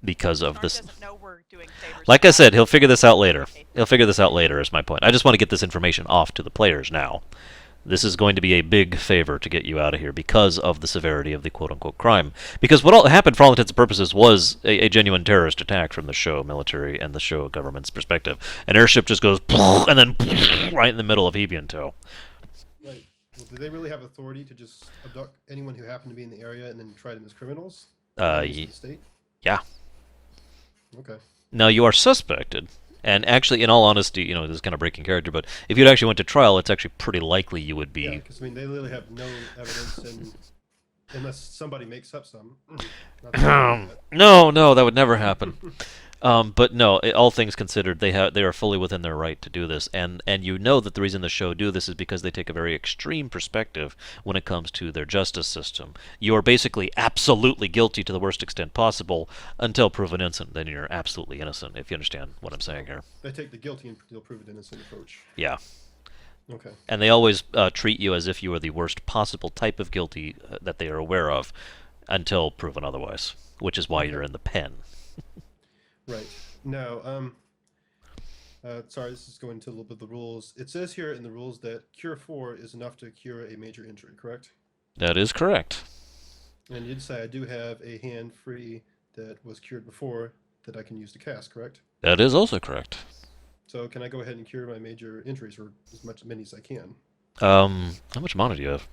because of Snark this. doesn't know we're doing favors. Like I said, he'll figure this out later. He'll figure this out later, is my point. I just want to get this information off to the players now. This is going to be a big favor to get you out of here because of the severity of the quote-unquote crime. Because what all happened, for all intents and purposes, was a genuine terrorist attack from the show military and the show government's perspective. An airship just goes and then right in the middle of Evianto. Right. Well, do they really have authority to just abduct anyone who happened to be in the area and then try them as criminals? The state? Yeah. Okay. Now, you are suspected. And actually, in all honesty, this is kind of breaking character, but if you'd actually went to trial, it's actually pretty likely you would be... Yeah, because, they literally have no evidence, and unless somebody makes up some. No, that would never happen. But no, all things considered, they are fully within their right to do this, and you know that the reason the show do this is because they take a very extreme perspective when it comes to their justice system. You are basically absolutely guilty to the worst extent possible until proven innocent. Then you're absolutely innocent, if you understand what I'm saying here. They take the guilty until proven innocent approach. Yeah. Okay. And they always treat you as if you are the worst possible type of guilty that they are aware of until proven otherwise, which is why you're in the pen. Right. Now, sorry, this is going into a little bit of the rules. It says here in the rules that Cure 4 is enough to cure a major injury, correct? That is correct. And you'd say I do have a hand free that was cured before that I can use to cast, correct? That is also correct. So can I go ahead and cure my major injuries, or as many as I can? How much mana do you have?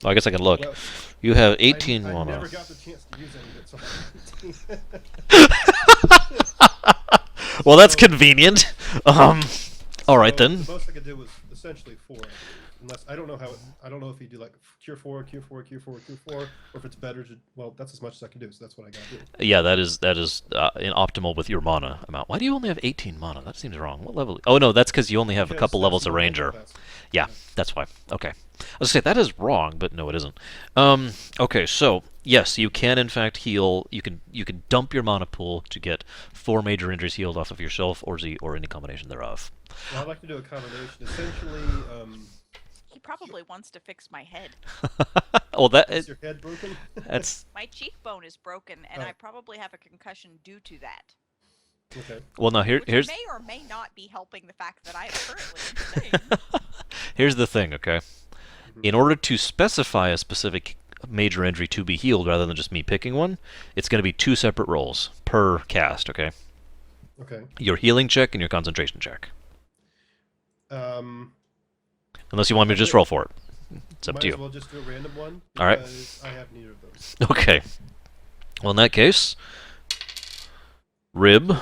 Well, I guess I can look. Well, You have 18 I mana. never got the chance to use any of it, so Well, that's convenient. All right So then. the most I could do was essentially 4, I believe. Unless I don't know I don't know if you do like Cure 4, Cure 4, Cure 4, Cure 4, or if it's better to. Well, that's as much as I can do, so that's what I gotta do. Yeah, that is in optimal with your mana amount. Why do you only have 18 mana? That seems wrong. What level? Oh no, that's because you only have a Because couple that's levels of the normal ranger. class. Yeah, that's why. Okay. I was gonna say that is wrong, but no, it isn't. Okay, so yes, you can in fact heal. You can dump your mana pool to get 4 major injuries healed off of yourself or Z or any combination thereof. Well, I'd like to do a combination. Essentially, He probably wants to fix my head. Well, is your head broken? that's My cheekbone is broken, and Oh. I probably have a concussion due to that. Okay. well. Now Which here's may or may not be helping the fact that I am currently insane. here's the thing. Okay, in order to specify a specific major injury to be healed rather than just me picking one, it's going to be 2 separate rolls per cast. Okay, Okay. your healing check and your concentration check. Um, Unless you want me to just roll for it. It's up might to as you. well just do a random one. All right. Because I have neither of those. Okay. Well, in that case, Rib.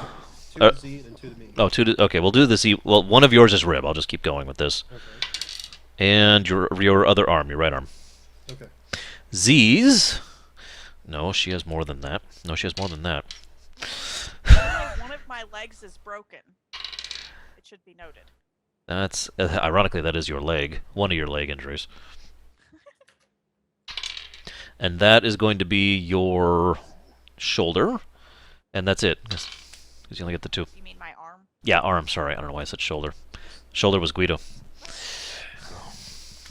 2 to Z and 2 to me. Oh, okay, we'll do the Z. Well, one of yours is Rib. I'll just keep going with this. Okay. And your other arm, your right arm. Okay. Z's. No, she has more than that. No, she has more than that. Only one of my legs is broken. It should be noted. That's ironically that is your leg, one of your leg injuries, and that is going to be your shoulder, and that's it. Because you only get the 2. You mean my arm? Yeah, arm. Sorry, I don't know why I said shoulder. Shoulder was Guido.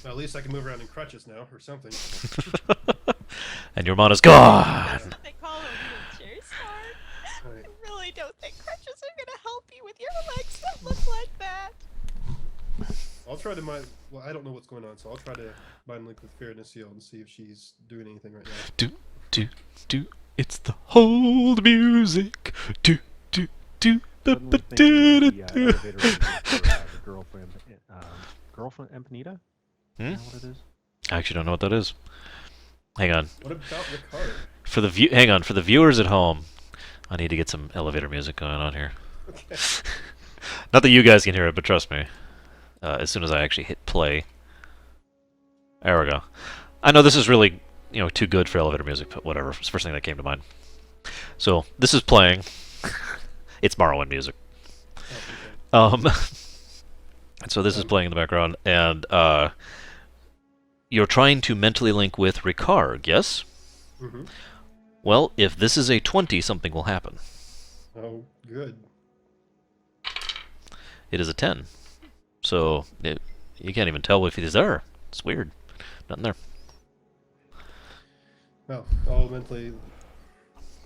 Well, at least I can move around in crutches now, or something. And your mana's gone. They call it a wheelchair, Snark. Right. I really don't think crutches are gonna help you with your legs that look like that. I'll try to mind. Well, I don't know what's going on, so I'll try to mind link with Fairness Shield and see if she's doing anything right now. Do. It's the hold music. Do. Suddenly thinking of the elevator music for the girlfriend Empanita? Hmm? Is that what it is? I actually don't know what that is. Hang on. What about Ricardo? Hang on, for the viewers at home, I need to get some elevator music going on here. Okay. Not that you guys can hear it, but trust me. As soon as I actually hit play. There we go. I know this is really, too good for elevator music, but whatever. It's the first thing that came to mind. So, this is playing. It's Morrowind music. Okay. And so this is playing in the background, and you're trying to mentally link with Ricard, yes? Mm-hmm. Well, if this is a 20, something will happen. Oh, good. It is a 10. So you can't even tell if he's there. It's weird. Nothing there. Well, I'll mentally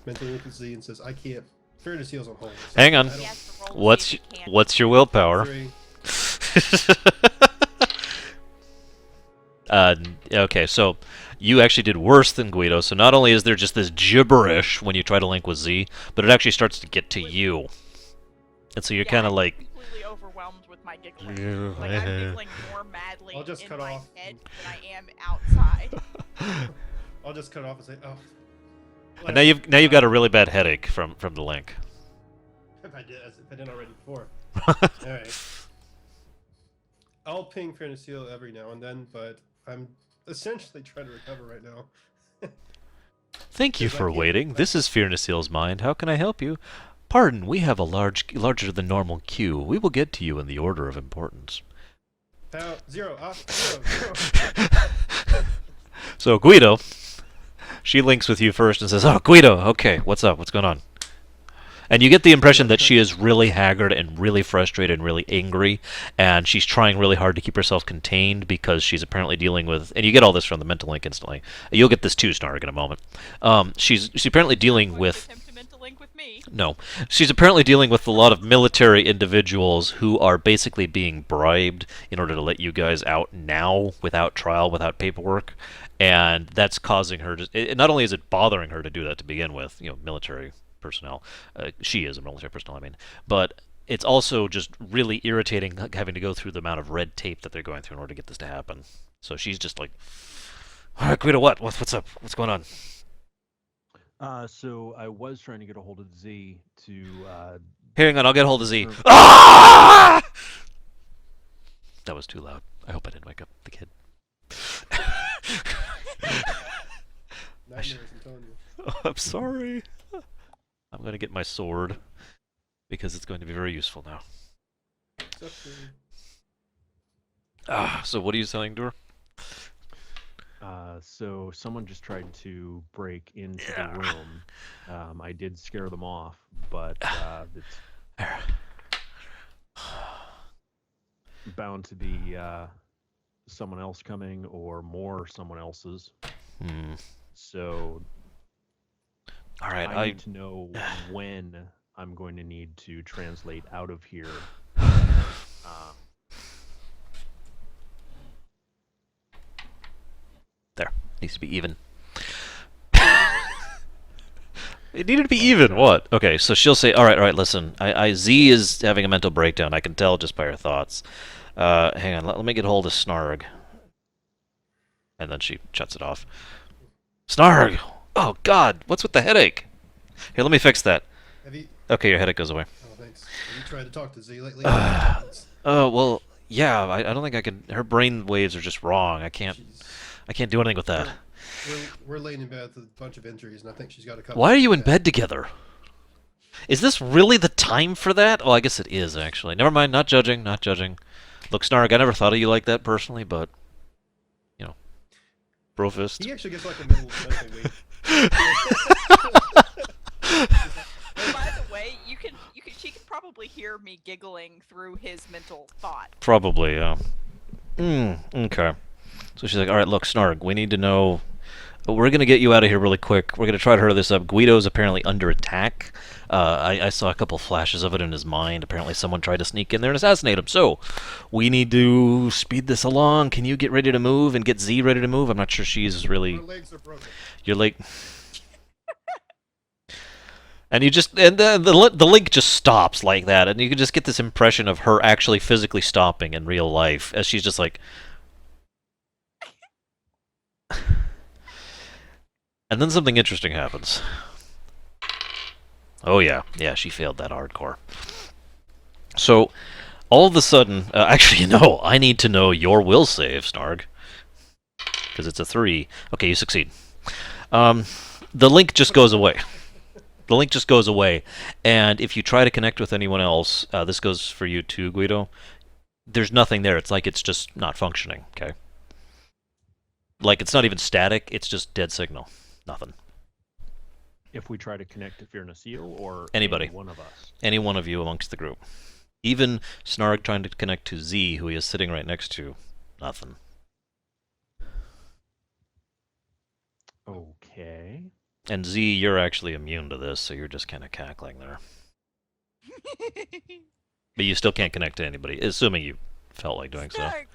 look at Z and says, I can't. Fairness heals on hold. So Hang on. I don't- He has to roll to see if he can. What's your willpower? 3. Okay, so you actually did worse than Guido. So not only is there just this gibberish when you try to link with Z, but it actually starts to get to you. And so you're kind of I'm like, completely overwhelmed with my giggling. Like I'm giggling more madly I'll just in cut my off. head than I am outside. I'll just cut off and say, oh. and now you've got a really bad headache from the link. If I didn't already before. Alright. I'll ping Fairness Heal every now and then, but I'm essentially trying to recover right now. Thank you Because I for can't- waiting. This is Fear Nasil's Mind. How can I help you? Pardon, we have a larger than normal queue. We will get to you in the order of importance. Zero, off, 0. So Guido, she links with you first and says, "Oh, Guido, okay, what's up? What's going on?" And you get the impression that she is really haggard and really frustrated and really angry, and she's trying really hard to keep herself contained because she's apparently dealing with. And you get all this from the mental link instantly. You'll get this too, Snarg, in a moment. She's apparently dealing with. Attempt to mental link with me. No. She's apparently dealing with a lot of military individuals who are basically being bribed in order to let you guys out now without trial, without paperwork. And that's causing her to. Not only is it bothering her to do that to begin with, military personnel. She is a military personnel, I mean. But it's also just really irritating having to go through the amount of red tape that they're going through in order to get this to happen. So she's just like, all right, Guido, what's up? What's going on? So I was trying to get a hold of Z to. Hang on, I'll get hold of Z. Sure. Ah! That was too loud. I hope I didn't wake up the kid. Nightmares, I'm telling you. I'm sorry. I'm going to get my sword because it's going to be very useful now. So what are you saying to her? So someone just tried to break into the room. I did scare them off, but it's bound to be someone else coming or more someone else's. So All right, I need to know when I'm going to need to translate out of here. There. Needs to be even. It needed to be even. What? Okay, so she'll say, all right, listen. Z is having a mental breakdown. I can tell just by her thoughts. Hang on, let me get hold of Snarg. And then she shuts it off. Snarg! Oh, God, what's with the headache? Here, let me fix that. Have you? Okay, your headache goes away. Oh, thanks. Have you tried to talk to Z lately? Oh, well, yeah, I don't think I can. Her brain waves are just wrong. I can't do anything with that. We're laying in bed with a bunch of injuries, and I think she's got a couple. Why are you in bed together? Is this really the time for that? Oh, I guess it is, actually. Never mind, not judging. Look, Snarg, I never thought of you like that personally, but, brofist. He actually gets like a mental week. By the way, she can probably hear me giggling through his mental thought. Probably, yeah. Okay. So she's like, all right, look, Snarg, we need to know. We're going to get you out of here really quick. We're going to try to hurry this up. Guido's apparently under attack. I saw a couple flashes of it in his mind. Apparently someone tried to sneak in there and assassinate him. So we need to speed this along. Can you get ready to move and get Z ready to move? I'm not sure she's really... Her legs are broken. You're like... And you just... And the link just stops like that. And you can just get this impression of her actually physically stopping in real life. As she's just like... And then something interesting happens. Oh yeah, she failed that hardcore. So, all of a sudden, actually, no, I need to know your will save, Snarg. Because it's a 3. Okay, you succeed. The link just goes away. The link just goes away. And if you try to connect with anyone else, this goes for you too, Guido, there's nothing there. It's like it's just not functioning, okay? Like, it's not even static, it's just dead signal. Nothing. if we try to connect to Firnasil or Anybody. any one of us? Any one of you amongst the group. Even Snarg trying to connect to Z, who he is sitting right next to. Nothing. Okay. And Z, you're actually immune to this, so you're just kind of cackling there. But you still can't connect to anybody, assuming you felt like doing so. Snarg!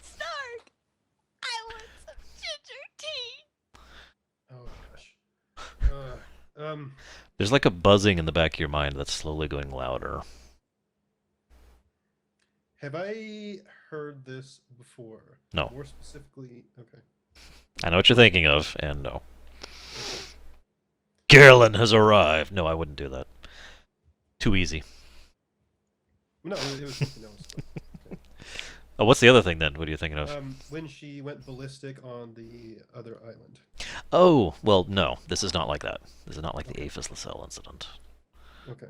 Snarg! I want some ginger tea! Oh gosh. There's like a buzzing in the back of your mind that's slowly going louder. Have I heard this before? No. More specifically, okay. I know what you're thinking of, and no. Carolyn has arrived. No, I wouldn't do that. Too easy. No, it was something else. But, okay. Oh, what's the other thing then? What are you thinking of? When she went ballistic on the other island. Oh, well, no. This is not like that. This is not like the Aphis LaSalle incident. Okay.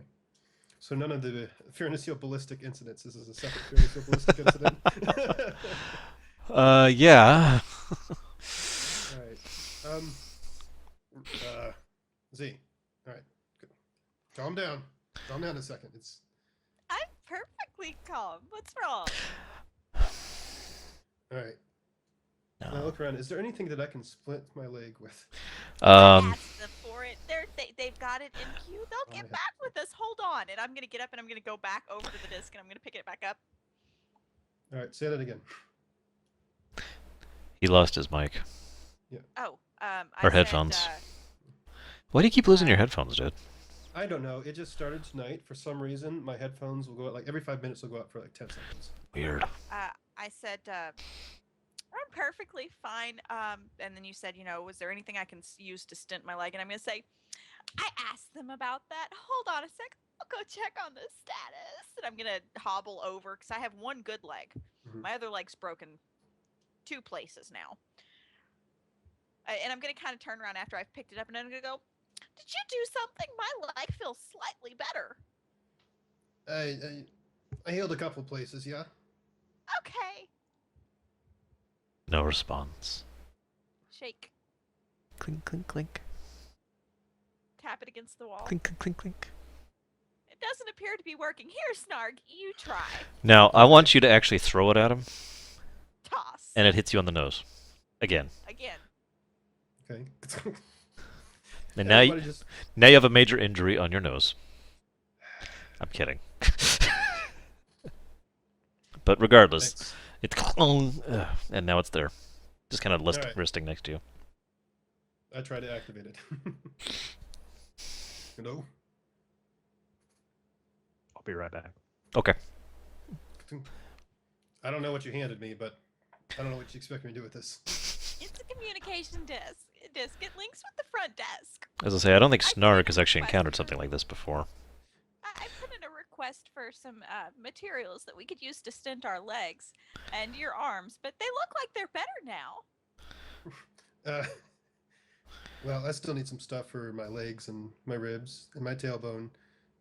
So none of the Firnasil ballistic incidents. This is a separate Firnasil ballistic incident. Yeah. All right. Z. All right. Good. Calm down. Calm down a second. It's I'm perfectly calm. What's wrong? all right. Now No. look around. Is there anything that I can split my leg with? Ask them for it. They've got it in queue. They'll get yeah. back with us. Hold on. And I'm going to get up and I'm going to go back over to the disc and I'm going to pick it back up. All right. Say that again. He lost his mic. Oh, I Or said, headphones. Why do you keep losing your headphones, dude? I don't know. It just started tonight. For some reason, my headphones will go out like every 5 minutes. Will go out for like 10 seconds. Weird. I said, I'm perfectly fine. And then you said, was there anything I can use to stint my leg? And I'm going to say, I asked them about that. Hold on a sec. I'll go check on the status. And I'm going to hobble over because I have one good leg. Mhm. My other leg's broken 2 places now. And I'm going to kind of turn around after I've picked it up and I'm going to go, did you do something? My leg feels slightly better. I healed a couple places. Yeah. Okay. No response. Shake. Clink, clink, clink. Tap it against the wall. Clink, clink, clink, clink. It doesn't appear to be working. Here, Snarg, you try. Now, I want you to actually throw it at him, Toss. and it hits you on the nose. Again. Again. Okay. And now you, Everybody just now you have a major injury on your nose. I'm kidding. But regardless, thanks. it's and now it's there. Just kind of Alright. resting next to you. I try to activate it. Hello. I'll be right back. Okay. I don't know what you handed me, but I don't know what you expect me to do with this. It's a communication disc. It links with the front desk. As I say, I don't think I put in Snark a has actually request encountered for- something like this before. I put in a request for some materials that we could use to stint our legs and your arms, but they look like they're better now. Well, I still need some stuff for my legs and my ribs and my tailbone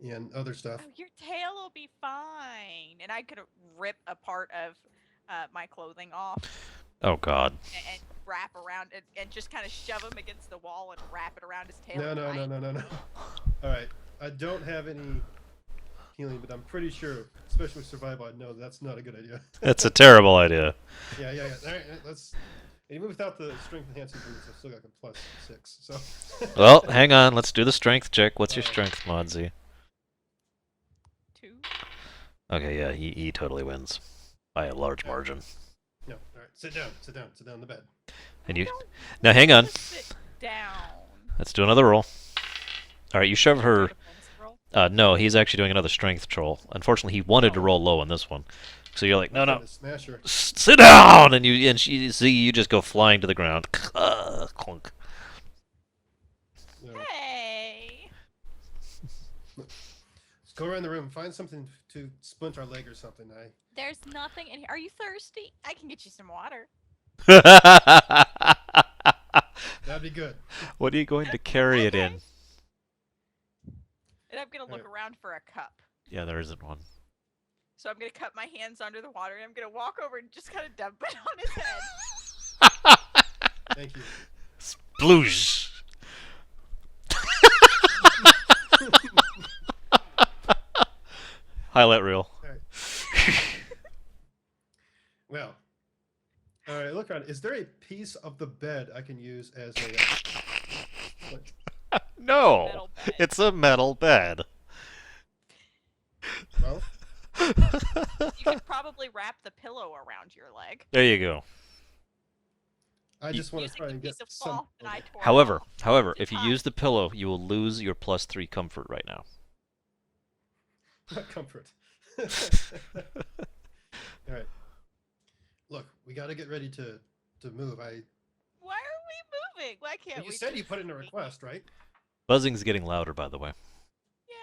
and other stuff. Oh, your tail will be fine. And I could rip a part of my clothing off Oh God. and wrap around it and just kind of shove him against the wall and wrap it around his tail. No, no, no, no, no, no. All right. I don't have any healing, but I'm pretty sure, especially with survival, I know that's not a good idea. That's a terrible idea. Yeah, yeah, yeah. All right, let's. And even without the strength enhancing boots, I've still got like a +6. So. Well, hang on. Let's do the strength check. What's your strength, Modsy? 2. Okay, yeah, he totally wins by a large margin. No. All right. Sit down. Sit down. Sit down on the bed. And you Don't now hang on. sit down. Let's do another roll. All right, you shove her. Diplomacy roll? No, he's actually doing another strength troll. Unfortunately, he wanted to roll low on this one, so you're like, no, I'm no, trying to Smash her. sit down, and you just go flying to the ground. Clunk. No. Hey. Let's go around the room. Find something to splint our leg or something. There's nothing in here. Are you thirsty? I can get you some water. That'd be good. What are you going to carry it in? And I'm going to look around for a cup. Yeah, there isn't one. So I'm going to cut my hands under the water and I'm going to walk over and just kind of dump it on his head. Thank you. Sploosh. Highlight reel. All right. Well, all right. Look around. Is there a piece of the bed I can use as a? No, Metal bed. it's a metal bed. Well, You could probably wrap the pillow around your leg. There you go. I just want to Using try the and get piece of some. cloth that I tore However, off. if you use the pillow, you will lose your +3 comfort right now. Not comfort. All right. Look, we got to get ready to move. Why are we moving? Why can't You we? said you just put in a leave? request, right? Buzzing's getting louder, by the way. Yeah,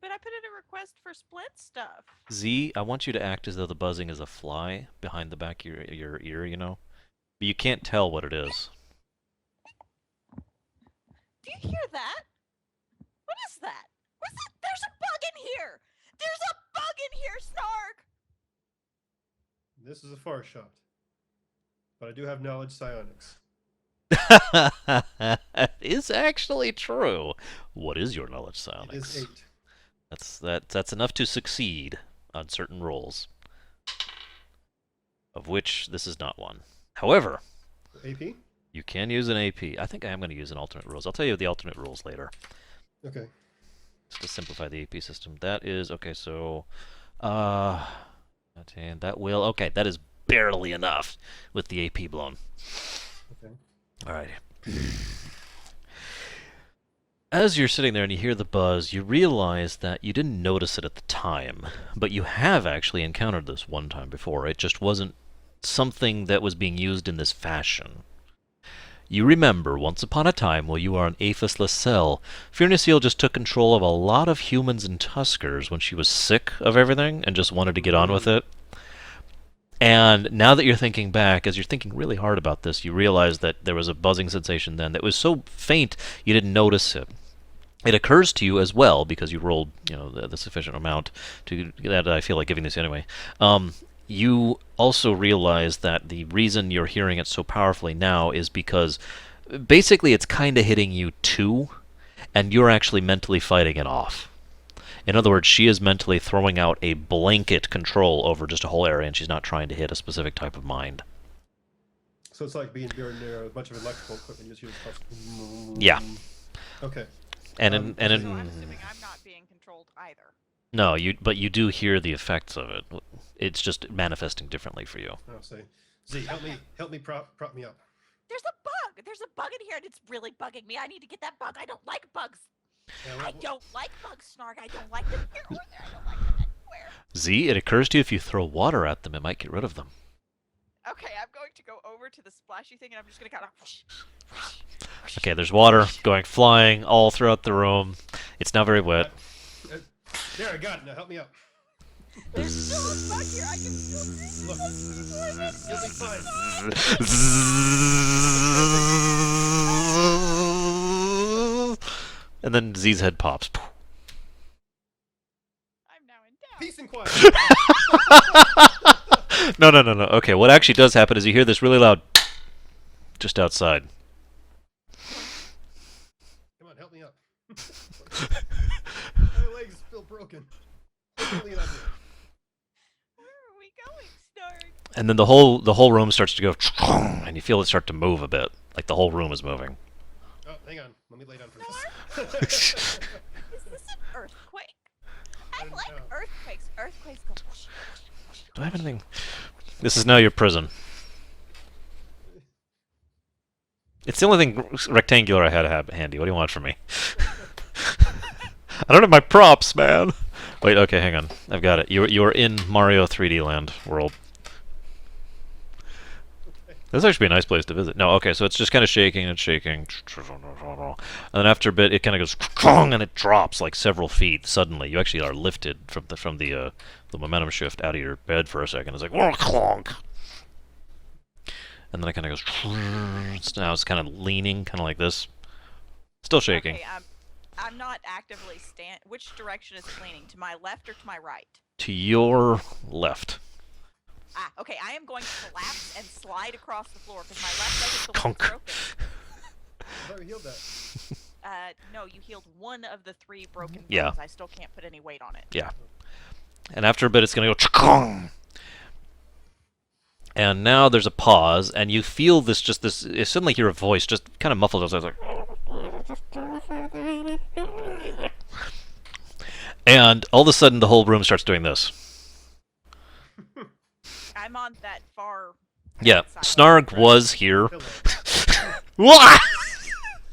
but I put in a request for split stuff. Z, I want you to act as though the buzzing is a fly behind the back of your ear, you know? But you can't tell what it is. Do you hear that? What is that? What's that? There's a bug in here. There's a bug in here, Snarg. This is a far shot. But I do have knowledge psionics. That is actually true. What is your knowledge It psionics? is 8. That's enough to succeed on certain rolls, of which this is not one. However, AP? you can use an AP. I think I am going to use an alternate rules. I'll tell you the alternate rules later, Okay. just to simplify the AP system. That is okay. So, and that will okay. That is barely enough with the AP blown. Okay. All right. As you're sitting there and you hear the buzz, you realize that you didn't notice it at the time, but you have actually encountered this one time before. It just wasn't something that was being used in this fashion. You remember, once upon a time, while you are an aphisless cell, Firneseal just took control of a lot of humans and Tuskers when she was sick of everything and just wanted to get on with it. And now that you're thinking back, as you're thinking really hard about this, you realize that there was a buzzing sensation then that was so faint you didn't notice it. It occurs to you as well, because you rolled, the sufficient amount to that I feel like giving this anyway. You also realize that the reason you're hearing it so powerfully now is because basically it's kind of hitting you too, and you're actually mentally fighting it off. In other words, she is mentally throwing out a blanket control over just a whole area, and she's not trying to hit a specific type of mind. So it's like being near a bunch of electrical equipment. You just hear this. Yeah. Okay. And So in I'm assuming I'm not being controlled either. no, but you do hear the effects of it. It's just manifesting differently for you. I'll say, Z, help me prop me up. There's a bug. There's a bug in here, and it's really bugging me. I need to get that bug. I don't like bugs. Yeah, I don't like bugs, Snarg. I don't like them here or there. I don't like them anywhere. Z, it occurs to you if you throw water at them, it might get rid of them. Okay, I'm going to go over to the splashy thing, and I'm just going to kind of... Okay, there's water going flying all throughout the room. It's now very wet. There, I got it. Now help me up. There's still a bug here. I can still see Look, you'll be fine. And then Z's head pops. I'm now in doubt. Peace and quiet. No. Okay, what actually does happen is you hear this really loud just outside. Come on, help me up. My leg's still broken. Lean on me. Where are we going, Snarg? And then the whole room starts to go, and you feel it start to move a bit, like the whole room is moving. Oh, hang on. Let me lay down for Snarg? this. Is this an earthquake? I don't like know. earthquakes. Earthquakes go... Do I have anything? This is now your prison. It's the only thing rectangular I had to have handy. What do you want from me? I don't have my props, man. Wait, okay, hang on. I've got it. You are in Mario 3D Land world. This actually be a nice place to visit. No, okay, so it's just kind of shaking and shaking. And then after a bit, it kind of goes and it drops like several feet suddenly. You actually are lifted from the momentum shift out of your bed for a second. It's like clonk. And then it kind of goes. Now it's kind of leaning, kind of like this. Still shaking. Okay, I'm not actively Which direction is it leaning? To my left or to my right? To your left. Ah, okay. I am going to collapse and slide across the floor because my left leg is the one Conk. that's broken. I thought we healed that. No, you healed one of the 3 broken bones. Yeah. I still can't put any weight on it. Yeah. And after a bit, it's going to go chkong. And now there's a pause, and you feel this, just this, you suddenly hear a voice just kind of muffled outside, like... And all of a sudden, the whole room starts doing this. I'm on that far. Yeah, side. Snarg was here. Pillow. Wah! I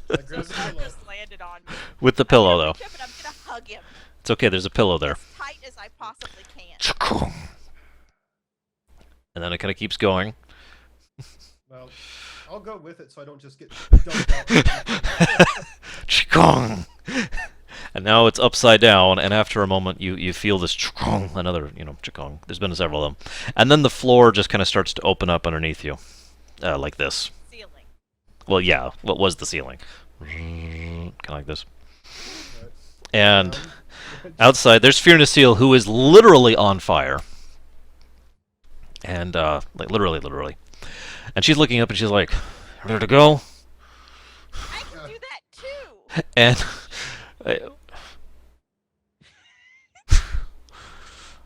grab the Snarg pillow. just landed on me. With the pillow, though. I'm gonna hug him It's okay, there's a pillow there. as tight as I possibly can. Chkong. And then it kind of keeps going. Well, I'll go with it so I don't just get dumped out. Chkong. And now it's upside down, and after a moment you feel this chkong, another, chkong. There's been several of them. And then the floor just kind of starts to open up underneath you. Like this. Ceiling. Well, yeah, what was the ceiling? Kind of like this. And outside, there's Fear Seal, who is literally on fire. And, like, literally. And she's looking up and she's like, ready to go? I can do that too. And...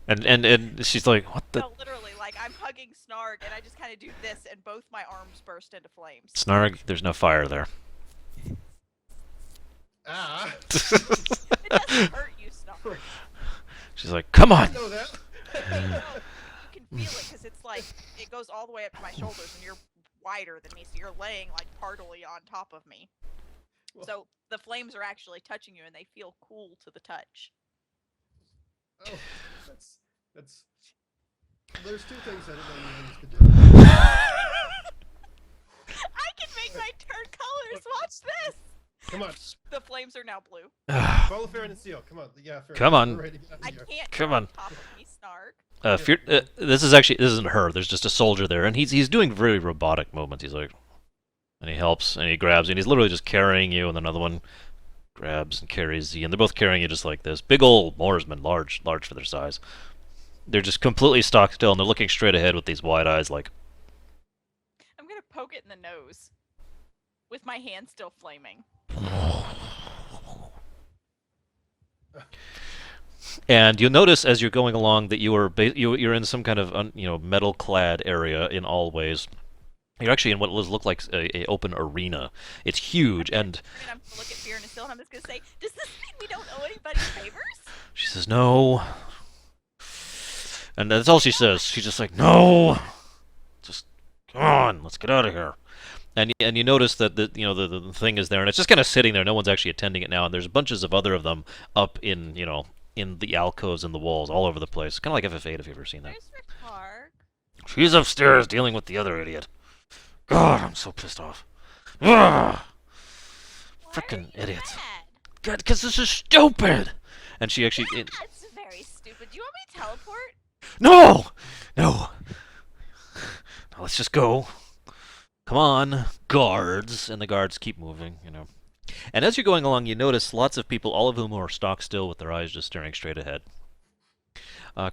And she's like, what the... No, literally, like I'm hugging Snarg, and I just kind of do this, and both my arms burst into flames. Snarg, there's no fire there. Ah! It doesn't hurt you, Snarg. She's like, come on! I know that. No, you can feel it because it's like it goes all the way up to my shoulders, and you're wider than me, so you're laying like partly on top of me. Well- So the flames are actually touching you, and they feel cool to the touch. Oh, that's. There's two things I didn't know humans could do. I can make my turn colors. Watch this. Come on, The flames are now blue. follow Fair and Seal. Come on, yeah. Fair Come on. We're ready to get out of I here. can't. Come go on. top of me, Snarg. This isn't her. There's just a soldier there, and he's doing very robotic movements. He's like, and he helps, and he grabs, and he's literally just carrying you, and another one grabs and carries you, and they're both carrying you just like this. Big old Moorsmen, large for their size. They're just completely stock still, and they're looking straight ahead with these wide eyes, like. I'm gonna poke it in the nose, with my hand still flaming. And you'll notice as you're going along that you're in some kind of metal-clad area in all ways. You're actually in what look like a open arena. It's huge, and I'm gonna look at Fear and Still, and I'm just gonna say, "Does this mean we don't owe anybody favors?" she says no. And that's all she says. She's just like, no, just come on, let's get out of here. And you notice that the thing is there, and it's just kind of sitting there. No one's actually attending it now, and there's bunches of other of them up in the alcoves and the walls all over the place. Kind of like FF8 if you've ever seen that. Where's Ricard? She's upstairs dealing with the other idiot. God, I'm so pissed off. Ugh. Frickin' idiots. God, because this is stupid. And she actually. That's very stupid. Do you want me to teleport? No! No! Now let's just go. Come on, guards. And the guards keep moving, And as you're going along, you notice lots of people, all of whom are stock still with their eyes just staring straight ahead.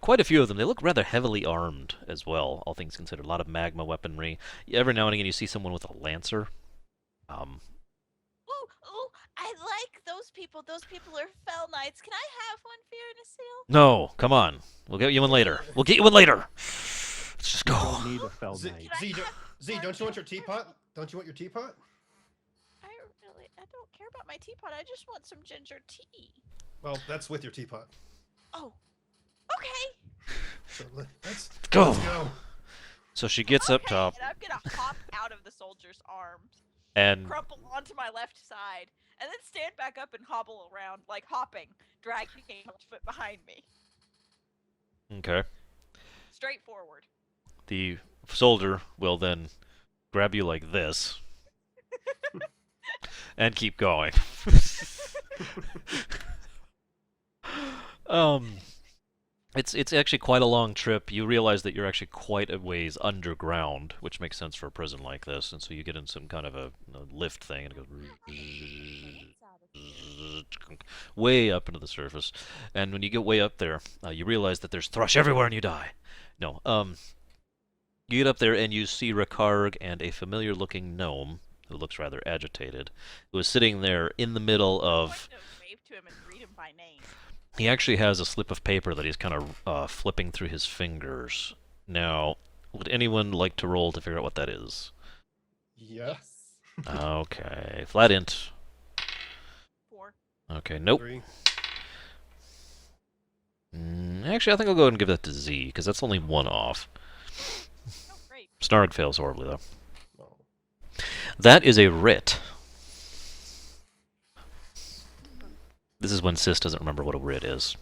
Quite a few of them. They look rather heavily armed as well, all things considered. A lot of magma weaponry. Every now and again you see someone with a lancer. Ooh, I like those people. Those people are fell knights. Can I have one, Fear and Seal? No, come on. We'll get you one later. Let's just go. Don't need a fell Z, knight. don't you want your teapot? Don't you want your teapot? I don't care about my teapot. I just want some ginger tea. Well, that's with your teapot. Oh, okay. So let's Go. Let's go. So she gets up Okay, top and I'm gonna hop out of the soldier's arms, and crumple onto my left side, and then stand back up and hobble around, like hopping, dragging a foot behind me. okay. Straight forward. The soldier will then grab you like this and keep going. It's actually quite a long trip. You realize that you're actually quite a ways underground, which makes sense for a prison like this, and so you get in some kind of a lift thing, and it goes way up into the surface. And when you get way up there, you realize that there's thrush everywhere and you die. No, you get up there and you see Ricard and a familiar-looking gnome who looks rather agitated, who is sitting there in the middle I'm of... going to wave to him and greet him by name. He actually has a slip of paper that he's kind of flipping through his fingers. Now, would anyone like to roll to figure out what that is? Yes. Okay, flat int. 4. Okay, nope. 3. Actually, I think I'll go ahead and give that to Z, because that's only one off. Oh, great. Snarg fails horribly, though. Oh. That is a writ. This is when Sis doesn't remember what a writ is.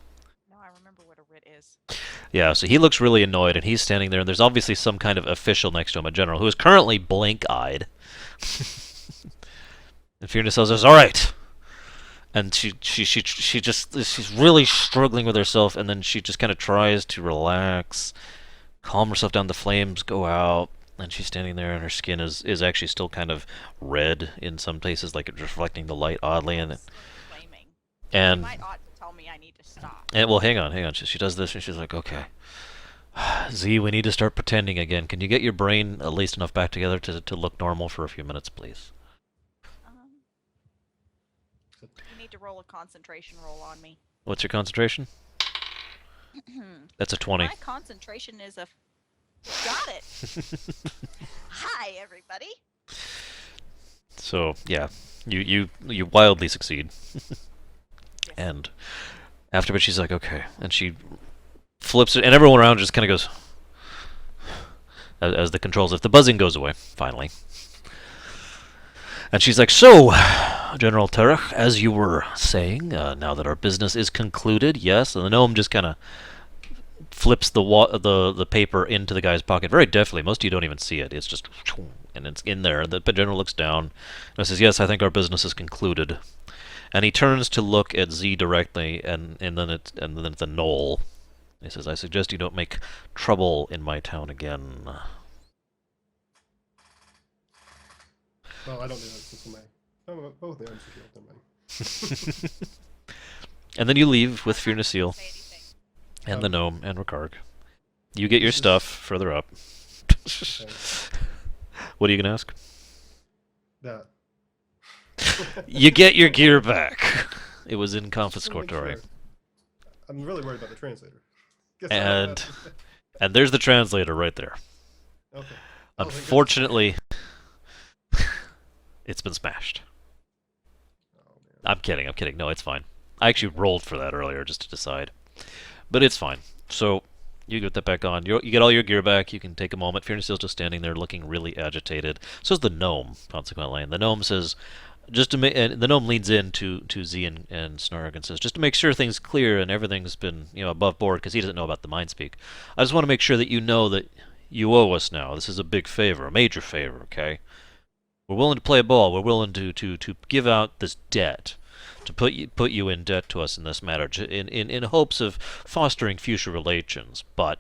No, I remember what a writ is. Yeah, so he looks really annoyed, and he's standing there, and there's obviously some kind of official next to him, a general, who is currently blank-eyed. And Fiona says, "All right." And she's really struggling with herself, and then she just kind of tries to relax, calm herself down. The flames go out, and she's standing there, and her skin is actually still kind of red in some places, like it's reflecting the light oddly. And Flaming. You and might ought to tell me I need to stop. well, hang on. She does this, and she's like, "Okay, Z, we need to start pretending again. Can you get your brain at least enough back together to look normal for a few minutes, please?" You need to roll a concentration roll on me. What's your concentration? That's a 20. My concentration is a... Got it! Hi, everybody! So yeah, you wildly succeed. And afterwards, she's like, "Okay," and she flips it, and everyone around just kind of goes as the controls. If the buzzing goes away, finally, and she's like, "So, General Terech, as you were saying, now that our business is concluded, yes." And the gnome just kind of flips the paper into the guy's pocket very deftly. Most of you don't even see it. It's just, and it's in there. The general looks down and says, "Yes, I think our business is concluded." And he turns to look at Z directly, and then it's a knoll. He says, "I suggest you don't make trouble in my town again." Well, I don't do that since both the arms are healed. And then you leave with Fiona Seal Say anything. and the gnome and Rikarg. You get your stuff further up. Okay. What are you gonna ask? That. You get your gear back. It was in Just wanna make confiscatory. sure. I'm really worried about the translator. Guess And and there's the translator right there. okay. Unfortunately, it's been smashed. Oh, man. I'm kidding. No, it's fine. I actually rolled for that earlier just to decide. But it's fine. So, you get that back on. You get all your gear back. You can take a moment. Fiona Steele's just standing there looking really agitated. So is the gnome, consequently. And the gnome says, and the gnome leans in to Z and Snarg and says, "Just to make sure things clear and everything's been above board," because he doesn't know about the mind speak. "I just want to make sure that you know that you owe us now. This is a big favor, a major favor, okay? We're willing to play ball. We're willing to give out this debt, to put you in debt to us in this matter, in hopes of fostering future relations. But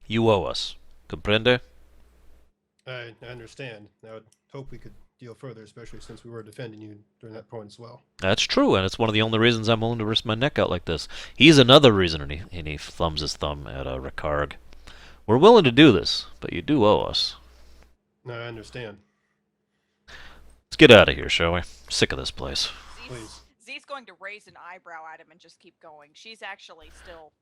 you owe us. Comprende?" I understand. I would hope we could deal further, especially since we were defending you during that point as well. That's true, and it's one of the only reasons I'm willing to risk my neck out like this. He's another reason, and he thumbs his thumb at Rikarg. "We're willing to do this, but you do owe us. No, I understand. Let's get out of here, shall we? Sick of this place." Please. Z's going to raise an eyebrow at him and just keep going. She's actually still...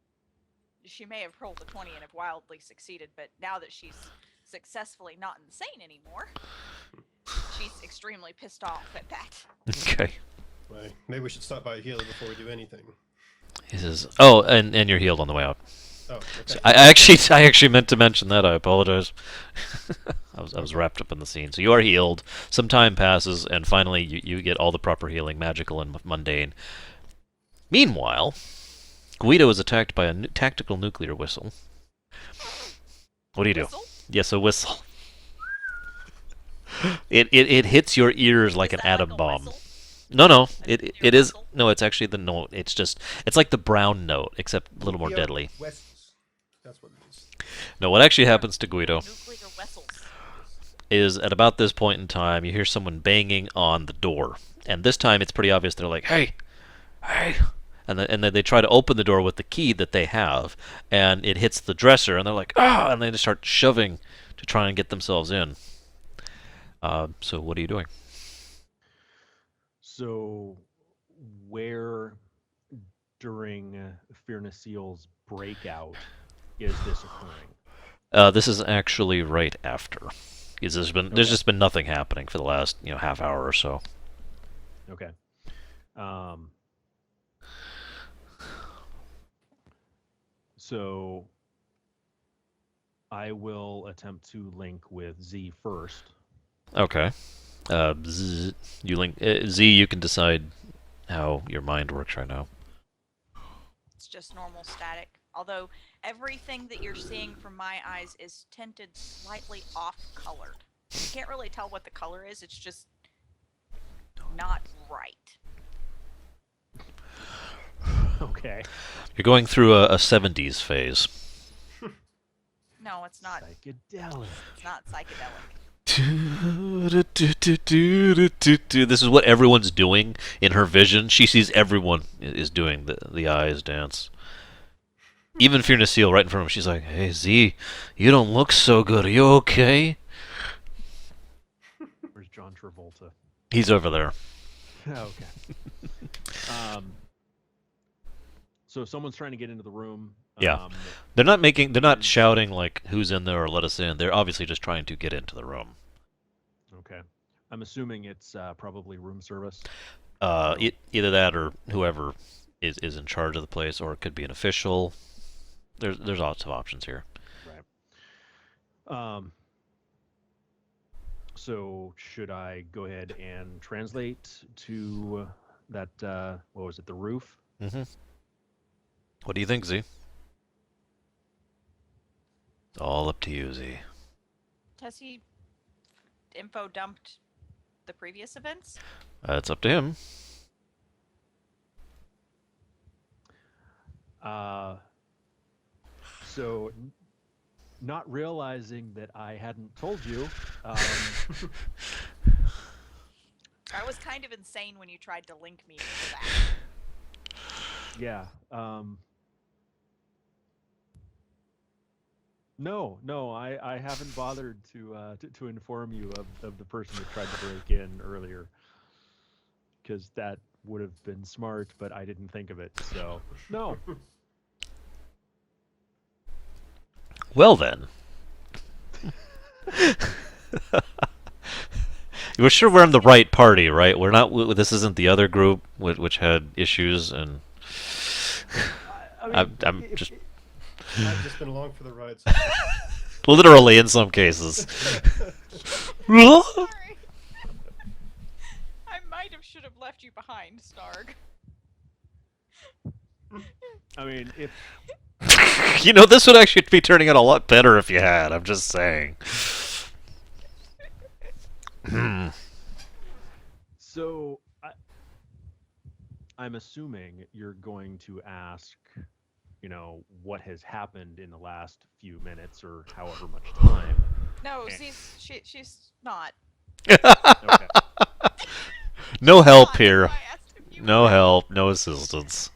She may have rolled a 20 and have wildly succeeded, but now that she's successfully not insane anymore, she's extremely pissed off at that. Okay. Right. Maybe we should stop by a healer before we do anything. He says, "Oh, and you're healed on the way out." Oh, okay. So I actually meant to mention that. I apologize. I was wrapped up in the scene. So you are healed. Some time passes, and finally you get all the proper healing, magical and mundane. Meanwhile, Guido is attacked by a tactical nuclear whistle. What do you do? Whistle? Yes, a whistle. It hits your ears like an Is that atom like a bomb. whistle? No, A it nuclear is whistle? no. It's actually the note. It's like the brown note, except a little more Nuclear deadly. West's. That's what it is. No, what actually happens to Guido Nuclear vessels. is at about this point in time, you hear someone banging on the door, and this time it's pretty obvious. They're like, "Hey, hey," and then they try to open the door with the key that they have, and it hits the dresser, and they're like, "Ah!" and they just start shoving to try and get themselves in. So what are you doing? So, where during Fear Naseel's breakout is this occurring? This is actually right after. There's just been nothing happening for the last half hour or so. Okay. So I will attempt to link with Z first. Okay. Z, you can decide how your mind works right now. It's just normal static. Although everything that you're seeing from my eyes is tinted slightly off-colored. You can't really tell what the color is. It's just not right. Okay. You're going through a 70s phase. No, it's not. Psychedelic. It's not psychedelic. This is what everyone's doing in her vision. She sees everyone is doing the eyes dance. Even Fear Nasil right in front of him. She's like, "Hey Z, you don't look so good. Are you okay?" Where's John Travolta? He's over there. Okay. So someone's trying to get into the room. Yeah. They're not shouting like who's in there or let us in. They're obviously just trying to get into the room. Okay. I'm assuming it's probably room service. Either that or whoever is in charge of the place, or it could be an official. There's lots of options here. Right. So should I go ahead and translate to that? What was it? The roof. Mm-hmm. What do you think, Z? It's all up to you, Z. Has he info dumped the previous events? It's up to him. So, not realizing that I hadn't told you. I was kind of insane when you tried to link me to that. Yeah. No, I haven't bothered to inform you of the person that tried to break in earlier, because that would have been smart, but I didn't think of it. So no. Well then. We're sure we're in the right party, right? We're not. This isn't the other group which had issues, and I've just been along for the ride. Literally, in some cases. Sorry. I should have left you behind, Snarg. I mean, if this would actually be turning out a lot better if you had. I'm just saying. So, I'm assuming you're going to ask, what has happened in the last few minutes or however much time. No, she's not. Okay. No help here. No help. No assistance.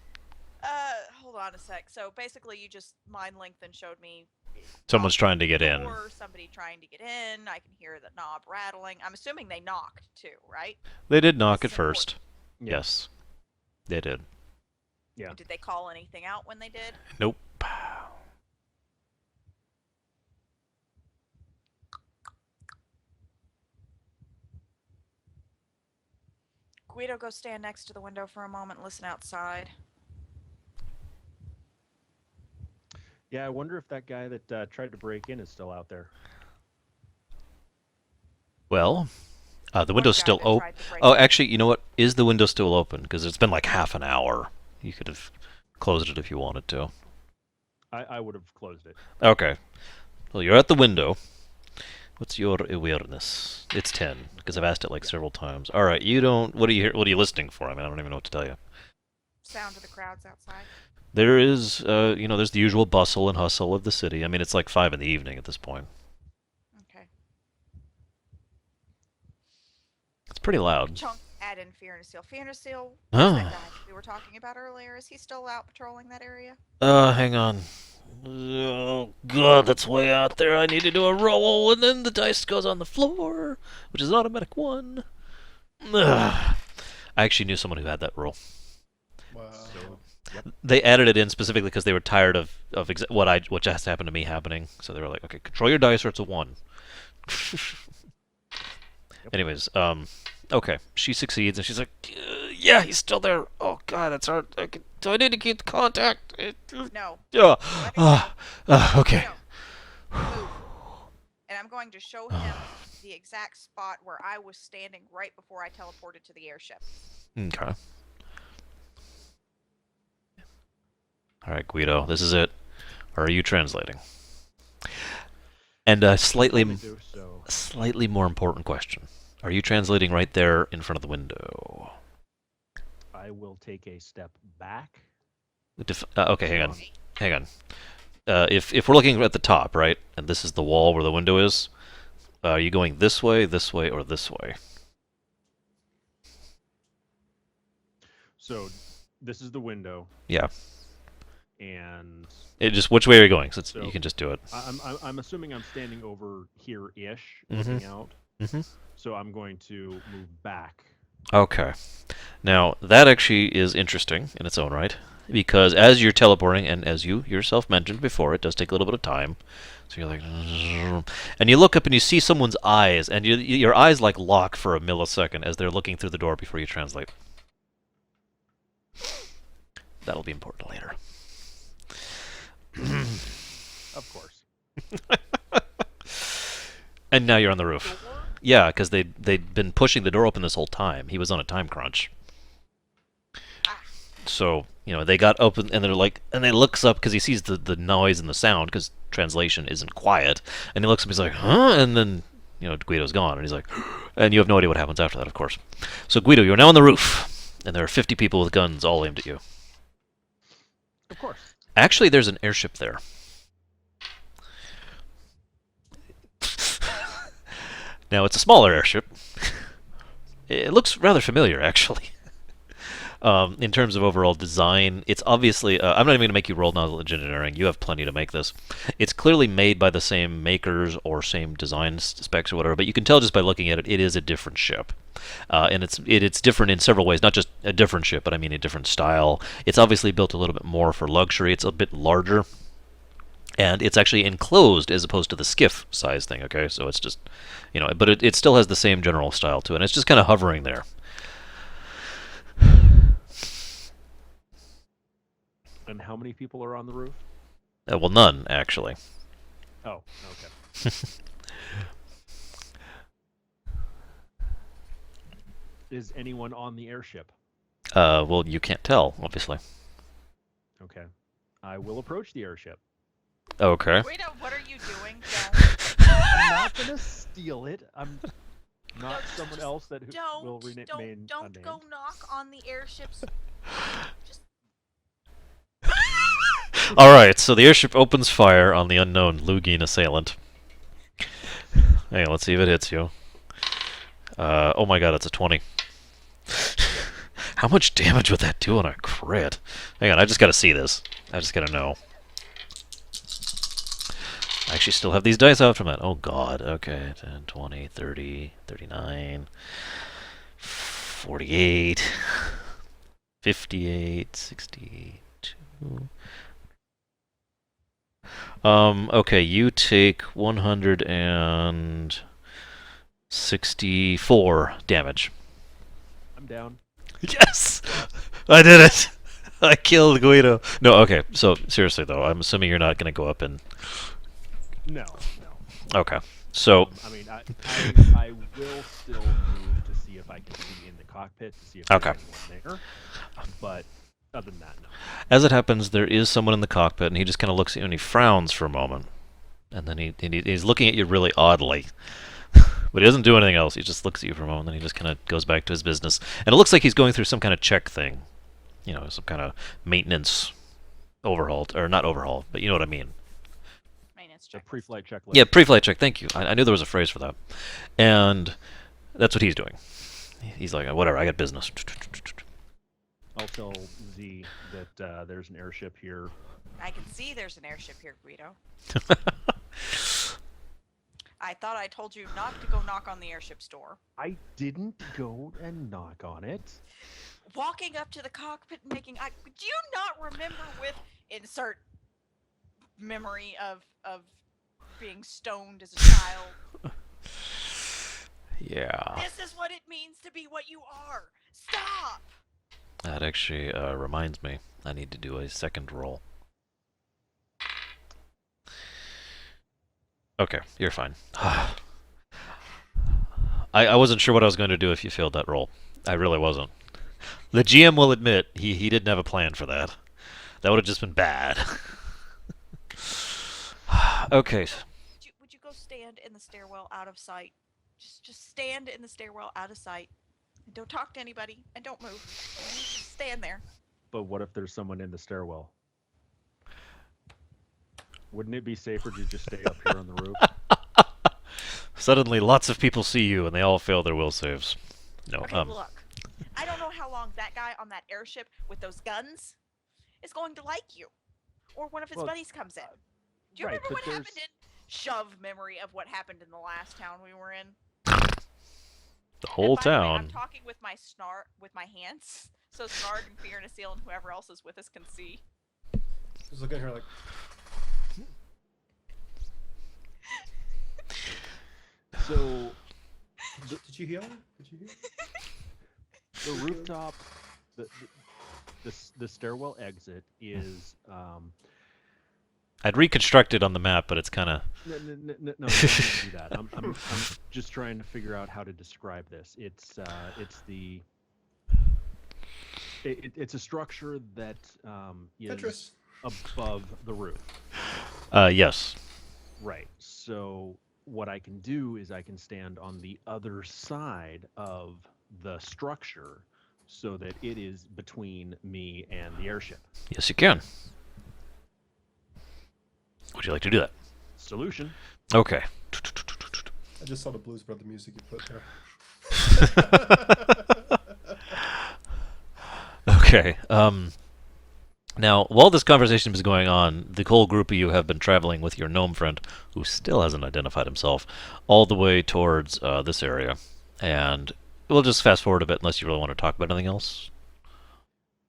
Hold on a sec. So basically, you just mind linked and showed me. Someone's trying to get in. Or somebody trying to get in. I can hear the knob rattling. I'm assuming they knocked too, right? They did knock at first. Yes, they did. Yeah. And did they call anything out when they did? Nope. Guido, go stand next to the window for a moment and listen outside. Yeah, I wonder if that guy that tried to break in is still out there. Well, the window's still guy that open. tried to break Oh, in. actually, you know what? Is the window still open? Because it's been like half an hour. You could have closed it if you wanted to. I would have closed it. Okay. Well, you're at the window. What's your awareness? It's 10, because I've asked it like several times. All right, you don't. What are you listening for? I mean, I don't even know what to tell you. Sound of the crowds outside. There is, there's the usual bustle and hustle of the city. I mean, it's like 5 in the evening at this point. Okay. It's pretty loud. Chunk, add in Fear Nasil. Fear Nasil, Oh. that guy we were talking about earlier, is he still out patrolling that area? Hang on. Oh, God, that's way out there. I need to do a roll, and then the dice goes on the floor, which is an automatic 1. Ugh. I actually knew someone who had that roll. Wow. So, They added it in specifically because they were tired of what just happened to me happening. So they were like, okay, control your dice or it's a 1. Anyways, okay, she succeeds and she's like, yeah, he's still there. Oh God, that's hard. Do I need to keep the contact? No. Yeah. Let me go. Okay. No. Move. And I'm going to show him the exact spot where I was standing right before I teleported to the airship. Okay. All right, Guido, this is it. Or are you translating? And a slightly more important question. Are you translating right there in front of the window? I will take a step back. Okay, hang on. If we're looking at the top, right, and this is the wall where the window is, are you going this way, or this way? So, this is the window. Yeah. And which way are you going? So, so you can just do it. I'm assuming I'm standing over here-ish, looking out. Mm-hmm. So I'm going to move back. Okay. Now, that actually is interesting in its own right, because as you're teleporting, and as you yourself mentioned before, it does take a little bit of time. So you're like, and you look up and you see someone's eyes, and your eyes like lock for a millisecond as they're looking through the door before you translate. That'll be important later. Of course. And now you're on the roof. Yeah, because they'd been pushing the door open this whole time. He was on a time crunch. So, they got open, and they're like, and he looks up because he sees the noise and the sound, because translation isn't quiet, and he looks up, he's like, huh? And then, Guido's gone, and he's like, and you have no idea what happens after that, of course. So, Guido, you're now on the roof, and there are 50 people with guns all aimed at you. Of course. Actually, there's an airship there. Now, it's a smaller airship. It looks rather familiar, actually. In terms of overall design, it's obviously... I'm not even going to make you roll knowledge engineering. You have plenty to make this. It's clearly made by the same makers or same design specs or whatever, but you can tell just by looking at it, it is a different ship. And it's different in several ways. Not just a different ship, but I mean a different style. It's obviously built a little bit more for luxury. It's a bit larger. And it's actually enclosed as opposed to the skiff size thing, okay? So it's just, but it still has the same general style to it. And it's just kind of hovering there. And how many people are on the roof? Well, none, actually. Oh, okay. Is anyone on the airship? Well, you can't tell, obviously. Okay. I will approach the airship. Okay. Guido, what are you doing? I'm not gonna steal it. I'm not someone else that will remain unnamed. Don't go knock on the airships. Just... Alright, so the airship opens fire on the unknown Lugin assailant. Hey, let's see if it hits you. Oh my god, it's a 20. How much damage would that do on a crit? Hang on, I just gotta see this. I just gotta know. I actually still have these dice out from it. Oh god, okay. 10, 20, 30, 39, 48, 58, 62... Okay, you take 164 damage. I'm down. Yes! I did it! I killed Guido. No, okay, so seriously though, I'm assuming you're not going to go up and... No. Okay, so... I mean, I will still move to see if I can see in the cockpit, to see if there's anyone there. But other than that, no. As it happens, there is someone in the cockpit, and he just kind of looks at you and he frowns for a moment. And then he's looking at you really oddly. But he doesn't do anything else. He just looks at you for a moment, and then he just kind of goes back to his business. And it looks like he's going through some kind of check thing. Some kind of maintenance overhaul. Or not overhaul, but you know what I mean. Maintenance check. A pre-flight checklist. Yeah, pre-flight check. Thank you. I knew there was a phrase for that. And that's what he's doing. He's like, whatever, I got business. I'll tell Z that there's an airship here. I can see there's an airship here, Guido. I thought I told you not to go knock on the airship's door. I didn't go and knock on it. walking up to the cockpit and making eye. Do you not remember with insert memory of being stoned as a child? Yeah. This is what it means to be what you are. Stop. That actually reminds me. I need to do a second roll. Okay, you're fine. I wasn't sure what I was going to do if you failed that roll. I really wasn't. The GM will admit he didn't have a plan for that. That would have just been bad. Okay. Would you go stand in the stairwell out of sight? Just stand in the stairwell out of sight. And don't talk to anybody and don't move. Just stand there. But what if there's someone in the stairwell? Wouldn't it be safer to just stay up here on the roof? Suddenly, lots of people see you, and they all fail their will saves. No, Okay, look. I don't know how long that guy on that airship with those guns is going to like you, or one of his buddies comes in. Do you remember what happened in Shove memory of what happened in the last town we were in? The whole By the way, town. I'm talking with my hands, so Snarg and Fear and Asil and whoever else is with us can see. Just looking at her like. So, Did you hear? Did you hear? the rooftop, the stairwell exit is. I'd reconstruct it on the map, but it's kind of. No, don't do that. I'm just trying to figure out how to describe this. It's a structure that is Tetris. above the roof. Yes. Right. So what I can do is I can stand on the other side of the structure so that it is between me and the airship. Yes, you can. Would you like to do that? Solution. Okay. I just saw the Blues Brother music you put there. Okay. Now, while this conversation is going on, the whole group of you have been traveling with your gnome friend, who still hasn't identified himself, all the way towards this area. And we'll just fast forward a bit unless you really want to talk about anything else.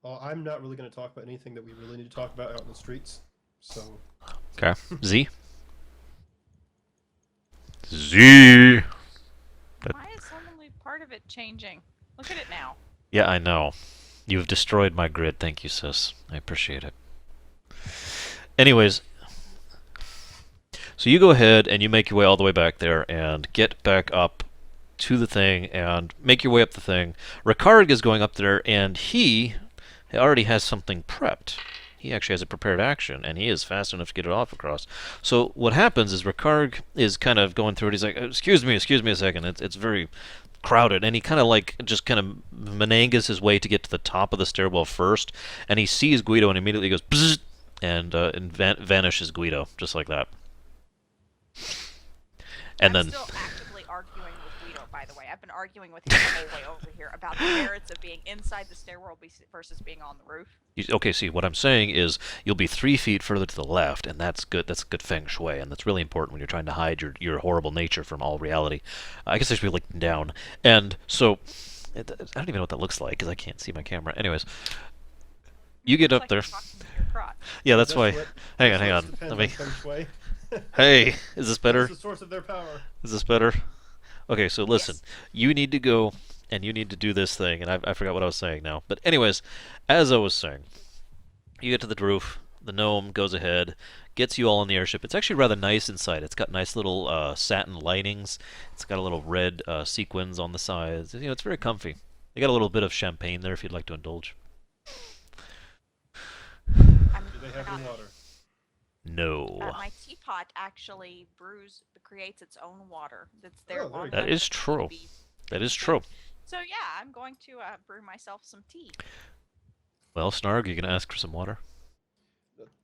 Well, I'm not really going to talk about anything that we really need to talk about out in the streets. So. Okay. Z? Z! Why is suddenly part of it changing? Look at it now. Yeah, I know. You've destroyed my grid. Thank you, sis. I appreciate it. Anyways, so you go ahead and you make your way all the way back there and get back up to the thing and make your way up the thing. Ricard is going up there and he already has something prepped. He actually has a prepared action, and he is fast enough to get it off across. So what happens is Ricard is kind of going through it. He's like, excuse me a second. It's very crowded, and he kind of menangas his way to get to the top of the stairwell first, and he sees Guido and immediately goes bzzz, and vanishes Guido just like that. And I'm then still actively arguing with Guido, by the way. I've been arguing with him the whole way over here about the merits of being inside the stairwell versus being on the roof. okay, see, what I'm saying is you'll be 3 feet further to the left, and that's good. That's good feng shui, and that's really important when you're trying to hide your horrible nature from all reality. I guess I should be looking down. And so, I don't even know what that looks like because I can't see my camera. Anyways, you get up there. Yeah, that's why. Hang on. Let me. Hey, is this better? That's the source of their power. Is this better? Okay, so listen. Yes. You need to go and you need to do this thing, and I forgot what I was saying now. But anyways, as I was saying, you get to the roof, the gnome goes ahead, gets you all on the airship. It's actually rather nice inside. It's got nice little satin linings. It's got a little red sequins on the sides. It's very comfy. You got a little bit of champagne there if you'd like to indulge. Do they have any water? No. My teapot actually creates its own water. That's there. Oh, there you That is true. That is true. So yeah, I'm going to brew myself some tea. Well, Snarg, you gonna ask for some water?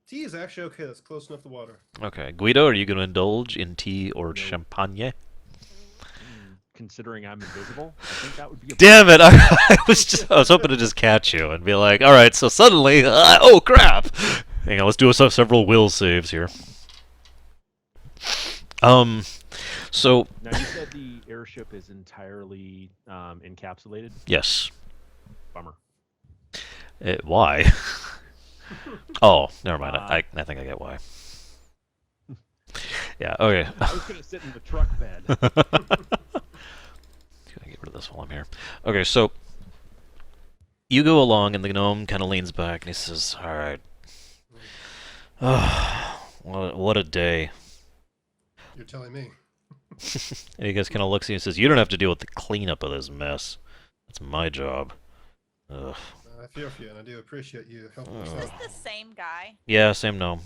Tea is actually okay. That's close enough to water. Okay, Guido, are you gonna indulge in tea or No. champagne? Considering I'm invisible, I think that would be a Damn it! I was hoping to just catch you and be like, all right. So suddenly, oh crap! Hang on, let's do several will saves here. So Now you said the airship is entirely encapsulated. yes. Bummer. Why? Oh, never mind. I think I get why. Yeah, okay. I was gonna sit in the truck bed. Get rid of this while I'm here. Okay, so you go along, and the gnome kind of leans back, and he says, "All right. Oh, what a day." You're telling me. And he just kind of looks at you and says, "You don't have to deal with the cleanup of this mess. That's my job." Ugh. I feel for you, and I do appreciate you helping us Is this out. the same guy? Yeah, same gnome.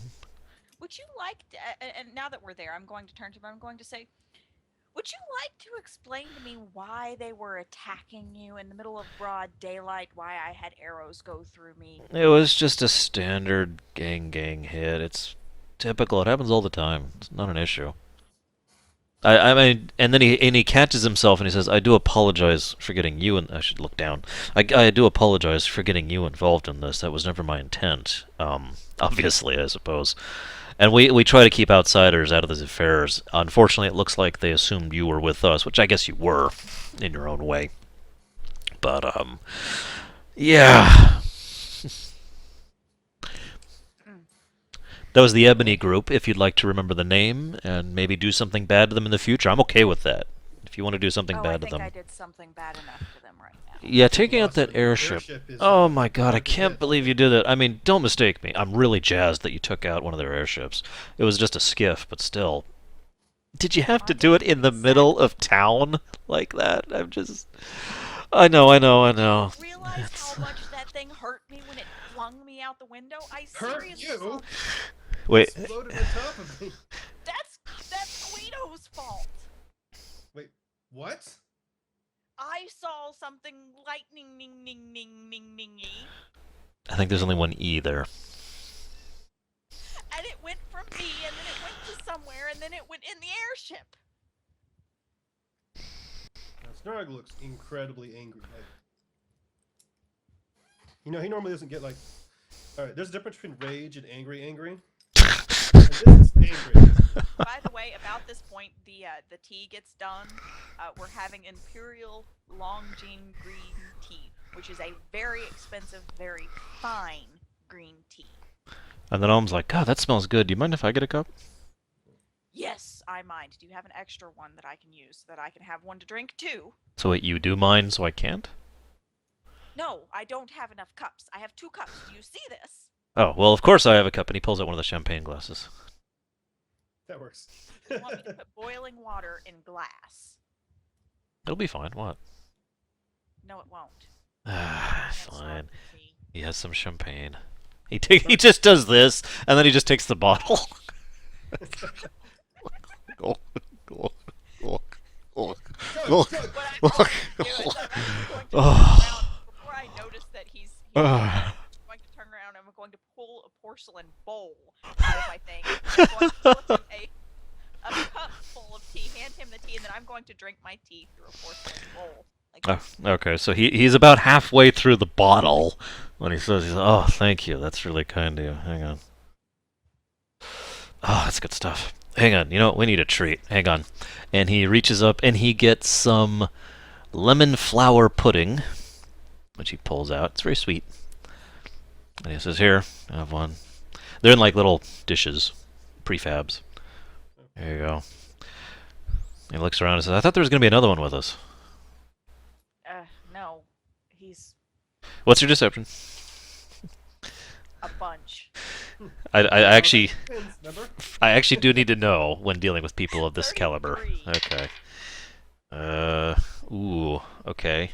Would you like to, and now that we're there, I'm going to turn to him. I'm going to say, would you like to explain to me why they were attacking you in the middle of broad daylight? Why I had arrows go through me? It was just a standard gang hit. It's typical. It happens all the time. It's not an issue. I mean, and then he catches himself and he says, "I do apologize for getting you in." I should look down. I do apologize for getting you involved in this. That was never my intent. Obviously, I suppose. And we try to keep outsiders out of these affairs. Unfortunately, it looks like they assumed you were with us, which I guess you were, in your own way. But yeah. That was the Ebony Group, if you'd like to remember the name, and maybe do something bad to them in the future. I'm okay with that. If you want to do something bad to them. I did something bad enough to them right now. Yeah, taking out that airship. Is, Oh my god, I can't believe you did that. I mean, don't mistake me. I'm really jazzed that you took out one of their airships. It was just a skiff, but still. Did you have to do it in the middle of town like that? I'm just... I know. Realize how much that thing hurt me when it flung me out the window? I Hurt seriously you? saw- Wait, Exploded on top of me. That's Guido's fault. Wait, what? I saw something lightning ning ning ning ning ningy, I think there's only one E there. and it went from me, and then it went to somewhere, and then it went in the airship. Now, Snarg looks incredibly angry. Like, you know, he normally doesn't get like. All right, there's a difference between rage and angry. And this is angry. By the way, about this point, the tea gets done. We're having Imperial Longines green tea, which is a very expensive, very fine green tea. And the gnome's like, "God, that smells good. Do you mind if I get a cup?" Yes, I mind. Do you have an extra one that I can use so that I can have one to drink too? So wait, you do mind, so I can't? No, I don't have enough cups. I have 2 cups. Do you see this? Oh, well, of course I have a cup, and he pulls out one of the champagne glasses. That works. You want me to put boiling water in glass? It'll be fine. What? No, it won't. Ah, That's fine. not tea. He has some champagne. He just does this, and then he just takes the bottle. Go, What I'm go. going to do is I'm actually going to turn Oh. around before I notice that he's Ah. going to turn around and I'm going to pull a porcelain bowl out of my thing. I'm going to pull him a cup full of tea, hand him the tea, and then I'm going to drink my tea through a porcelain bowl. Like, Okay, so he's about halfway through the bottle when he says, "Oh, thank you. That's really kind of you. Hang on. Oh, that's good stuff. Hang on. You know what? We need a treat. Hang on." And he reaches up and he gets some lemon flour pudding, which he pulls out. It's very sweet. And he says, "Here, have one." They're in like little dishes, prefabs. There you go. He looks around and says, "I thought there was going to be another one with us." no, he's What's your deception? a bunch. I actually Remember? I actually do need to know when dealing with people of this caliber. 33. Okay. Ooh, okay.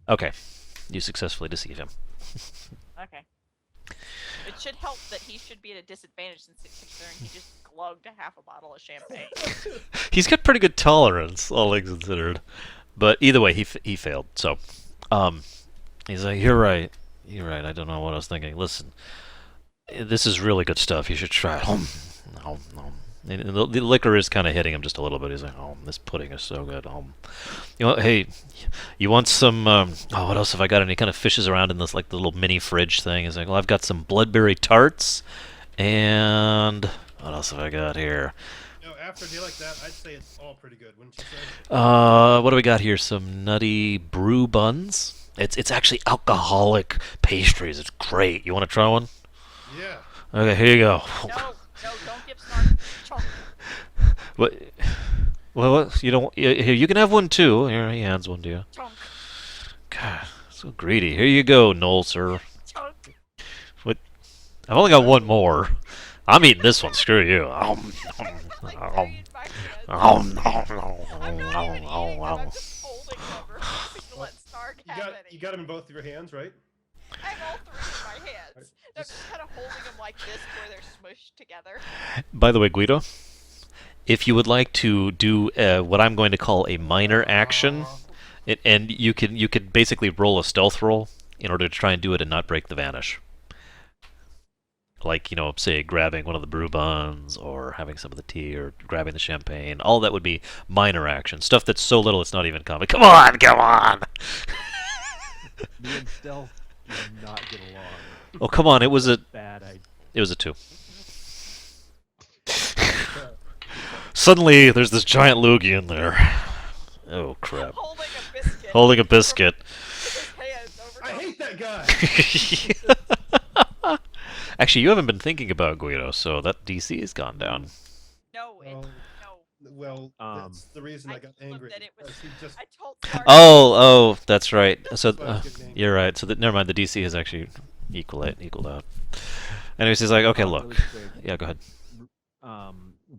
Okay. You successfully deceive him. Okay. It should help that he should be at a disadvantage since considering he just glugged half a bottle of champagne. He's got pretty good tolerance, all things considered. But either way, he failed. So, he's like, "You're right. You're right. I don't know what I was thinking. Listen, this is really good stuff. You should try it." No. And the liquor is kind of hitting him just a little bit. He's like, "Oh, this pudding is so good." You know, hey, you want some? What else have I got? And he kind of fishes around in this like the little mini fridge thing. He's like, "Well, I've got some bloodberry tarts, and what else have I got here?" No, after a day like that, I'd say it's all pretty good, wouldn't you say? What do we got here? Some nutty brew buns. It's actually alcoholic pastries. It's great. You want to try one? Yeah. Okay, here you go. No, don't give Snark chunk. What? What? You don't? Here, you can have one too. Here, he hands one to you. Chunk. God, so greedy. Here you go, Noel, sir. Chunk. What? I've only got one more. I'm eating this one. Screw you. Like right in my hands. I'm not even eating them, I'm just holding them, refusing to let Snark have any. You got them in both of your hands, right? I have all three in my hands. I'm just kind of holding them like this where they're smushed together. By the way, Guido, if you would like to do what I'm going to call a minor action, and you could basically roll a stealth roll in order to try and do it and not break the vanish. Like, say grabbing one of the brew buns or having some of the tea or grabbing the champagne. All that would be minor action. Stuff that's so little it's not even comic. Come on, come on! Me and Stealth do not get along. Oh, come on, it was a Bad idea. It was a 2. Suddenly, there's this giant loogie in there. Oh, crap. Holding a biscuit. Holding a biscuit. With his hands over I top. hate that guy. Actually, you haven't been thinking about Guido, so that DC has gone down. No, Well, no. Well, that's the reason I got told him angry. that it was- because he just I told Snark. Oh, that's right. So That's why I was getting angry. you're right. So never mind. The DC has actually equaled out. Anyways, he's like, okay, look. Really quick, Yeah, go ahead.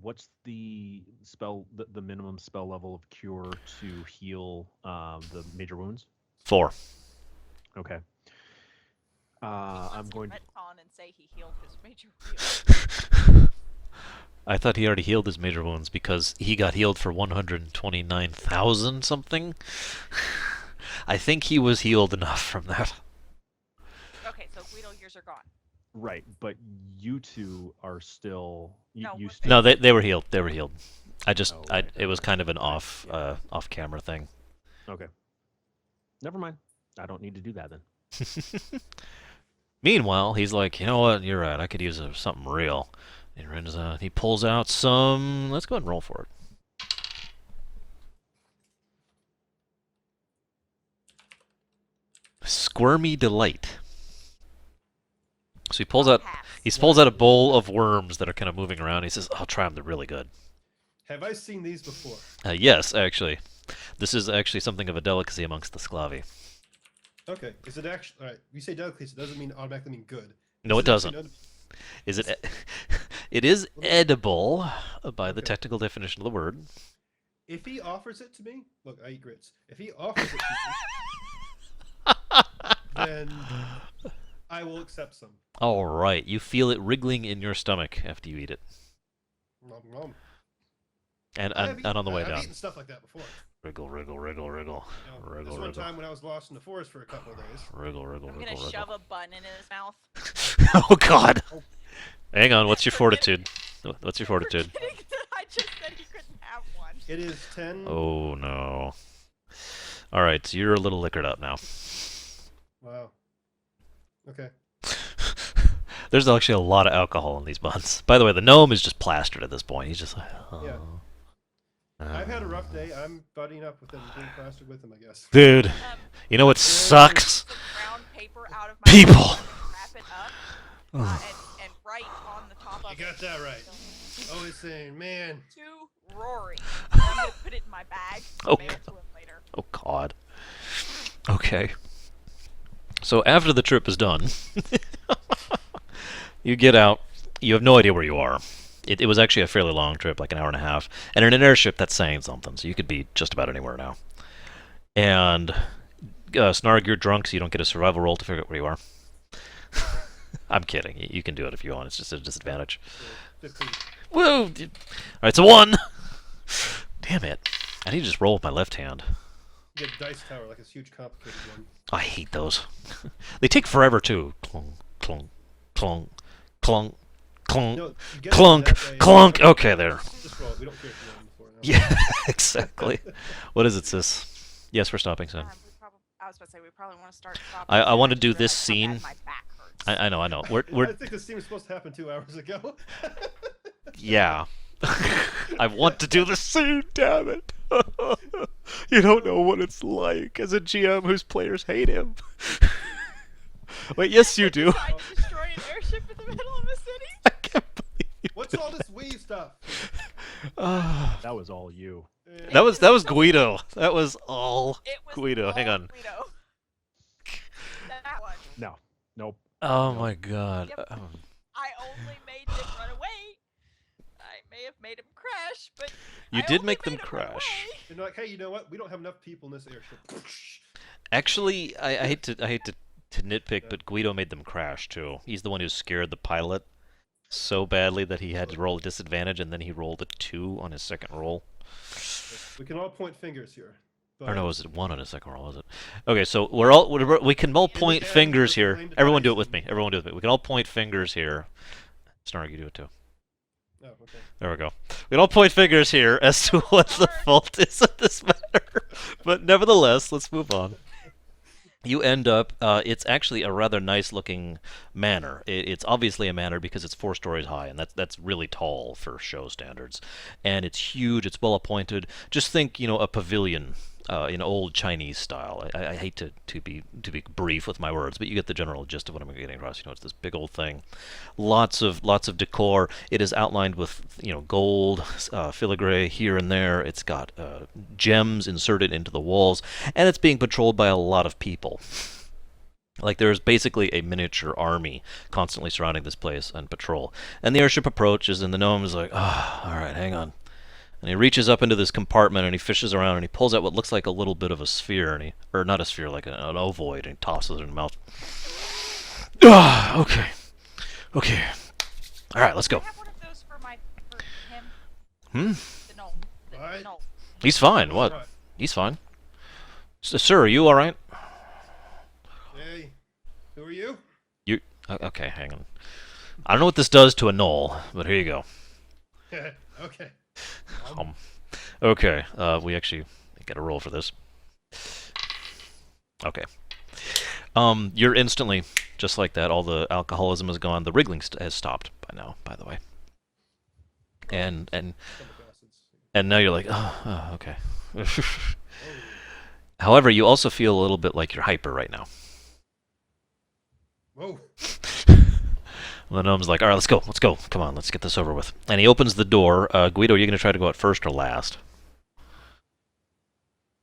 what's the spell, the minimum spell level of cure to heal the major wounds? 4. Okay. He wants I'm to going to. retcon and say he healed his major wound. I thought he already healed his major wounds because he got healed for 129,000 something. I think he was healed enough from that. Okay, so Guido, yours are gone. Right, but you two are still. No, You we're still. No, they were healed. They were healed. I just, Oh, I okay. it was kind of an off camera thing. Okay. Never mind. I don't need to do that then. Meanwhile, he's like, you know what? You're right. I could use something real. He pulls out some. Let's go ahead and roll for it. Squirmy delight. So he pulls out. Pass. He pulls out a bowl of worms that are kind of moving around. He says, "I'll try them. They're really good." have I seen these before? Yes, actually, this is actually something of a delicacy amongst the Sclavi. Okay. Is it actually? All right. You say delicacy, it doesn't mean automatically mean good. No, Is it actually doesn't. known- Is it? It is edible by the Okay. technical definition of the word. If he offers it to me, look, I eat grits. If he offers it to me, then I will accept some. All right, you feel it wriggling in your stomach after you eat it, Nom, nom. and I've on the way I've down. eaten stuff like that before. Wriggle, wriggle, wriggle, wriggle, You know, wriggle, this one wriggle, time when I was lost in the forest for a couple of days. wriggle, wriggle, I'm wriggle, gonna shove wriggle. a bun in his mouth. Oh God! Hang on. What's your fortitude? What's your fortitude? I just said he couldn't have one. It is 10. Oh no! All right, so you're a little liquored up now. Wow. Okay. There's actually a lot of alcohol in these buns. By the way, the gnome is just plastered at this point. He's just like, oh. Yeah. I've had a rough day. I'm buddying up with him, being plastered with him, I guess. Dude, you know what sucks? Some brown paper out of my People. mouth and wrap it up and write on the top of You got it. that right. Always saying, man. To Rory. And I'm gonna put it in my bag. Oh, Mail it to him later. Oh God. Okay. So after the trip is done, you get out. You have no idea where you are. It was actually a fairly long trip, like an hour and a half. And in an airship, that's saying something. So you could be just about anywhere now. And Snarg, you're drunk, so you don't get a survival roll to figure out where you are. I'm kidding. You can do it if you want. It's just a disadvantage. 15. Woo! All right, so 1. Damn it! I need to just roll with my left hand. You get dice tower, like this huge complicated one. I hate those. They take forever too. Clunk, clunk, clunk, clunk, clunk, No, you get it clunk, that way. clunk. Okay, there. Just roll. We don't care if you won before. No. Yeah, exactly. What is it, sis? Yes, we're stopping soon. I was about to say we probably want to start. I want to do realize this how bad scene. My back hurts. I know. I We're think this scene was supposed to happen 2 hours ago. yeah. I want to do the scene, damn it! You don't know what it's like as a GM whose players hate him. Wait, yes you do. Decide to destroy an airship in the middle of a city? I can't believe you. What's all this we stuff? That was all you. That was Guido. That was all It was Guido. all Hang on. Guido. That one. No. Nope. Oh my god. Yep. I only made them run away. I may have made him crash, but You I did only make them made 'em run crash. away. And they're like, hey, you know what? We don't have enough people in this airship. Actually, I hate to nitpick, but Guido made them crash too. He's the one who scared the pilot so badly that he had to roll a disadvantage, and then he rolled a 2 on his second roll. We can all point fingers here. Or no, was it 1 on his second roll? Was it? Okay, so we can all point fingers here. Everyone do it with me. Everyone do it with me. We can all point fingers here. Snark, you do it too. Oh, okay. There we go. We can all point fingers here as to what the fault is of this matter. But nevertheless, let's move on. You end up, it's actually a rather nice looking manor. It's obviously a manor because it's 4 stories high, and that's really tall for show standards. And it's huge, it's well appointed. Just think, a pavilion in old Chinese style. I hate to be brief with my words, but you get the general gist of what I'm getting across. It's this big old thing. Lots of decor. It is outlined with gold, filigree here and there. It's got gems inserted into the walls, and it's being patrolled by a lot of people. Like there's basically a miniature army constantly surrounding this place on patrol. And the airship approaches, and the gnome is like, all right, hang on. And he reaches up into this compartment and he fishes around and he pulls out what looks like a little bit of a sphere, or not a sphere, like an ovoid, and he tosses it in the mouth. Okay. All right, let's go. I have one of those for him. The gnome. Alright. The gnome. He's fine. What? Alright. He's fine. Sir, are you all right? Hey, who are you? Okay, hang on. I don't know what this does to a knoll, but here you go. Okay. Okay, we actually get a roll for this. Okay. You're instantly, just like that, all the alcoholism is gone. The wriggling has stopped by now, by the way. And now you're like, oh okay. However, you also feel a little bit like you're hyper right now. Whoa. The gnome's like, all right, let's go. Come on, let's get this over with. And he opens the door. Guido, are you going to try to go out first or last?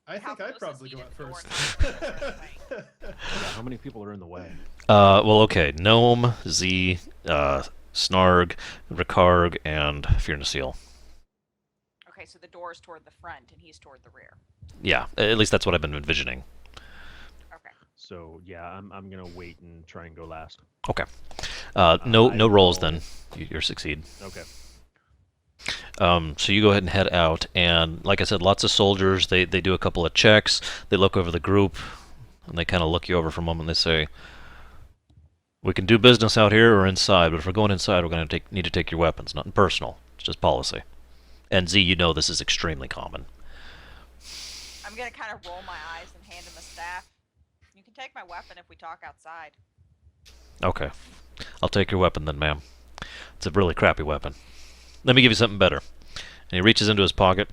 I How think I'd close is probably he go to out the door first. Yeah, how many people are in the way? Well, okay. Gnome, Z, Snarg, Ricarg, and Fearnasil. Okay, so the door is toward the front and he's toward the rear. Yeah, at least that's what I've been envisioning. Okay. So yeah, I'm gonna wait and try and go last. Okay. No I rolls will- then. You succeed. Okay. So you go ahead and head out, and like I said, lots of soldiers. They do a couple of checks. They look over the group, and they kind of look you over for a moment. They say, "We can do business out here or inside, but if we're going inside, we're going to need to take your weapons. Nothing personal. It's just policy." And Z, this is extremely common. I'm gonna kind of roll my eyes and hand him a staff. You can take my weapon if we talk outside. Okay. I'll take your weapon then, ma'am. It's a really crappy weapon. Let me give you something better. And he reaches into his pocket,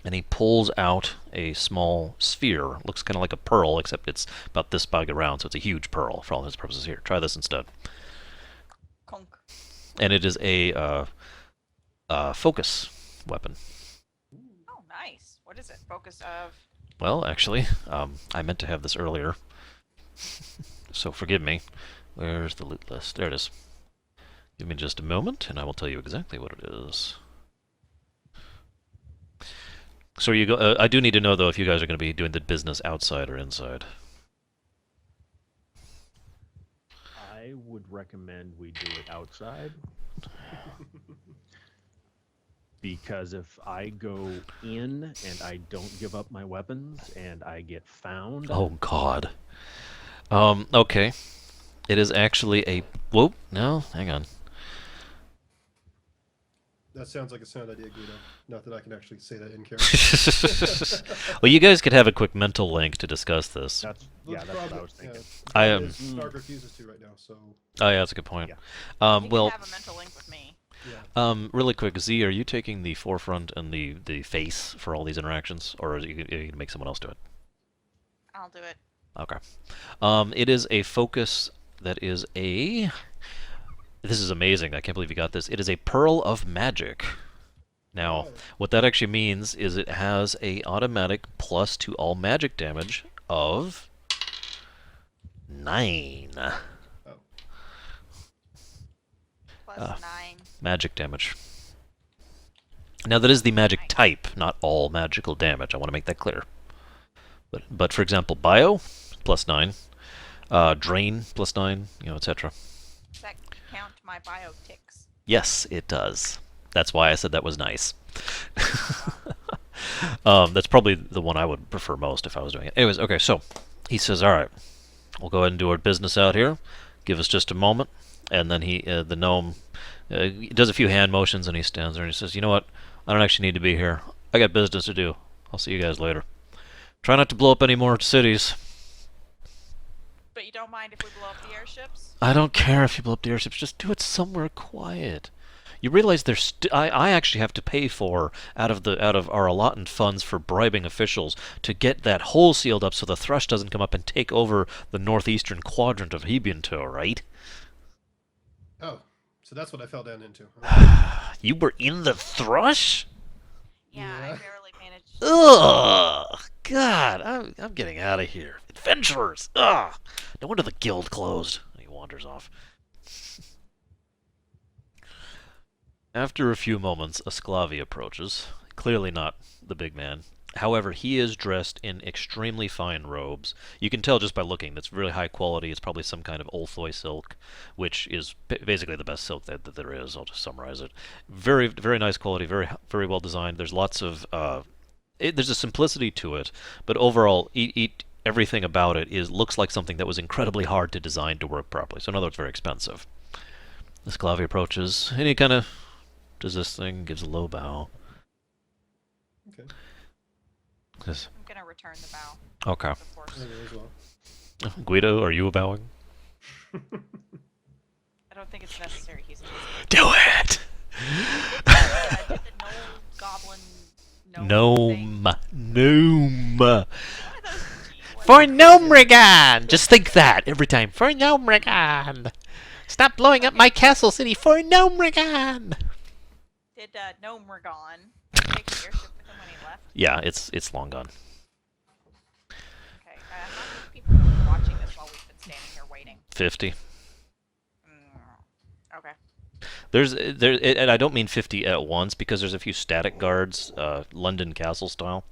and he pulls out a small sphere. Looks kind of like a pearl, except it's about this big around, so it's a huge pearl for all his purposes here. Try this instead. Conk. And it is a focus weapon. Oh, nice. What is it? Focus of. Well, actually, I meant to have this earlier. So forgive me. Where's the loot list? There it is. Give me just a moment, and I will tell you exactly what it is. So you go. I do need to know though if you guys are going to be doing the business outside or inside. I would recommend we do it outside. Because if I go in and I don't give up my weapons and I get found, Oh God. Okay. It is actually a. Whoop. No, hang on. That sounds like a sound idea, Guido. Not that I can actually say that in character. Well, you guys could have a quick mental link to discuss this. that's what I was thinking. I am. Stark refuses to right now, so. Oh yeah, that's a good point. Yeah. You Well, can have a mental link with me. Yeah. Really quick, Z, are you taking the forefront and the face for all these interactions, or are you gonna make someone else do it? I'll do it. Okay. It is a focus that is a. This is amazing. I can't believe you got this. It is a Pearl of Magic. Now, Oh. what that actually means is it has a automatic plus to all magic damage of 9. Oh. Plus Uh, 9. magic damage. Now that is the magic type, not all magical damage. I want to make that clear. But for example, bio plus 9, drain plus 9, etc. Does that count my bio ticks? Yes, it does. That's why I said that was nice. That's probably the one I would prefer most if I was doing it. Anyways, okay, so he says, "All right, we'll go ahead and do our business out here. Give us just a moment." And then the gnome, he does a few hand motions, and he stands there and he says, "You know what? I don't actually need to be here. I got business to do. I'll see you guys later. Try not to blow up any more cities." But you don't mind if we blow up the airships? I don't care if you blow up the airships. Just do it somewhere quiet. You realize I actually have to pay for out of our allotment funds for bribing officials to get that hole sealed up so the thrush doesn't come up and take over the northeastern quadrant of Hebionto, right? Oh. So that's what I fell down into. You were in the thrush? Yeah, I Yeah. barely managed. Ugh! God, I'm getting out of here. Adventurers! Ugh! No wonder the guild closed. He wanders off. After a few moments, a Sclavi approaches. Clearly not the big man. However, he is dressed in extremely fine robes. You can tell just by looking. That's really high quality. It's probably some kind of Olthoi silk, which is basically the best silk that there is. I'll just summarize it. Very, very nice quality. Very, very well designed. There's lots of there's a simplicity to it, but overall, everything about it looks like something that was incredibly hard to design to work properly. So in other words, very expensive. The Sclavi approaches, and he kind of does this thing, gives a low bow. Okay. Says, I'm gonna return the bow, okay. of course. I may as well. Guido, are you bowing? I don't think it's necessary. He's Do it! I did the Knoll Goblin Gnome. Gnome. Those For Gnomrigan! Just think that every time. For Gnomrigan! Stop blowing up my castle city for Gnomrigan! Did Gnome Ragon take the airship with him when he left? Yeah, it's long gone. Okay. How many people have been watching this while we've been standing here waiting? 50. Okay. And I don't mean 50 at once because there's a few static guards, London Castle style.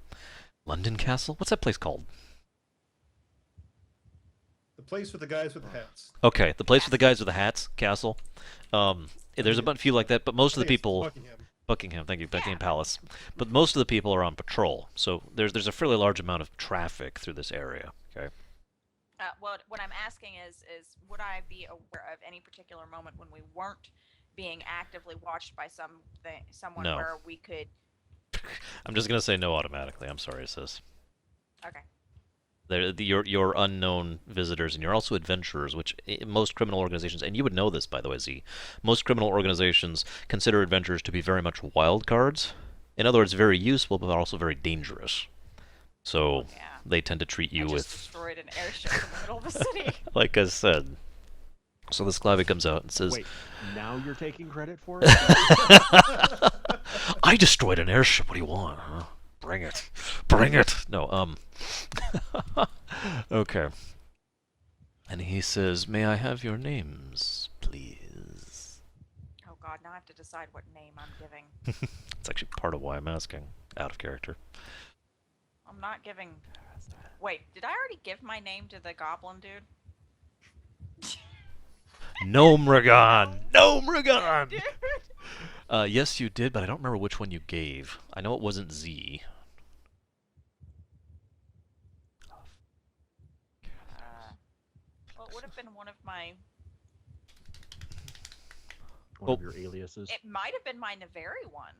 London Castle? What's that place called? The place with the guys with the hats. Okay, the place with the guys with the hats, Castle. There's a few like that, but most of I the think it's people. Buckingham, thank you, Buckingham Palace. But most of the people are on patrol, so there's a fairly large amount of traffic through this area. Okay. What I'm asking is would I be aware of any particular moment when we weren't being actively watched by someone No. where we could? I'm just gonna say no automatically. I'm sorry, sis. Okay. You're unknown visitors, and you're also adventurers, which most criminal organizations, and you would know this by the way, Z, most criminal organizations consider adventurers to be very much wild cards. In other words, very useful, but also very dangerous. So Yeah. they tend to treat you I just with, destroyed an airship in the middle of a city. like I said. So the Sclavi comes out and says, Wait, now you're taking credit for it? I destroyed an airship. What do you want? Huh? Bring it. Bring it. No, okay. And he says, "May I have your names, please?" Oh God! Now I have to decide what name I'm giving. That's actually part of why I'm asking. Out of character. I'm not giving. Wait, did I already give my name to the goblin dude? Gnomrigan! Gnomrigan! Dude. Yes, you did, but I don't remember which one you gave. I know it wasn't Z. Well, it would have been one of my. One of your aliases. It might have been my Navari one.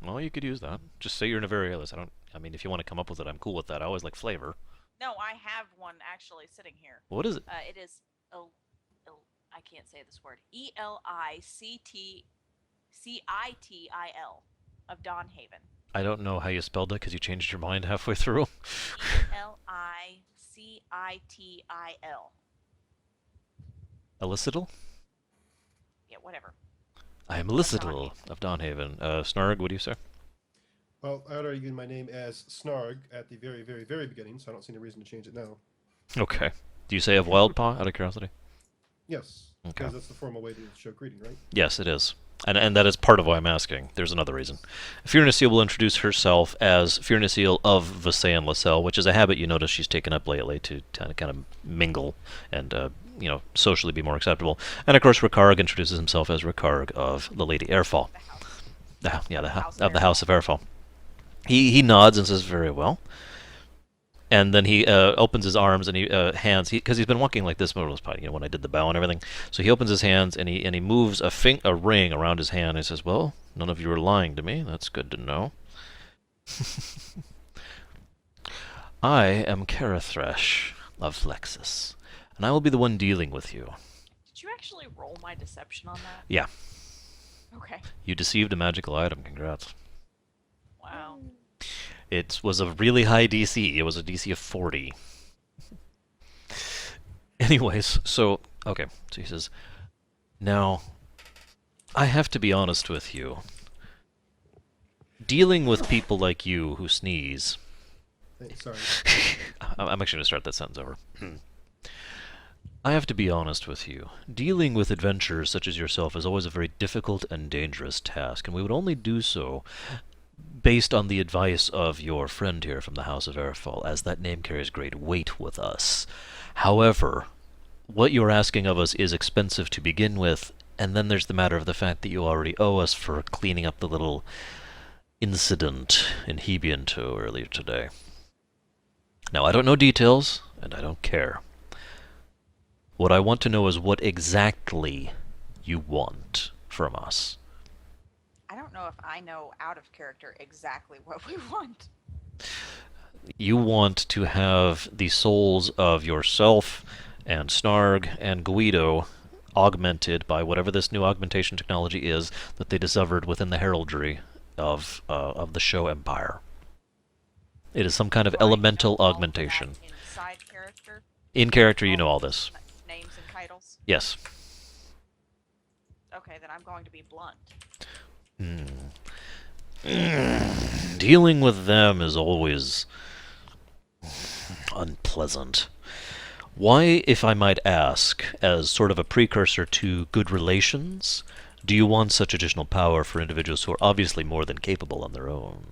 Well, you could use that. Just say you're Navari alias. I mean, if you want to come up with it, I'm cool with that. I always like flavor. No, I have one actually sitting here. What is it? It is I can't say this word. ELICT Citil of Dawnhaven. I don't know how you spelled it because you changed your mind halfway through. Licitl. Elicital? Yeah, whatever. I am Elicital of Dawnhaven. Snarg, what do you say? Well, I had argued my name as Snarg at the very, very, very beginning, so I don't see any reason to change it now. Okay. Do you say of Wildpaw, out of curiosity? Yes, Okay. because that's the formal way to show greeting, right? Yes, it is. And that is part of why I'm asking. There's another reason. Firnasil will introduce herself as Firnasil of Visayan Lascelles, which is a habit you notice she's taken up lately to kind of mingle and socially be more acceptable. And of course, Rikarg introduces himself as Rikarg of the Lady Airfall. The house. The House of Airfall. He nods and says, "Very well." And then he opens his arms and he hands, because he's been walking like this most of when I did the bow and everything. So he opens his hands and he moves a ring around his hand. And he says, "Well, none of you are lying to me. That's good to know." I am Carathresh of Flexus, and I will be the one dealing with you. Did you actually roll my deception on that? Yeah. Okay. You deceived a magical item. Congrats. Wow. It was a really high DC. It was a DC of 40. Anyways, so he says, "Now, I have to be honest with you. Dealing with people like you who sneeze..." Sorry. I'm actually going to start that sentence over. "I have to be honest with you. Dealing with adventurers such as yourself is always a very difficult and dangerous task, and we would only do so based on the advice of your friend here from the House of Airfall, as that name carries great weight with us. However, what you're asking of us is expensive to begin with, and then there's the matter of the fact that you already owe us for cleaning up the little incident in Hebianto earlier today. Now, I don't know details, and I don't care. What I want to know is what exactly you want from us." I don't know if I know out of character exactly what we want. You want to have the souls of yourself and Snarg and Guido augmented by whatever this new augmentation technology is that they discovered within the heraldry of the show Empire. It is some kind of Do I know elemental all of augmentation. that inside character? In character, you know all this. Names and titles? Yes. Okay, then I'm going to be blunt. Dealing with them is always unpleasant. Why, if I might ask, as sort of a precursor to good relations, do you want such additional power for individuals who are obviously more than capable on their own?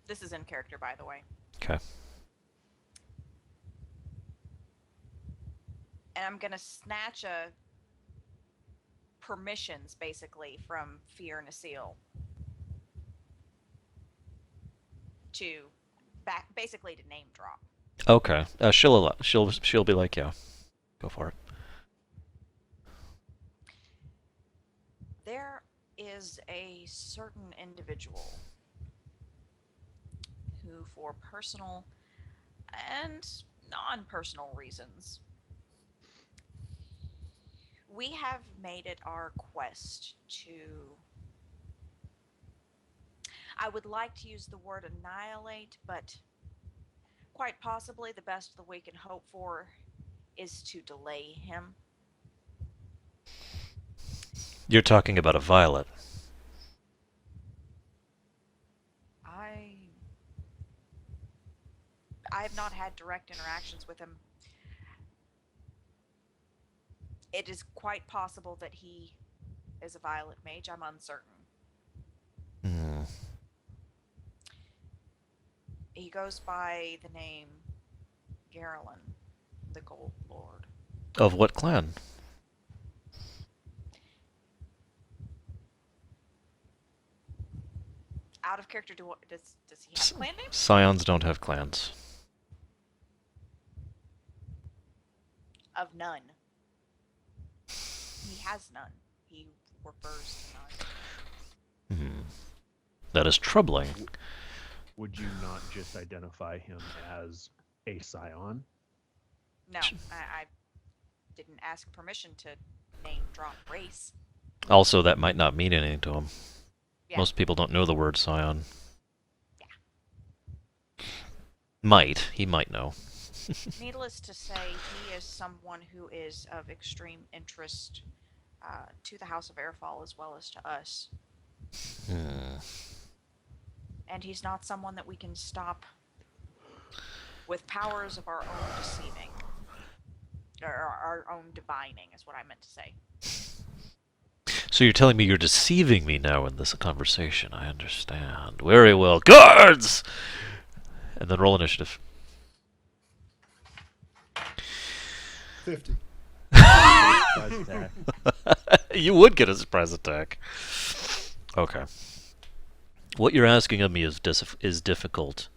This is in character, by the way. Okay. And I'm going to snatch permissions, basically, from Fear Nasil. Basically to name drop. Okay. She'll be like, yeah, go for it. There is a certain individual who, for personal and non-personal reasons, we have made it our quest to... I would like to use the word annihilate, but quite possibly the best that we can hope for is to delay him. You're talking about a Violet. I have not had direct interactions with him. It is quite possible that he is a Violet mage. I'm uncertain. He goes by the name Garelin, the Gold Lord. Of what clan? Out of character, does he have a clan name? Scions don't have clans. Of none. He has none. He refers to none. That is troubling. Would you not just identify him as a scion? No, I didn't ask permission to name drop race. Also, that might not mean anything to him. Yeah. Most people don't know the word scion. Yeah. He might know. Needless to say, he is someone who is of extreme interest to the House of Airfall as well as to us. And he's not someone that we can stop with powers of our own deceiving. Or our own divining, is what I meant to say. So you're telling me you're deceiving me now in this conversation. I understand. Very well. Guards! And then roll initiative. 50. Surprise attack. You would get a surprise attack. Okay. What you're asking of me is difficult,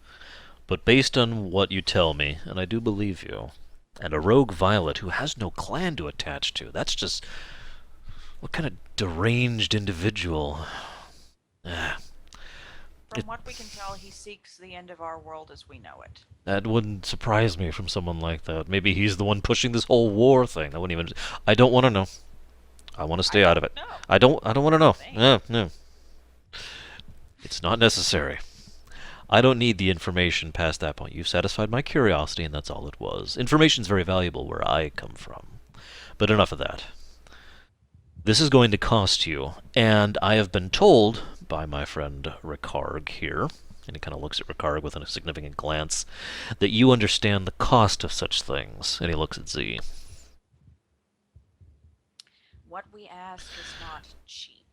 but based on what you tell me, and I do believe you, and a rogue Violet who has no clan to attach to, that's just... What kind of deranged individual? From what we can tell, he seeks the end of our world as we know it. That wouldn't surprise me from someone like that. Maybe he's the one pushing this whole war thing. I don't want to know. I want to stay out of it. No. I don't want to know. Thanks. No. It's not necessary. I don't need the information past that point. You've satisfied my curiosity, and that's all it was. Information's very valuable where I come from. But enough of that. This is going to cost you, and I have been told by my friend Ricarg here, and he kind of looks at Ricarg with a significant glance, that you understand the cost of such things, and he looks at Z. What we ask is not cheap.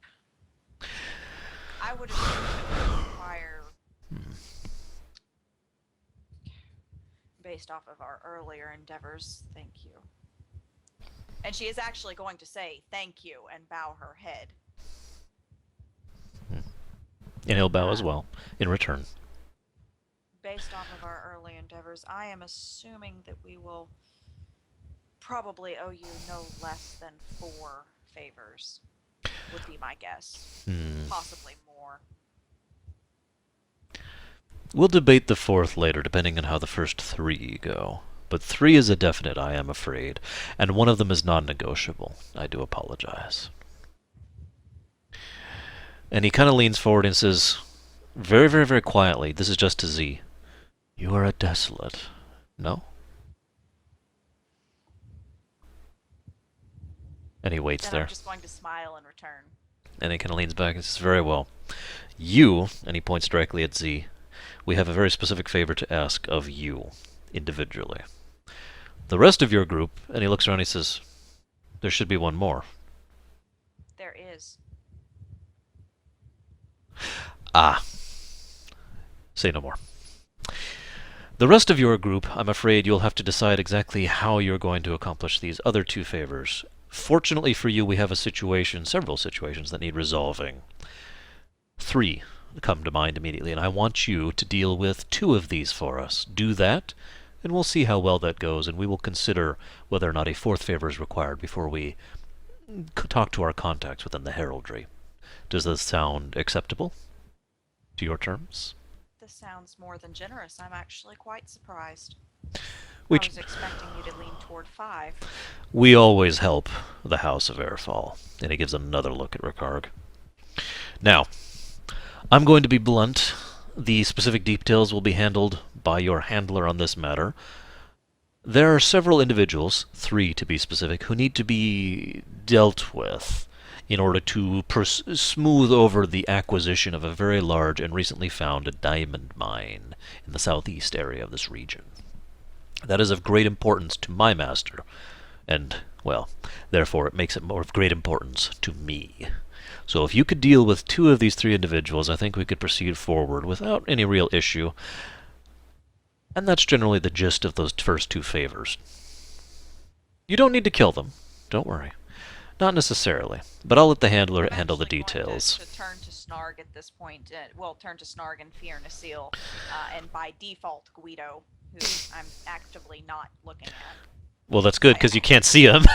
I would assume that we require, based off of our earlier endeavors, thank you. And she is actually going to say thank you and bow her head. And he'll bow as well, in return. Based off of our early endeavors, I am assuming that we will probably owe you no less than 4 favors, would be my guess. Possibly more. We'll debate the 4th later, depending on how the first 3 go. But 3 is a definite, I am afraid, and one of them is non-negotiable. I do apologize. And he kind of leans forward and says, very, very, very quietly, this is just to Z, you are a desolate, no? And he waits Then there. I'm just going to smile in return. And he kind of leans back and says, very well. You, and he points directly at Z, we have a very specific favor to ask of you, individually. The rest of your group, and he looks around and he says, there should be one more. There is. Ah. Say no more. The rest of your group, I'm afraid you'll have to decide exactly how you're going to accomplish these other 2 favors. Fortunately for you, we have several situations that need resolving. 3 come to mind immediately, and I want you to deal with 2 of these for us. Do that, and we'll see how well that goes, and we will consider whether or not a 4th favor is required before we talk to our contacts within the heraldry. Does this sound acceptable to your terms? This sounds more than generous. I'm actually quite surprised. Which I was expecting you to lean toward 5. we always help the House of Airfall. And he gives another look at Ricarg. Now, I'm going to be blunt. The specific details will be handled by your handler on this matter. There are several individuals, 3 to be specific, who need to be dealt with in order to smooth over the acquisition of a very large and recently found diamond mine in the southeast area of this region. That is of great importance to my master, and, well, therefore it makes it more of great importance to me. So if you could deal with 2 of these 3 individuals, I think we could proceed forward without any real issue. And that's generally the gist of those first 2 favors. You don't need to kill them, don't worry. Not necessarily, but I'll let the handler handle the details. To turn to Snarg at this point, turn to Snarg and Fear Nasil, and by default Guido, who I'm actively not looking at. Well, that's good, because you can't see him.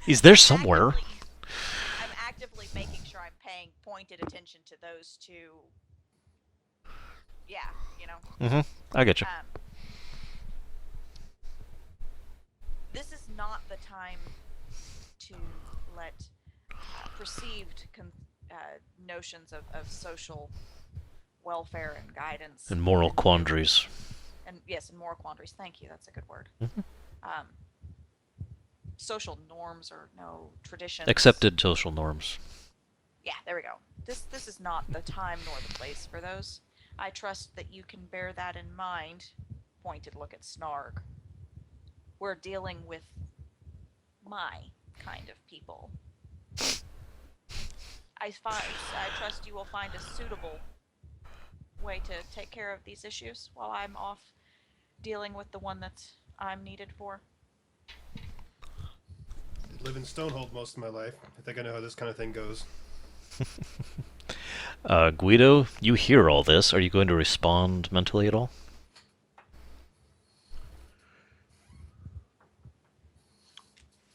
He's there somewhere. I'm actively making sure I'm paying pointed attention to those 2. Yeah, you know. I get you. not the time to let perceived notions of social welfare and guidance And moral quandaries. and moral quandaries. Thank you. That's a good word. Mhm. Um, social norms or no traditions. Accepted social norms. Yeah, there we go. This is not the time nor the place for those. I trust that you can bear that in mind. Pointed look at Snarg. We're dealing with my kind of people. I trust you will find a suitable way to take care of these issues while I'm off dealing with the one that I'm needed for. I live in Stonehold most of my life. I think I know how this kind of thing goes. Guido, you hear all this. Are you going to respond mentally at all?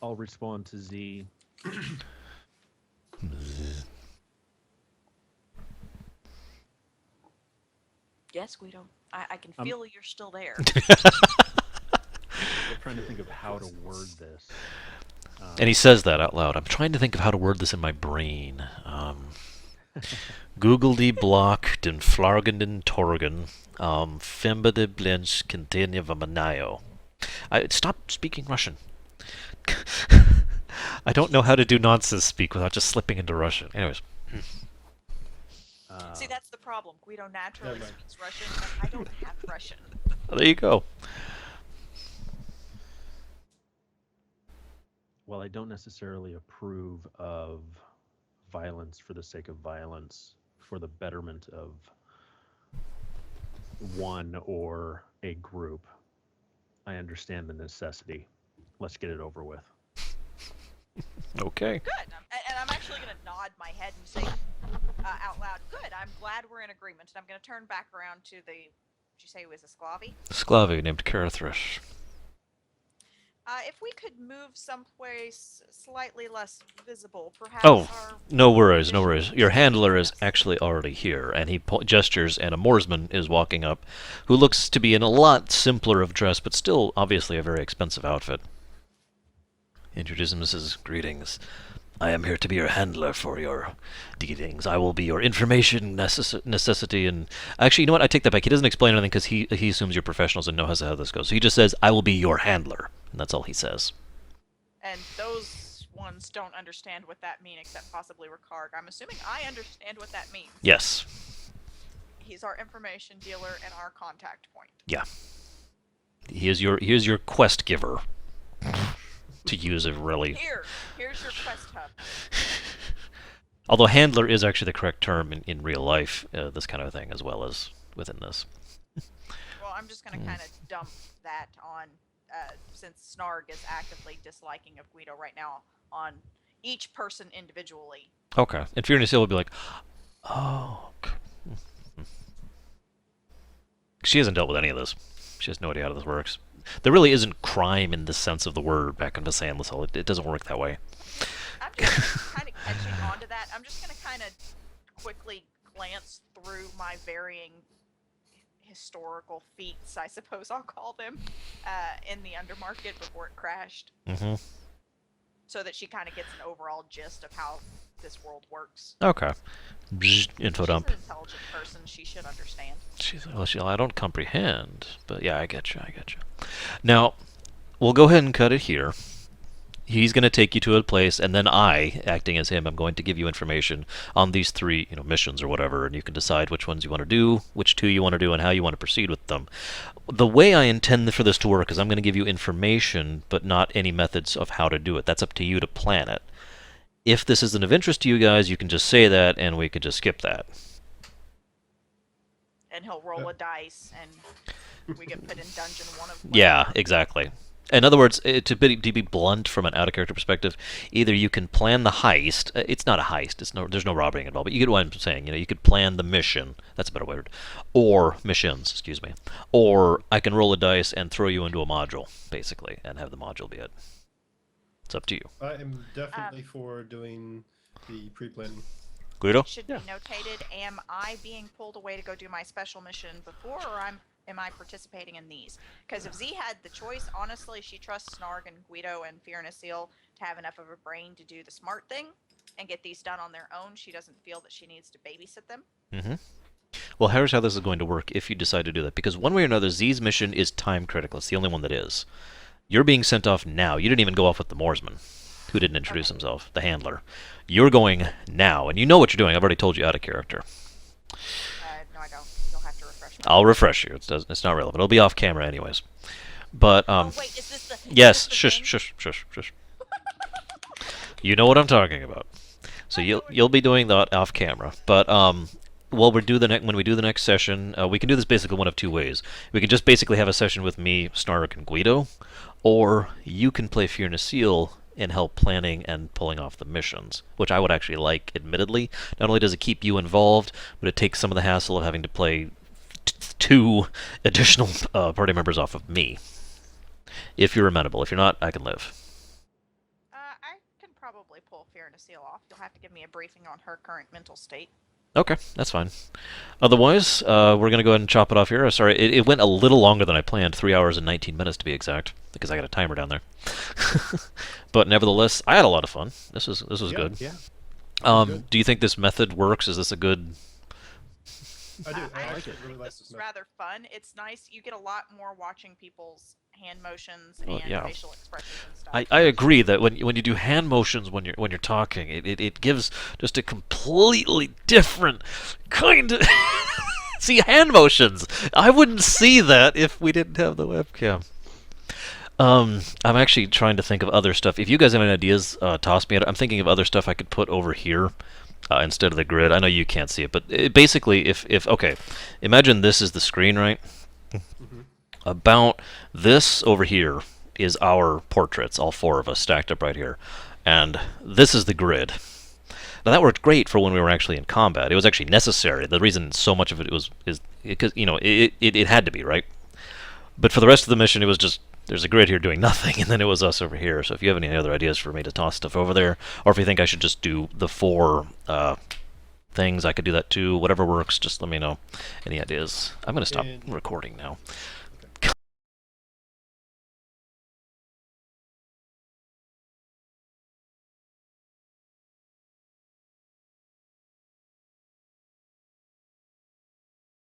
I'll respond to Z. Yes, Guido. I can feel you're still there. I'm trying to think of how to word this. And he says that out loud. I'm trying to think of how to word this in my brain. Googledy block den flagenden torgen, fembede blinch continue vamanayo. Stop speaking Russian. I don't know how to do nonsense speak without just slipping into Russian. Anyways. See, that's the problem. Guido naturally speaks Russian, and I don't have Russian. There you go. Well, I don't necessarily approve of violence for the sake of violence for the betterment of one or a group. I understand the necessity. Let's get it over with. Okay. Good. And I'm actually going to nod my head and say out loud, good, I'm glad we're in agreement. And I'm going to turn back around to the, did you say it was a Sclavi? Sclavi named Carathrish. If we could move someplace slightly less visible, perhaps Oh, our... no worries, no worries. Your handler is actually already here, and he gestures, and a Moorsman is walking up, who looks to be in a lot simpler of dress, but still obviously a very expensive outfit. Introduce him, Mrs. Greetings. I am here to be your handler for your dealings. I will be your information necessity, and actually, you know what? I take that back. He doesn't explain anything because he assumes you're professionals and know how this goes. So he just says, "I will be your handler," and that's all he says. And those ones don't understand what that means, except possibly Ricard. I'm assuming I understand what that means. Yes. He's our information dealer and our contact point. Yeah. He is your quest giver. To use a really... Here's your quest hub. Although handler is actually the correct term in real life, this kind of thing, as well as within this. Well, I'm just going to kind of dump that on, since Snarg is actively disliking of Guido right now, on each person individually. Okay. And Fiona's will be like, oh... She hasn't dealt with any of this. She has no idea how this works. There really isn't crime in the sense of the word back in Vasandlisol. It doesn't work that way. I'm just kind of catching on to that. I'm just going to kind of quickly glance through my varying historical feats, I suppose I'll call them, in the Undermarket before it crashed. Mm-hmm. So that she kind of gets an overall gist of how this world works. Okay. Info dump. She's an intelligent person. She should understand. I don't comprehend, but yeah, I get you. Now, we'll go ahead and cut it here. He's going to take you to a place, and then I, acting as him, I'm going to give you information on these three, missions or whatever, and you can decide which ones you want to do, which two you want to do, and how you want to proceed with them. The way I intend for this to work is I'm going to give you information, but not any methods of how to do it. That's up to you to plan it. If this isn't of interest to you guys, you can just say that, and we could just skip that. And he'll roll a dice, and we get put in dungeon one of. Yeah, exactly. In other words, to be blunt from an out-of-character perspective, either you can plan the heist. It's not a heist. There's no robbing involved. But you get what I'm saying. You could plan the mission. That's a better word. Or missions, excuse me. Or I can roll a dice and throw you into a module, basically, and have the module be it. It's up to you. I am definitely for doing the pre-planning. Guido? Should be notated. Am I being pulled away to go do my special mission before, or I'm am I participating in these? Because if Z had the choice, honestly, she trusts Snarg and Guido and Fear and Seal to have enough of a brain to do the smart thing and get these done on their own. She doesn't feel that she needs to babysit them. Mm-hmm. Well, here's how this is going to work if you decide to do that. Because one way or another, Z's mission is time critical. It's the only one that is. You're being sent off now. You didn't even go off with the Moorsman, who didn't introduce himself, the handler. You're going now, and you know what you're doing. I've already told you out of character. No, I don't. You'll have to refresh me. I'll refresh you. It's not relevant. It'll be off camera anyways. But Oh, wait, is this the... yes, is this the shush, thing? shush, shush, shush. You know what I'm talking about. So you'll be doing that off camera. But well, when we do the next session, we can do this basically one of two ways. We can just basically have a session with me, Snark, and Guido, or you can play Fear Seal and help planning and pulling off the missions, which I would actually like, admittedly. Not only does it keep you involved, but it takes some of the hassle of having to play two additional party members off of me. If you're amenable. If you're not, I can live. I can probably pull Fear and Seal off. You'll have to give me a briefing on her current mental state. Okay, that's fine. Otherwise, we're going to go ahead and chop it off here. Sorry, it went a little longer than I planned, 3 hours and 19 minutes to be exact, because I got a timer down there. But nevertheless, I had a lot of fun. This was good. Yeah. Good. Do you think this method works? Is this a good... I do. I I like actually it. Really think like this this is method. rather fun. It's nice. You get a lot more watching people's hand motions Well, and yeah. facial expressions and stuff. I agree that when you do hand motions when you're talking, it gives just a completely different kind of... See, hand motions! I wouldn't see that if we didn't have the webcam. I'm actually trying to think of other stuff. If you guys have any ideas, toss me. I'm thinking of other stuff I could put over here instead of the grid. I know you can't see it, but basically, if okay, imagine this is the screen, right? Mm-hmm. About this over here is our portraits, all four of us stacked up right here, and this is the grid. Now that worked great for when we were actually in combat. It was actually necessary. The reason so much of it is because it had to be, right. But for the rest of the mission, it was just there's a grid here doing nothing, and then it was us over here. So if you have any other ideas for me to toss stuff over there, or if you think I should just do the four things, I could do that too. Whatever works, just let me know. Any ideas? I'm going to stop recording now.